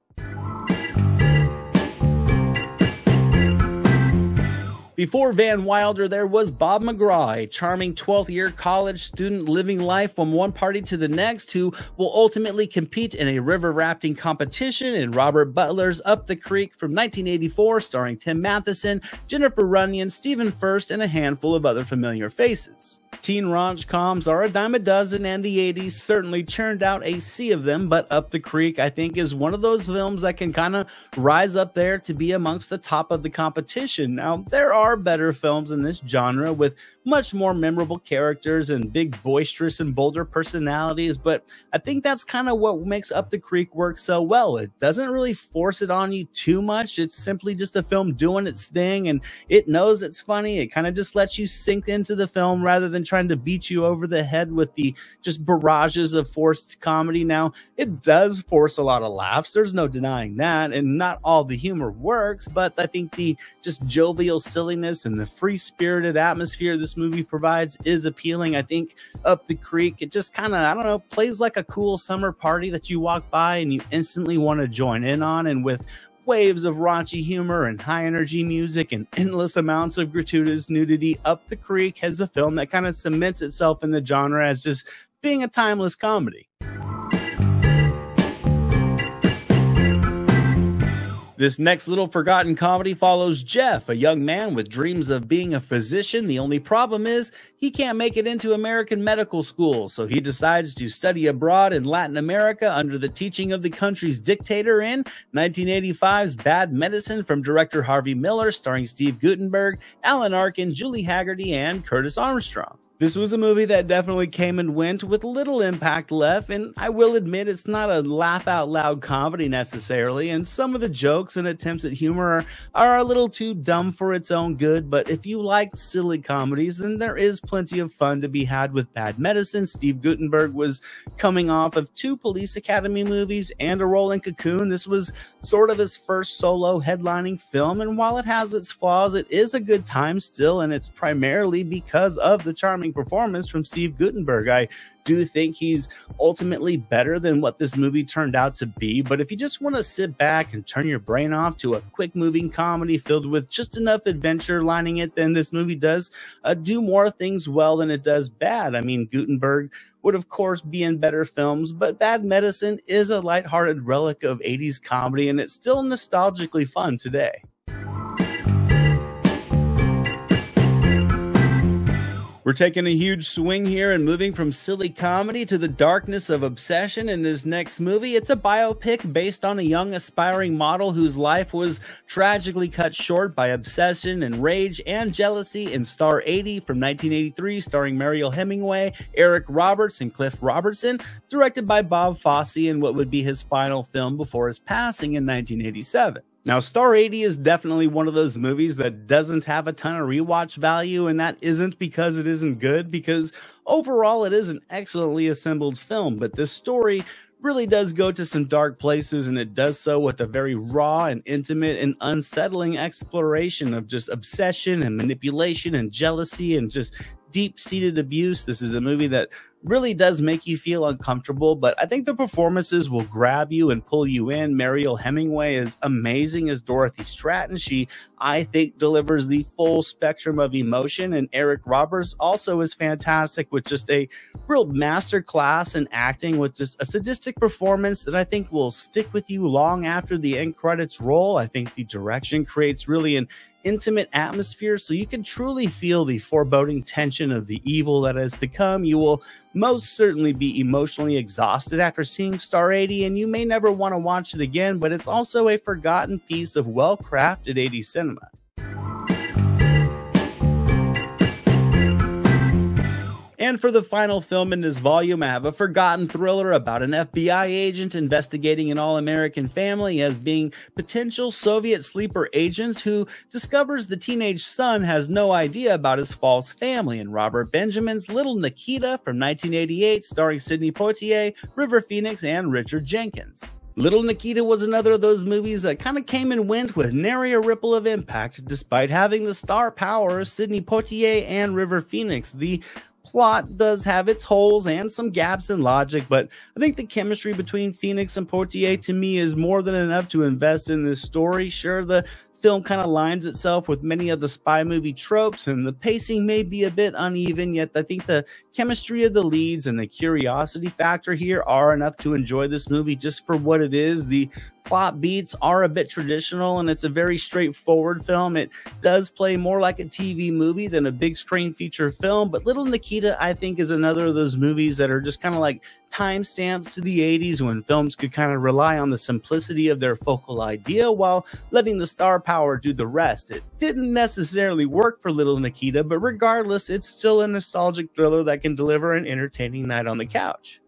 S1: Before Van Wilder, there was Bob McGraw, a charming 12th-year college student living life from one party to the next, who will ultimately compete in a river rafting competition in Robert Butler's Up the Creek from 1984, starring Tim Matheson, Jennifer Runyon, Stephen Furst, and a handful of other familiar faces. Teen rom-coms are a dime a dozen, and the 80s certainly churned out a sea of them, but Up the Creek, I think, is one of those films that can kind of rise up there to be amongst the top of the competition. Now, there are better films in this genre with much more memorable characters and big, boisterous, and bolder personalities, but I think that's kind of what makes Up the Creek work so well. It doesn't really force it on you too much. It's simply just a film doing its thing, and it knows it's funny. It kind of just lets you sink into the film rather than trying to beat you over the head with the just barrages of forced comedy. Now, it does force a lot of laughs. There's no denying that, and not all the humor works, but I think the just jovial silliness and the free-spirited atmosphere this movie provides is appealing. I think Up the Creek, it just kind of, I don't know, plays like a cool summer party that you walk by and you instantly want to join in on, and with waves of raunchy humor and high energy music and endless amounts of gratuitous nudity, Up the Creek has a film that kind of cements itself in the genre as just being a timeless comedy. This next little forgotten comedy follows Jeff, a young man with dreams of being a physician. The only problem is he can't make it into American medical school, so he decides to study abroad in Latin America under the teaching of the country's dictator in 1985's Bad Medicine from director Harvey Miller, starring Steve Guttenberg, Alan Arkin, Julie Haggerty, and Curtis Armstrong. This was a movie that definitely came and went with little impact left, and I will admit it's not a laugh-out-loud comedy necessarily, and some of the jokes and attempts at humor are a little too dumb for its own good, but if you like silly comedies, then there is plenty of fun to be had with Bad Medicine. Steve Guttenberg was coming off of 2 Police Academy movies and a role in Cocoon. This was sort of his first solo headlining film, and while it has its flaws, it is a good time still, and it's primarily because of the charming stunning performance from Steve Guttenberg. I do think he's ultimately better than what this movie turned out to be, but if you just want to sit back and turn your brain off to a quick moving comedy filled with just enough adventure lining it, then this movie does do more things well than it does bad. I mean, Guttenberg would of course be in better films, but Bad Medicine is a lighthearted relic of 80s comedy, and it's still nostalgically fun today. We're taking a huge swing here and moving from silly comedy to the darkness of obsession in this next movie. It's a biopic based on a young aspiring model whose life was tragically cut short by obsession and rage and jealousy in Star 80 from 1983, starring Mariel Hemingway, Eric Roberts, and Cliff Robertson, directed by Bob Fosse in what would be his final film before his passing in 1987. Now, Star 80 is definitely one of those movies that doesn't have a ton of rewatch value, and that isn't because it isn't good, because overall it is an excellently assembled film, but this story really does go to some dark places, and it does so with a very raw and intimate and unsettling exploration of just obsession and manipulation and jealousy and just deep-seated abuse. This is a movie that really does make you feel uncomfortable, but I think the performances will grab you and pull you in. Mariel Hemingway is amazing as Dorothy Stratton. She, I think, delivers the full spectrum of emotion, and Eric Roberts also is fantastic with just a real master class in acting, with just a sadistic performance that I think will stick with you long after the end credits roll. I think the direction creates really an intimate atmosphere, so you can truly feel the foreboding tension of the evil that is to come. You will most certainly be emotionally exhausted after seeing Star 80, and you may never want to watch it again, but it's also a forgotten piece of well-crafted 80s cinema. And for the final film in this volume, I have a forgotten thriller about an FBI agent investigating an all-American family as being potential Soviet sleeper agents who discovers the teenage son has no idea about his false family, and Robert Benjamin's Little Nikita from 1988, starring Sidney Poitier, River Phoenix, and Richard Jenkins. Little Nikita was another of those movies that kind of came and went with nary a ripple of impact, despite having the star power of Sidney Poitier and River Phoenix. The plot does have its holes and some gaps in logic, but I think the chemistry between Phoenix and Poitier to me is more than enough to invest in this story. Sure, the film kind of lines itself with many of the spy movie tropes, and the pacing may be a bit uneven, yet I think the chemistry of the leads and the curiosity factor here are enough to enjoy this movie just for what it is. The plot beats are a bit traditional, and it's a very straightforward film. It does play more like a TV movie than a big screen feature film, but Little Nikita, I think, is another of those movies that are just kind of like timestamps to the 80s, when films could kind of rely on the simplicity of their focal idea while letting the star power do the rest. It didn't necessarily work for Little Nikita, but regardless, it's still a nostalgic thriller that can deliver an entertaining night on the couch.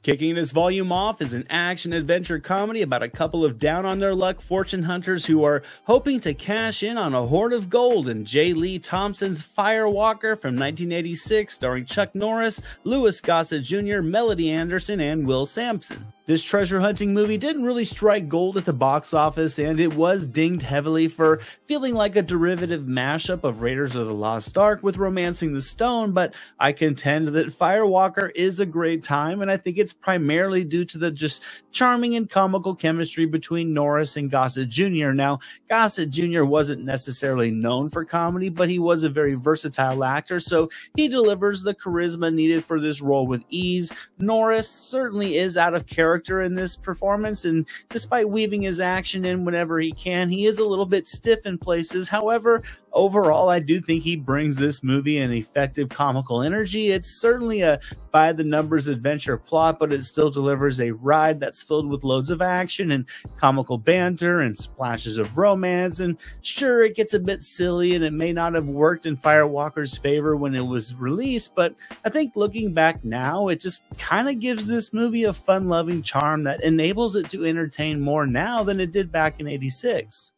S1: Kicking this volume off is an action-adventure comedy about a couple of down-on-their-luck fortune hunters who are hoping to cash in on a hoard of gold in J. Lee Thompson's Firewalker from 1986, starring Chuck Norris, Louis Gossett Jr., Melody Anderson, and Will Sampson. This treasure hunting movie didn't really strike gold at the box office, and it was dinged heavily for feeling like a derivative mashup of Raiders of the Lost Ark with Romancing the Stone, but I contend that Firewalker is a great time, and I think it's primarily due to the just charming and comical chemistry between Norris and Gossett Jr. Now, Gossett Jr. wasn't necessarily known for comedy, but he was a very versatile actor, so he delivers the charisma needed for this role with ease. Norris certainly is out of character in this performance, and despite weaving his action in whenever he can, he is a little bit stiff in places. However, overall, I do think he brings this movie an effective comical energy. It's certainly a by-the-numbers adventure plot, but it still delivers a ride that's filled with loads of action and comical banter and splashes of romance. And sure, it gets a bit silly, and it may not have worked in Firewalker's favor when it was released, but I think looking back now, it just kind of gives this movie a fun-loving charm that enables it to entertain more now than it did back in '86.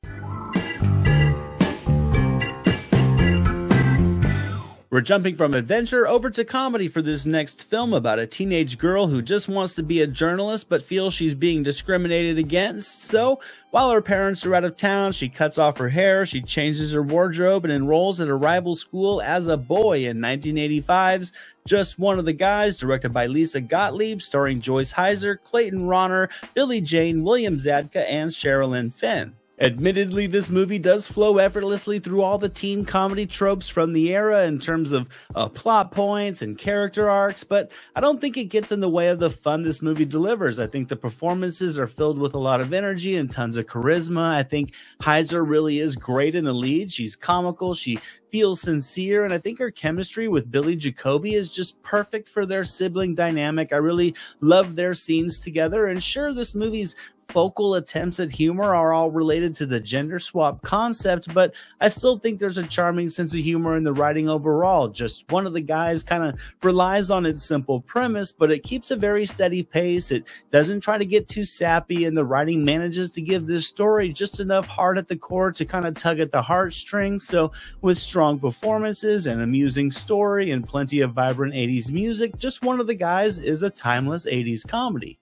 S1: We're jumping from adventure over to comedy for this next film about a teenage girl who just wants to be a journalist but feels she's being discriminated against. So, while her parents are out of town, she cuts off her hair, she changes her wardrobe, and enrolls at a rival school as a boy in 1985's Just One of the Guys, directed by Lisa Gottlieb, starring Joyce Heiser, Clayton Ronner, Billie Jane, William Zadka, and Sherilyn Fenn. Admittedly, this movie does flow effortlessly through all the teen comedy tropes from the era in terms of plot points and character arcs, but I don't think it gets in the way of the fun this movie delivers. I think the performances are filled with a lot of energy and tons of charisma. I think Heiser really is great in the lead. She's comical, she feels sincere, and I think her chemistry with Billy Jacoby is just perfect for their sibling dynamic. I really love their scenes together, and sure, this movie's focal attempts at humor are all related to the gender swap concept, but I still think there's a charming sense of humor in the writing overall. Just One of the Guys kind of relies on its simple premise, but it keeps a very steady pace. It doesn't try to get too sappy, and the writing manages to give this story just enough heart at the core to kind of tug at the heartstrings. So with strong performances, an amusing story, and plenty of vibrant 80s music, Just One of the Guys is a timeless 80s comedy.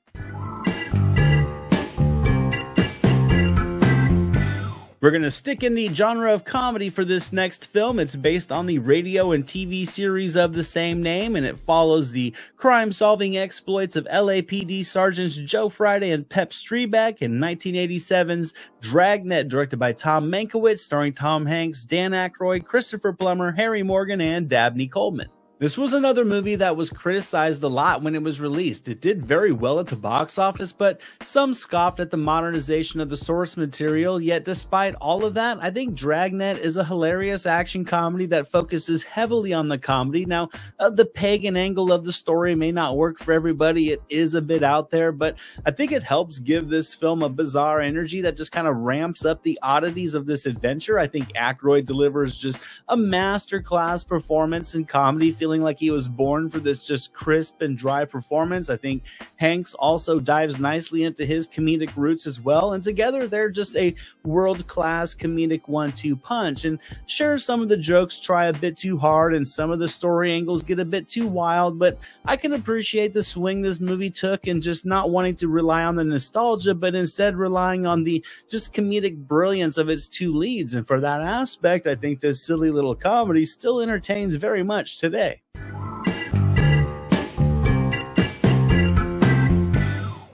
S1: We're going to stick in the genre of comedy for this next film. It's based on the radio and TV series of the same name, and it follows the crime-solving exploits of LAPD Sergeants Joe Friday and Pep Streebek in 1987's Dragnet, directed by Tom Mankiewicz, starring Tom Hanks, Dan Aykroyd, Christopher Plummer, Harry Morgan, and Dabney Coleman. This was another movie that was criticized a lot when it was released. It did very well at the box office, but some scoffed at the modernization of the source material. Yet despite all of that, I think Dragnet is a hilarious action comedy that focuses heavily on the comedy. Now, the pagan angle of the story may not work for everybody. It is a bit out there, but I think it helps give this film a bizarre energy that just kind of ramps up the oddities of this adventure. I think Aykroyd delivers just a masterclass performance in comedy, feeling like he was born for this just crisp and dry performance. I think Hanks also dives nicely into his comedic roots as well, and together they're just a world-class comedic 1-2 punch. And sure, some of the jokes try a bit too hard and some of the story angles get a bit too wild, but I can appreciate the swing this movie took and just not wanting to rely on the nostalgia, but instead relying on the just comedic brilliance of its two leads. And for that aspect, I think this silly little comedy still entertains very much today.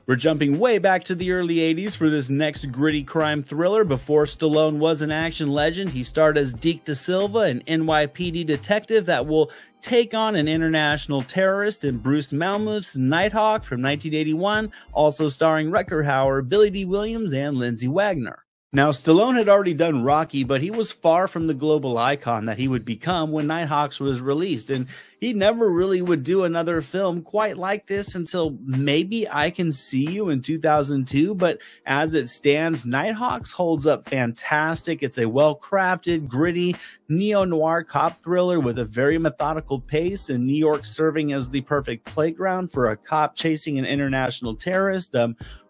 S1: We're jumping way back to the early 80s for this next gritty crime thriller. Before Stallone was an action legend, he starred as Deke Da Silva, an NYPD detective that will take on an international terrorist in Bruce Malmuth's Nighthawk from 1981, also starring Rutger Hauer, Billy D. Williams, and Lindsay Wagner. Now, Stallone had already done Rocky, but he was far from the global icon that he would become when Nighthawks was released, and he never really would do another film quite like this until maybe I Can See You in 2002, but as it stands, Nighthawks holds up fantastic. It's a well-crafted, gritty, neo-noir cop thriller with a very methodical pace, and New York serving as the perfect playground for a cop chasing an international terrorist.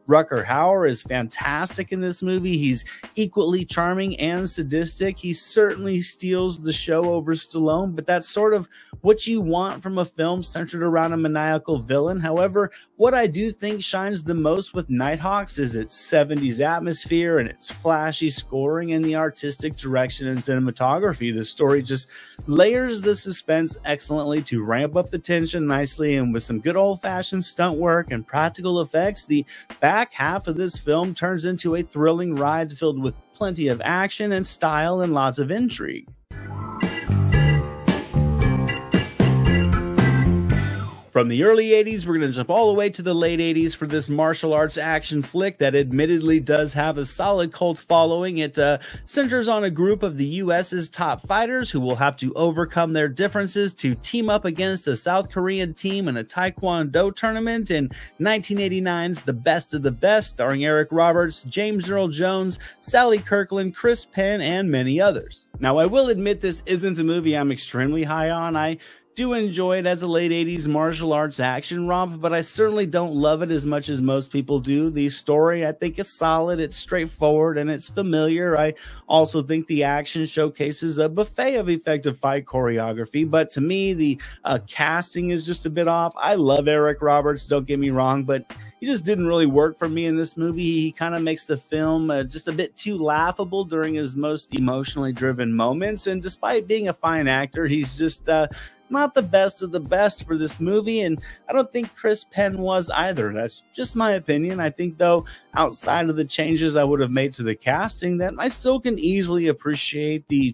S1: Rutger Hauer is fantastic in this movie. He's equally charming and sadistic. He certainly steals the show over Stallone, but that's sort of what you want from a film centered around a maniacal villain. However, what I do think shines the most with Nighthawks is its 70s atmosphere and its flashy scoring and the artistic direction and cinematography. The story just layers the suspense excellently to ramp up the tension nicely, and with some good old-fashioned stunt work and practical effects, the back half of this film turns into a thrilling ride filled with plenty of action and style and lots of intrigue. From the early 80s, we're going to jump all the way to the late 80s for this martial arts action flick that admittedly does have a solid cult following. It centers on a group of the U.S.'s top fighters who will have to overcome their differences to team up against a South Korean team in a Taekwondo tournament in 1989's The Best of the Best, starring Eric Roberts, James Earl Jones, Sally Kirkland, Chris Penn, and many others. Now, I will admit this isn't a movie I'm extremely high on. I do enjoy it as a late 80s martial arts action romp, but I certainly don't love it as much as most people do. The story, I think, is solid, it's straightforward, and it's familiar. I also think the action showcases a buffet of effective fight choreography, but to me, the casting is just a bit off. I love Eric Roberts, don't get me wrong, but he just didn't really work for me in this movie. He kind of makes the film just a bit too laughable during his most emotionally driven moments, and despite being a fine actor, he's just not the best of the best for this movie, and I don't think Chris Penn was either. That's just my opinion. I think, though, outside of the changes I would have made to the casting, that I still can easily appreciate the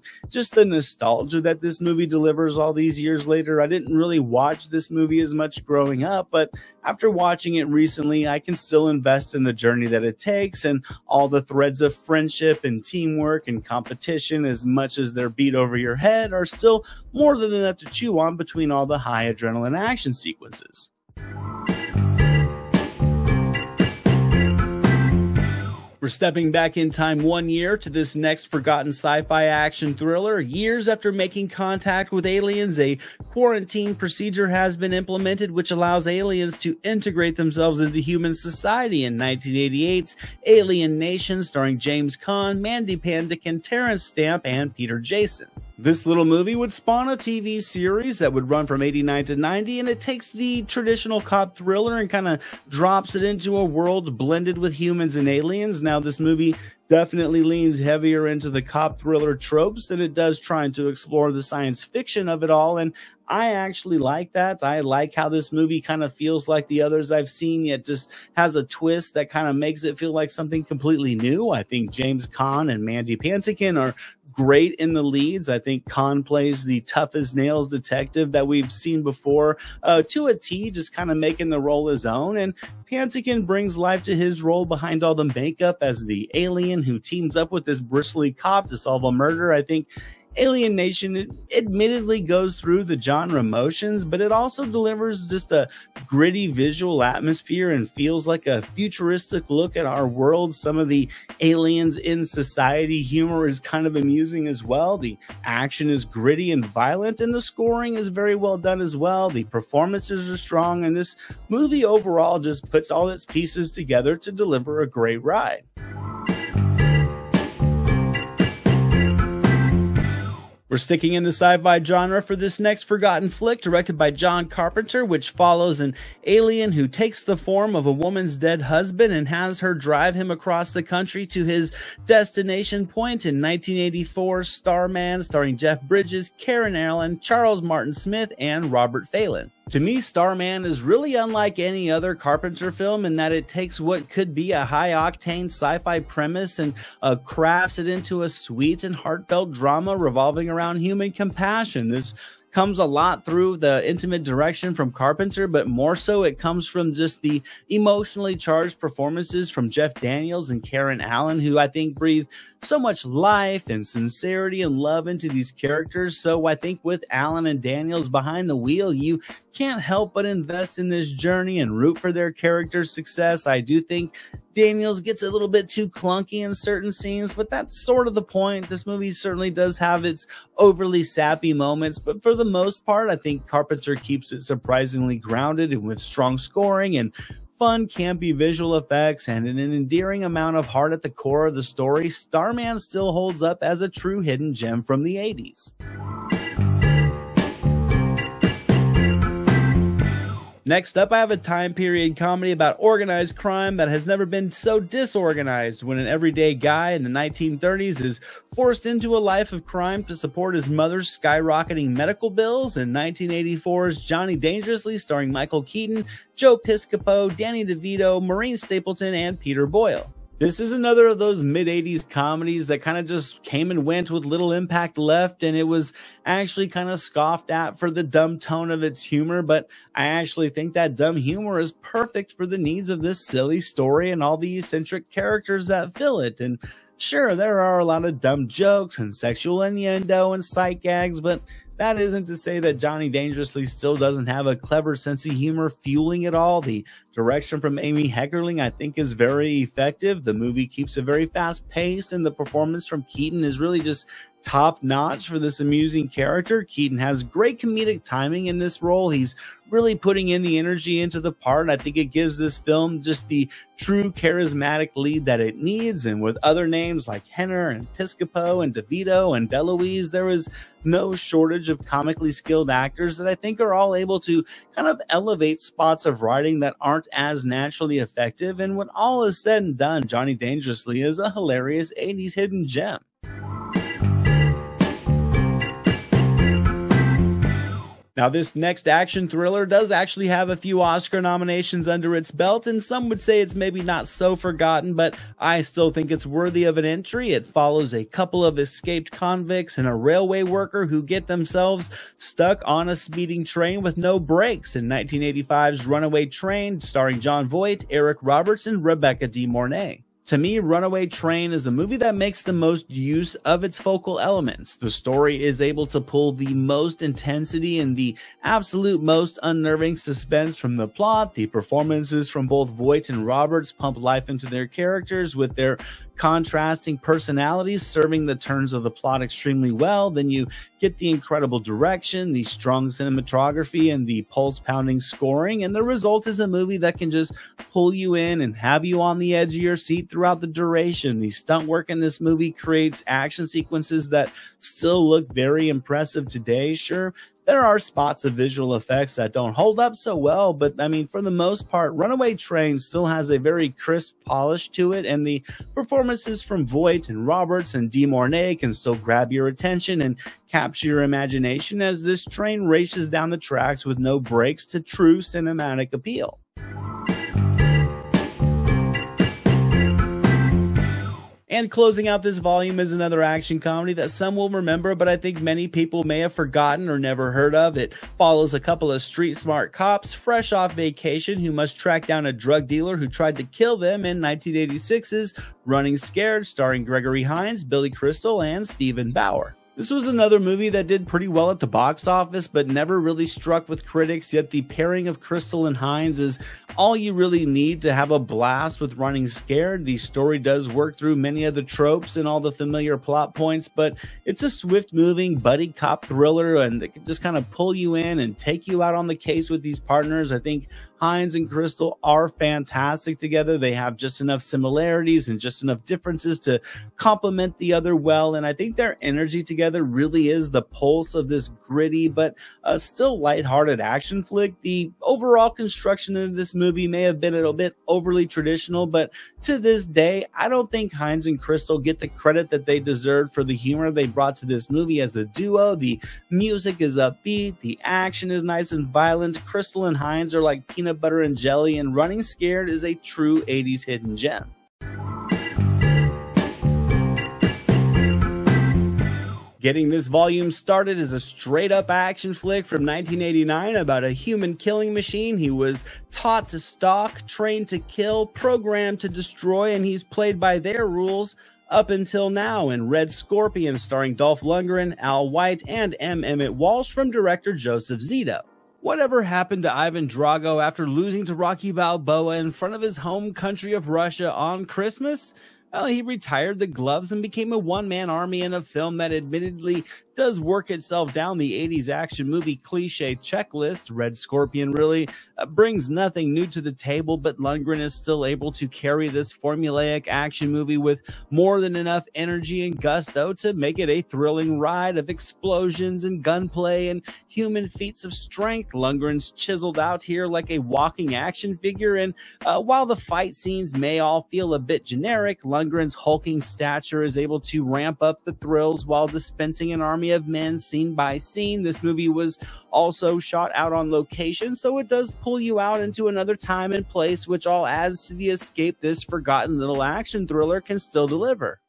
S1: nostalgia that this movie delivers all these years later. I didn't really watch this movie as much growing up, but after watching it recently, I can still invest in the journey that it takes and all the threads of friendship and teamwork and competition, as much as they're beat over your head, are still more than enough to chew on between all the high adrenaline action sequences. We're stepping back in time 1 year to this next forgotten sci-fi action thriller. Years after making contact with aliens, a quarantine procedure has been implemented which allows aliens to integrate themselves into human society. In 1988's Alien Nation, starring James Caan, Mandy Patinkin, Terrence Stamp, and Peter Jason. This little movie would spawn a TV series that would run from 89 to 90, and it takes the traditional cop thriller and kind of drops it into a world blended with humans and aliens. Now, this movie definitely leans heavier into the cop thriller tropes than it does trying to explore the science fiction of it all, and I actually like that. I like how this movie kind of feels like the others I've seen, yet just has a twist that kind of makes it feel like something completely new. I think James Caan and Mandy Patinkin are great in the leads. I think Caan plays the tough as nails detective that we've seen before to a T, just kind of making the role his own. And Patinkin brings life to his role behind all the makeup as the alien who teams up with this bristly cop to solve a murder. I think Alien Nation admittedly goes through the genre motions, but it also delivers just a gritty visual atmosphere and feels like a futuristic look at our world. Some of the aliens in society humor is kind of amusing as well. The action is gritty and violent, and the scoring is very well done as well. The performances are strong, and this movie overall just puts all its pieces together to deliver a great ride. We're sticking in the sci-fi genre for this next forgotten flick, directed by John Carpenter, which follows an alien who takes the form of a woman's dead husband and has her drive him across the country to his destination point. In 1984, Starman, starring Jeff Bridges, Karen Allen, Charles Martin Smith, and Robert Phelan. To me, Starman is really unlike any other Carpenter film in that it takes what could be a high-octane sci-fi premise and crafts it into a sweet and heartfelt drama revolving around human compassion. This comes a lot through the intimate direction from Carpenter, but more so it comes from just the emotionally charged performances from Jeff Daniels and Karen Allen, who I think breathe so much life and sincerity and love into these characters. So I think with Allen and Daniels behind the wheel, you can't help but invest in this journey and root for their characters' success. I do think Daniels gets a little bit too clunky in certain scenes, but that's sort of the point. This movie certainly does have its overly sappy moments, but for the most part, I think Carpenter keeps it surprisingly grounded and with strong scoring and fun, campy visual effects and an endearing amount of heart at the core of the story. Starman still holds up as a true hidden gem from the 80s. Next up, I have a time period comedy about organized crime that has never been so disorganized, when an everyday guy in the 1930s is forced into a life of crime to support his mother's skyrocketing medical bills. In 1984's Johnny Dangerously, starring Michael Keaton, Joe Piscopo, Danny DeVito, Maureen Stapleton, and Peter Boyle. This is another of those mid-80s comedies that kind of just came and went with little impact left, and it was actually kind of scoffed at for the dumb tone of its humor, but I actually think that dumb humor is perfect for the needs of this silly story and all the eccentric characters that fill it. And sure, there are a lot of dumb jokes and sexual innuendo and sight gags, but that isn't to say that Johnny Dangerously still doesn't have a clever sense of humor fueling it all. The Direction from Amy Heckerling, I think, is very effective. The movie keeps a very fast pace, and the performance from Keaton is really just top notch for this amusing character. Keaton has great comedic timing in this role. He's really putting in the energy into the part. I think it gives this film just the true charismatic lead that it needs. And with other names like Henner and Piscopo and DeVito and DeLuise, there is no shortage of comically skilled actors that I think are all able to kind of elevate spots of writing that aren't as naturally effective. And when all is said and done, Johnny Dangerously is a hilarious 80s hidden gem. Now, this next action thriller does actually have a few Oscar nominations under its belt, and some would say it's maybe not so forgotten, but I still think it's worthy of an entry. It follows a couple of escaped convicts and a railway worker who get themselves stuck on a speeding train with no brakes in 1985's Runaway Train, starring Jon Voight, Eric Roberts, and Rebecca De Mornay. To me, Runaway Train is a movie that makes the most use of its focal elements. The story is able to pull the most intensity and the absolute most unnerving suspense from the plot. The performances from both Voight and Roberts pump life into their characters with their contrasting personalities serving the turns of the plot extremely well. Then you get the incredible direction, the strong cinematography, and the pulse-pounding scoring, and the result is a movie that can just pull you in and have you on the edge of your seat throughout the duration. The stunt work in this movie creates action sequences that still look very impressive today. Sure, there are spots of visual effects that don't hold up so well, but I mean, for the most part, Runaway Train still has a very crisp polish to it, and the performances from Voight and Roberts and De Mornay can still grab your attention and capture your imagination as this train races down the tracks with no brakes to true cinematic appeal. And closing out this volume is another action comedy that some will remember, but I think many people may have forgotten or never heard of. It follows a couple of street-smart cops fresh off vacation who must track down a drug dealer who tried to kill them in 1986's Running Scared, starring Gregory Hines, Billy Crystal, and Stephen Bauer. This was another movie that did pretty well at the box office, but never really struck with critics, yet the pairing of Crystal and Hines is all you really need to have a blast with Running Scared. The story does work through many of the tropes and all the familiar plot points, but it's a swift-moving buddy cop thriller, and it can just kind of pull you in and take you out on the case with these partners. I think Hines and Crystal are fantastic together. They have just enough similarities and just enough differences to complement the other well, and I think their energy together really is the pulse of this gritty but still lighthearted action flick. The overall construction of this movie may have been a little bit overly traditional, but to this day, I don't think Hines and Crystal get the credit that they deserve for the humor they brought to this movie as a duo. The music is upbeat, the action is nice and violent. Crystal and Hines are like peanut butter and jelly, and Running Scared is a true 80s hidden gem. Getting this volume started is a straight-up action flick from 1989 about a human killing machine. He was taught to stalk, trained to kill, programmed to destroy, and he's played by their rules up until now in Red Scorpion, starring Dolph Lundgren, Al White, and M. Emmett Walsh from director Joseph Zito. Whatever happened to Ivan Drago after losing to Rocky Balboa in front of his home country of Russia on Christmas? Well, he retired the gloves and became a one-man army in a film that admittedly does work itself down the 80s action movie cliche checklist. Red Scorpion really brings nothing new to the table, but Lundgren is still able to carry this formulaic action movie with more than enough energy and gusto to make it a thrilling ride of explosions and gunplay and human feats of strength. Lundgren's chiseled out here like a walking action figure, and while the fight scenes may all feel a bit generic, Lundgren's hulking stature is able to ramp up the thrills while dispensing an army of men scene by scene. This movie was also shot out on location, so it does pull you out into another time and place, which all adds to the escape this forgotten little action thriller can still deliver.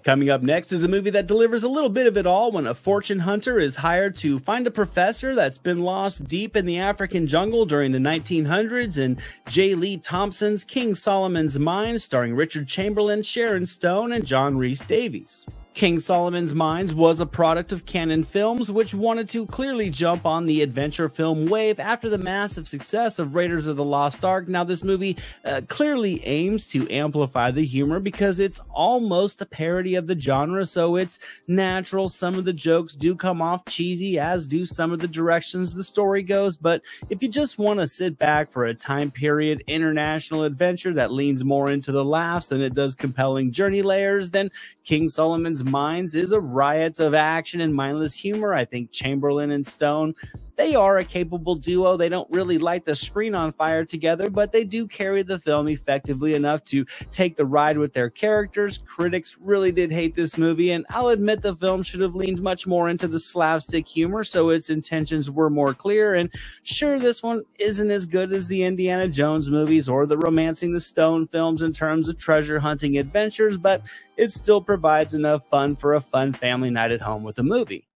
S1: Coming up next is a movie that delivers a little bit of it all when a fortune hunter is hired to find a professor that's been lost deep in the African jungle during the 1900s, and J. Lee Thompson's King Solomon's Mine, starring Richard Chamberlain, Sharon Stone, and John Rhys Davies. King Solomon's Mines was a product of Canon Films, which wanted to clearly jump on the adventure film wave after the massive success of Raiders of the Lost Ark. Now, this movie clearly aims to amplify the humor because it's almost a parody of the genre, so it's natural. Some of the jokes do come off cheesy, as do some of the directions the story goes, but if you just want to sit back for a time period international adventure that leans more into the laughs than it does compelling journey layers, then King Solomon's Mines is a riot of action and mindless humor. I think Chamberlain and Stone, they are a capable duo. They don't really light the screen on fire together, but they do carry the film effectively enough to take the ride with their characters. Critics really did hate this movie, and I'll admit the film should have leaned much more into the slapstick humor, so its intentions were more clear. And sure, this one isn't as good as the Indiana Jones movies or the Romancing the Stone films in terms of treasure hunting adventures, but it still provides enough fun for a fun family night at home with a movie.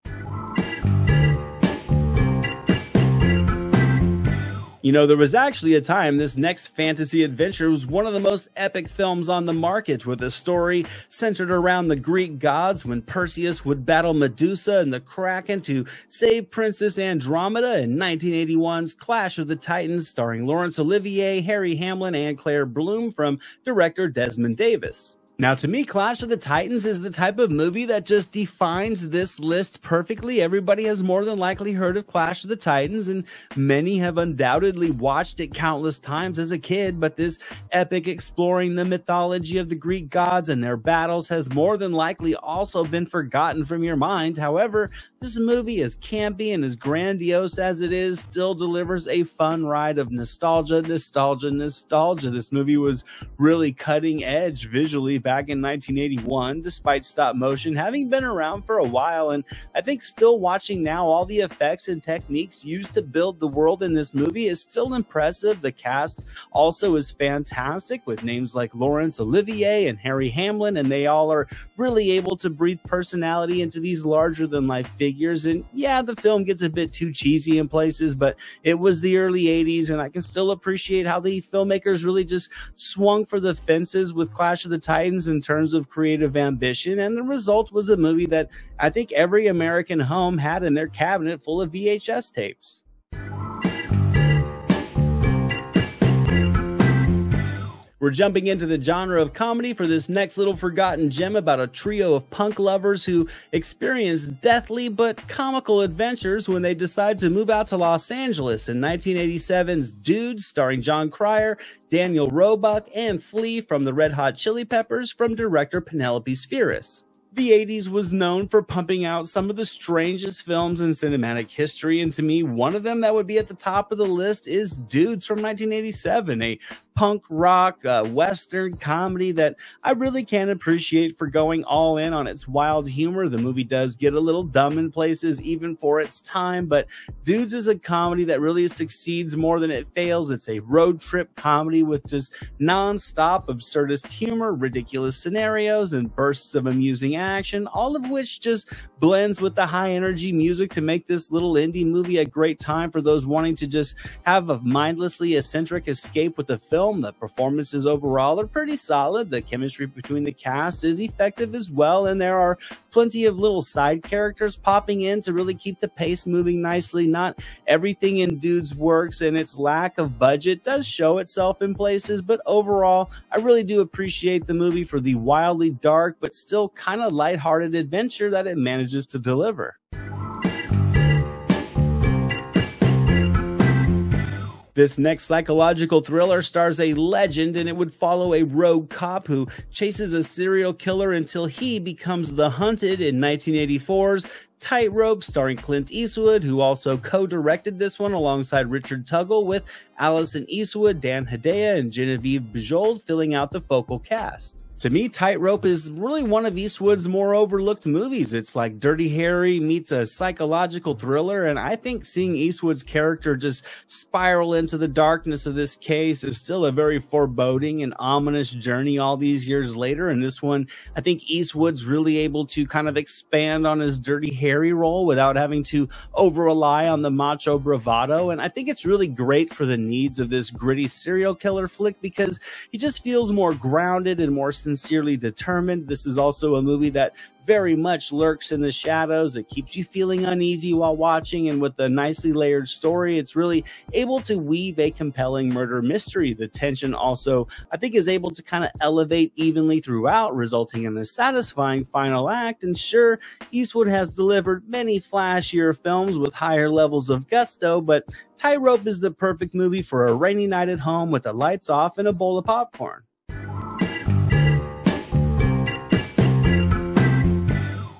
S1: You know, there was actually a time this next fantasy adventure was one of the most epic films on the market, with a story centered around the Greek gods when Perseus would battle Medusa and the Kraken to save Princess Andromeda in 1981's Clash of the Titans, starring Laurence Olivier, Harry Hamlin, and Claire Bloom, from director Desmond Davis. Now, to me, Clash of the Titans is the type of movie that just defines this list perfectly. Everybody has more than likely heard of Clash of the Titans, and many have undoubtedly watched it countless times as a kid, but this epic exploring the mythology of the Greek gods and their battles has more than likely also been forgotten from your mind. However, this movie, as campy and as grandiose as it is, still delivers a fun ride of nostalgia. This movie was really cutting edge visually back in 1981, despite stop motion having been around for a while, and I think still watching now, all the effects and techniques used to build the world in this movie is still impressive. The cast also is fantastic, with names like Laurence Olivier and Harry Hamlin, and they all are really able to breathe personality into these larger-than-life figures. And yeah, the film gets a bit too cheesy in places, but it was the early 80s, and I can still appreciate how the filmmakers really just swung for the fences with Clash of the Titans in terms of creative ambition, and the result was a movie that I think every American home had in their cabinet full of VHS tapes. We're jumping into the genre of comedy for this next little forgotten gem about a trio of punk lovers who experience deathly but comical adventures when they decide to move out to Los Angeles in 1987's Dudes, starring John Cryer, Daniel Roebuck, and Flea from the Red Hot Chili Peppers, from director Penelope Spheris. The 80s was known for pumping out some of the strangest films in cinematic history, and to me, one of them that would be at the top of the list is Dudes from 1987, a punk rock western comedy that I really can appreciate for going all in on its wild humor. The movie does get a little dumb in places even for its time, but Dudes is a comedy that really succeeds more than it fails. It's a road trip comedy with just non-stop absurdist humor, ridiculous scenarios, and bursts of amusing action, all of which just blends with the high energy music to make this little indie movie a great time for those wanting to just have a mindlessly eccentric escape with the film. The performances overall are pretty solid. The chemistry between the cast is effective as well, and there are plenty of little side characters popping in to really keep the pace moving nicely. Not everything in Dudes works, and its lack of budget does show itself in places, but overall, I really do appreciate the movie for the wildly dark but still kind of lighthearted adventure that it manages to deliver. This next psychological thriller stars a legend, and it would follow a rogue cop who chases a serial killer until he becomes the hunted in 1984's Tightrope, starring Clint Eastwood, who also co-directed this one alongside Richard Tuggle, with Allison Eastwood, Dan Hedaya, and Genevieve Bujold filling out the focal cast. To me, Tightrope is really one of Eastwood's more overlooked movies. It's like Dirty Harry meets a psychological thriller, and I think seeing Eastwood's character just spiral into the darkness of this case is still a very foreboding and ominous journey all these years later. And this one, I think Eastwood's really able to kind of expand on his Dirty Harry role without having to over-rely on the macho bravado, and I think it's really great for the needs of this gritty serial killer flick because he just feels more grounded and more sincerely determined. This is also a movie that very much lurks in the shadows. It keeps you feeling uneasy while watching, and with a nicely layered story, it's really able to weave a compelling murder mystery. The tension also, I think, is able to kind of elevate evenly throughout, resulting in a satisfying final act. And sure, Eastwood has delivered many flashier films with higher levels of gusto, but Tightrope is the perfect movie for a rainy night at home with the lights off and a bowl of popcorn.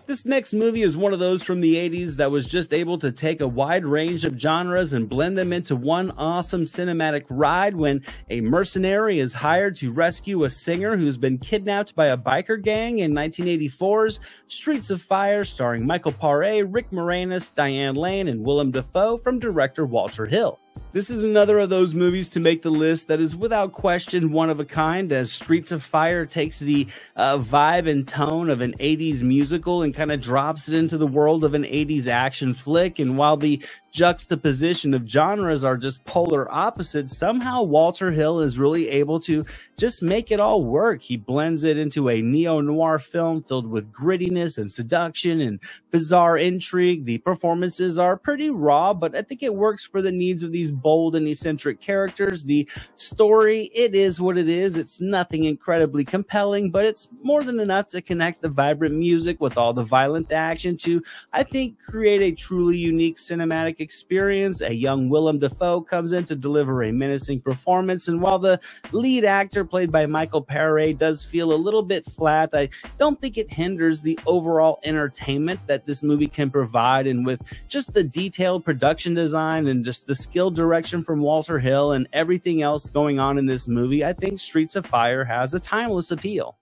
S1: This next movie is one of those from the 80s that was just able to take a wide range of genres and blend them into one awesome cinematic ride when a mercenary is hired to rescue a singer who's been kidnapped by a biker gang in 1984's Streets of Fire, starring Michael Paré, Rick Moranis, Diane Lane, and Willem Dafoe, from director Walter Hill. This is another of those movies to make the list that is without question one of a kind, as Streets of Fire takes the vibe and tone of an 80s musical and kind of drops it into the world of an 80s action flick. And while the juxtaposition of genres are just polar opposites, somehow Walter Hill is really able to just make it all work. He blends it into a neo-noir film filled with grittiness and seduction and bizarre intrigue. The performances are pretty raw, but I think it works for the needs of these bold and eccentric characters. The story, it is what it is. It's nothing incredibly compelling, but it's more than enough to connect the vibrant music with all the violent action to, I think, create a truly unique cinematic experience. A young Willem Dafoe comes in to deliver a menacing performance, and while the lead actor, played by Michael Paré, does feel a little bit flat, I don't think it hinders the overall entertainment that this movie can provide. And with just the detailed production design and just the skilled direction from Walter Hill and everything else going on in this movie, I think Streets of Fire has a timeless appeal.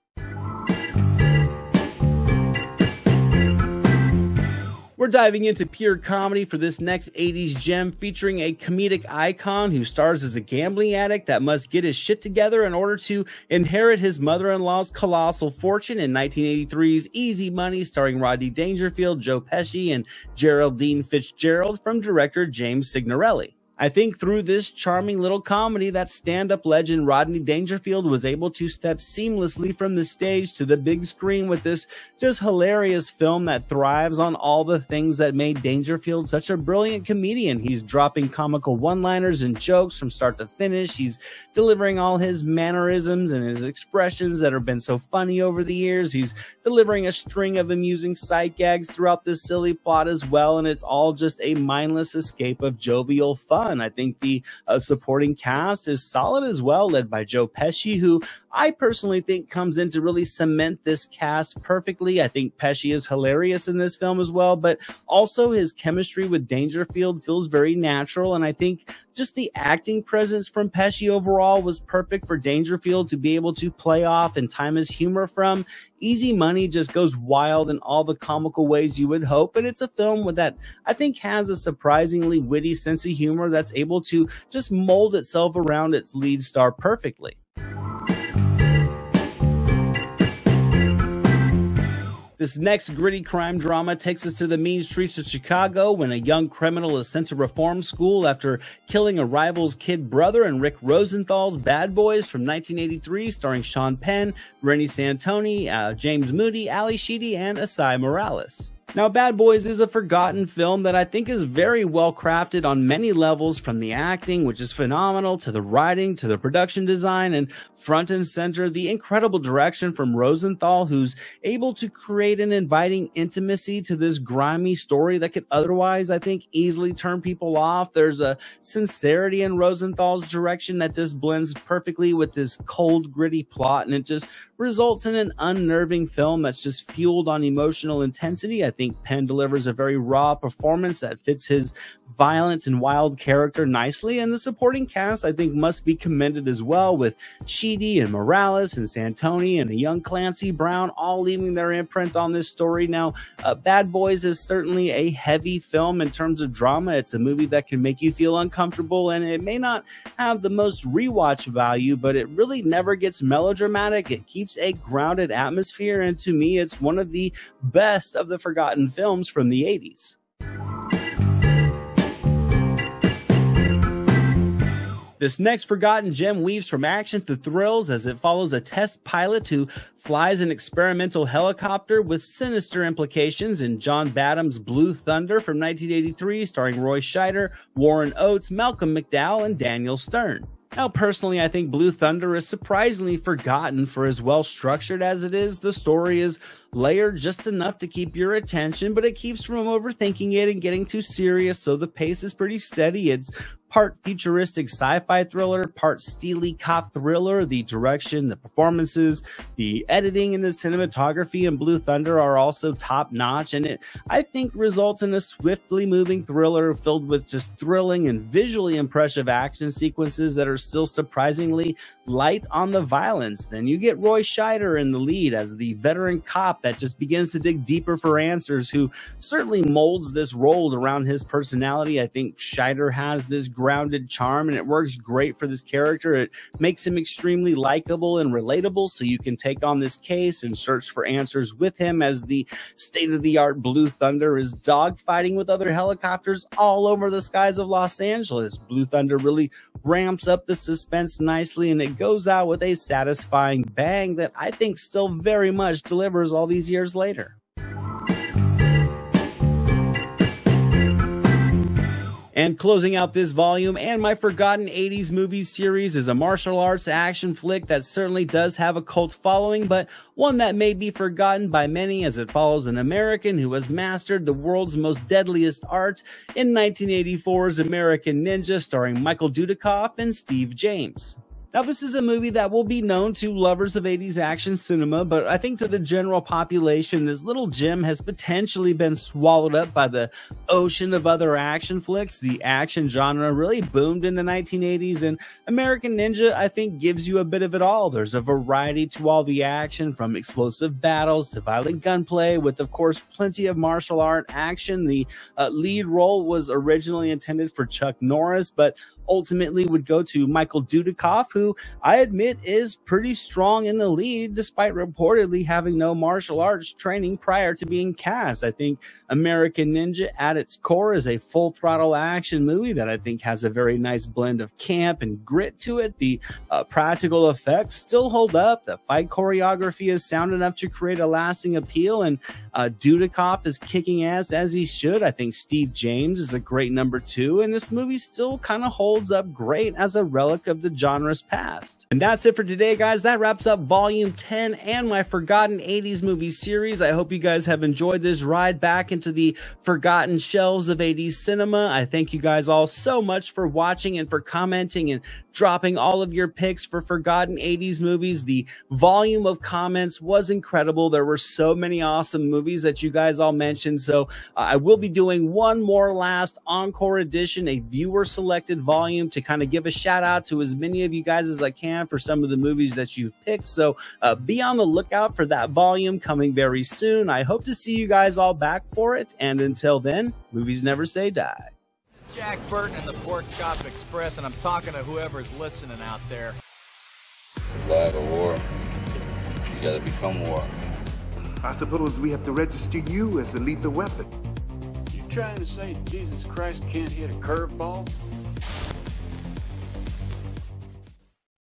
S1: We're diving into pure comedy for this next 80s gem, featuring a comedic icon who stars as a gambling addict that must get his shit together in order to inherit his mother-in-law's colossal fortune in 1983's Easy Money, starring Rodney Dangerfield, Joe Pesci, and Geraldine Fitzgerald, from director James Signorelli. I think through this charming little comedy, that stand-up legend Rodney Dangerfield was able to step seamlessly from the stage to the big screen with this just hilarious film that thrives on all the things that made Dangerfield such a brilliant comedian. He's dropping comical one-liners and jokes from start to finish. He's delivering all his mannerisms and his expressions that have been so funny over the years. He's delivering a string of amusing sight gags throughout this silly plot as well, and it's all just a mindless escape of jovial fun. I think the supporting cast is solid as well, led by Joe Pesci, who I personally think comes in to really cement this cast perfectly. I think Pesci is hilarious in this film as well, but also his chemistry with Dangerfield feels very natural, and I think just the acting presence from Pesci overall was perfect for Dangerfield to be able to play off and time his humor from. Easy Money just goes wild in all the comical ways you would hope, and it's a film that I think has a surprisingly witty sense of humor that's able to just mold itself around its lead star perfectly. This next gritty crime drama takes us to the mean streets of Chicago when a young criminal is sent to reform school after killing a rival's kid brother, in Rick Rosenthal's Bad Boys from 1983, starring Sean Penn, Rennie Santoni, James Moody, Ali Sheedy, and Asai Morales. Now, Bad Boys is a forgotten film that I think is very well crafted on many levels, from the acting, which is phenomenal, to the writing, to the production design, and front and center, the incredible direction from Rosenthal, who's able to create an inviting intimacy to this grimy story that could otherwise, I think, easily turn people off. There's a sincerity in Rosenthal's direction that just blends perfectly with this cold, gritty plot, and it just results in an unnerving film that's just fueled on emotional intensity. I think Penn delivers a very raw performance that fits his violent and wild character nicely, and the supporting cast, I think, must be commended as well, with Sheedy and Morales and Santoni and a young Clancy Brown all leaving their imprint on this story. Now, Bad Boys is certainly a heavy film in terms of drama. It's a movie that can make you feel uncomfortable, and it may not have the most rewatch value, but it really never gets melodramatic. It keeps a grounded atmosphere, and to me, it's one of the best of the forgotten films from the 80s. This next forgotten gem weaves from action to thrills as it follows a test pilot who flies an experimental helicopter with sinister implications in John Badham's Blue Thunder from 1983, starring Roy Scheider, Warren Oates, Malcolm McDowell, and Daniel Stern. Now, personally, I think Blue Thunder is surprisingly forgotten for as well structured as it is. The story is layered just enough to keep your attention, but it keeps from overthinking it and getting too serious, so the pace is pretty steady. It's part futuristic sci-fi thriller, part steely cop thriller. The direction, the performances, the editing, and the cinematography in Blue Thunder are also top-notch, and it, I think, results in a swiftly moving thriller filled with just thrilling and visually impressive action sequences that are still surprisingly light on the violence. Then you get Roy Scheider in the lead as the veteran cop that just begins to dig deeper for answers, who certainly molds this role around his personality. I think Scheider has this grounded charm, and it works great for this character. It makes him extremely likable and relatable, so you can take on this case and search for answers with him as the state-of-the-art Blue Thunder is dogfighting with other helicopters all over the skies of Los Angeles. Blue Thunder really ramps up the suspense nicely, and it goes out with a satisfying bang that I think still very much delivers all these years later. And closing out this volume and my forgotten 80s movies series is a martial arts action flick that certainly does have a cult following, but one that may be forgotten by many as it follows an American who has mastered the world's most deadliest art in 1984's American Ninja, starring Michael Dudikoff and Steve James. Now, this is a movie that will be known to lovers of 80s action cinema, but I think to the general population, this little gem has potentially been swallowed up by the ocean of other action flicks. The action genre really boomed in the 1980s, and American Ninja, I think, gives you a bit of it all. There's a variety to all the action, from explosive battles to violent gunplay, with, of course, plenty of martial art action. The lead role was originally intended for Chuck Norris, but ultimately would go to Michael Dudikoff, who I admit is pretty strong in the lead, despite reportedly having no martial arts training prior to being cast. I think American Ninja at its core is a full throttle action movie that I think has a very nice blend of camp and grit to it. The practical effects still hold up. The fight choreography is sound enough to create a lasting appeal, and Dudikoff is kicking ass as he should. I think Steve James is a great number 2, and this movie still kind of holds up great as a relic of the genre's past. And that's it for today, guys. That wraps up volume 10 and my forgotten 80s movie series. I hope you guys have enjoyed this ride back into the forgotten shelves of 80s cinema. I thank you guys all so much for watching and for commenting and dropping all of your picks for forgotten 80s movies. The volume of comments was incredible. There were so many awesome movies that you guys all mentioned. So I will be doing one more last encore edition, a viewer selected volume, to kind of give a shout out to as many of you guys as I can for some of the movies that you've picked. So be on the lookout for that volume coming very soon. I hope to see you guys all back for it. And until then, movies never say die.
S2: Jack Burton and the Pork Chop Express, and I'm talking to whoever's listening out there.
S3: To have a war, you gotta become war.
S4: I suppose we have to register you as a lethal weapon.
S5: You trying to say Jesus Christ can't hit a curveball?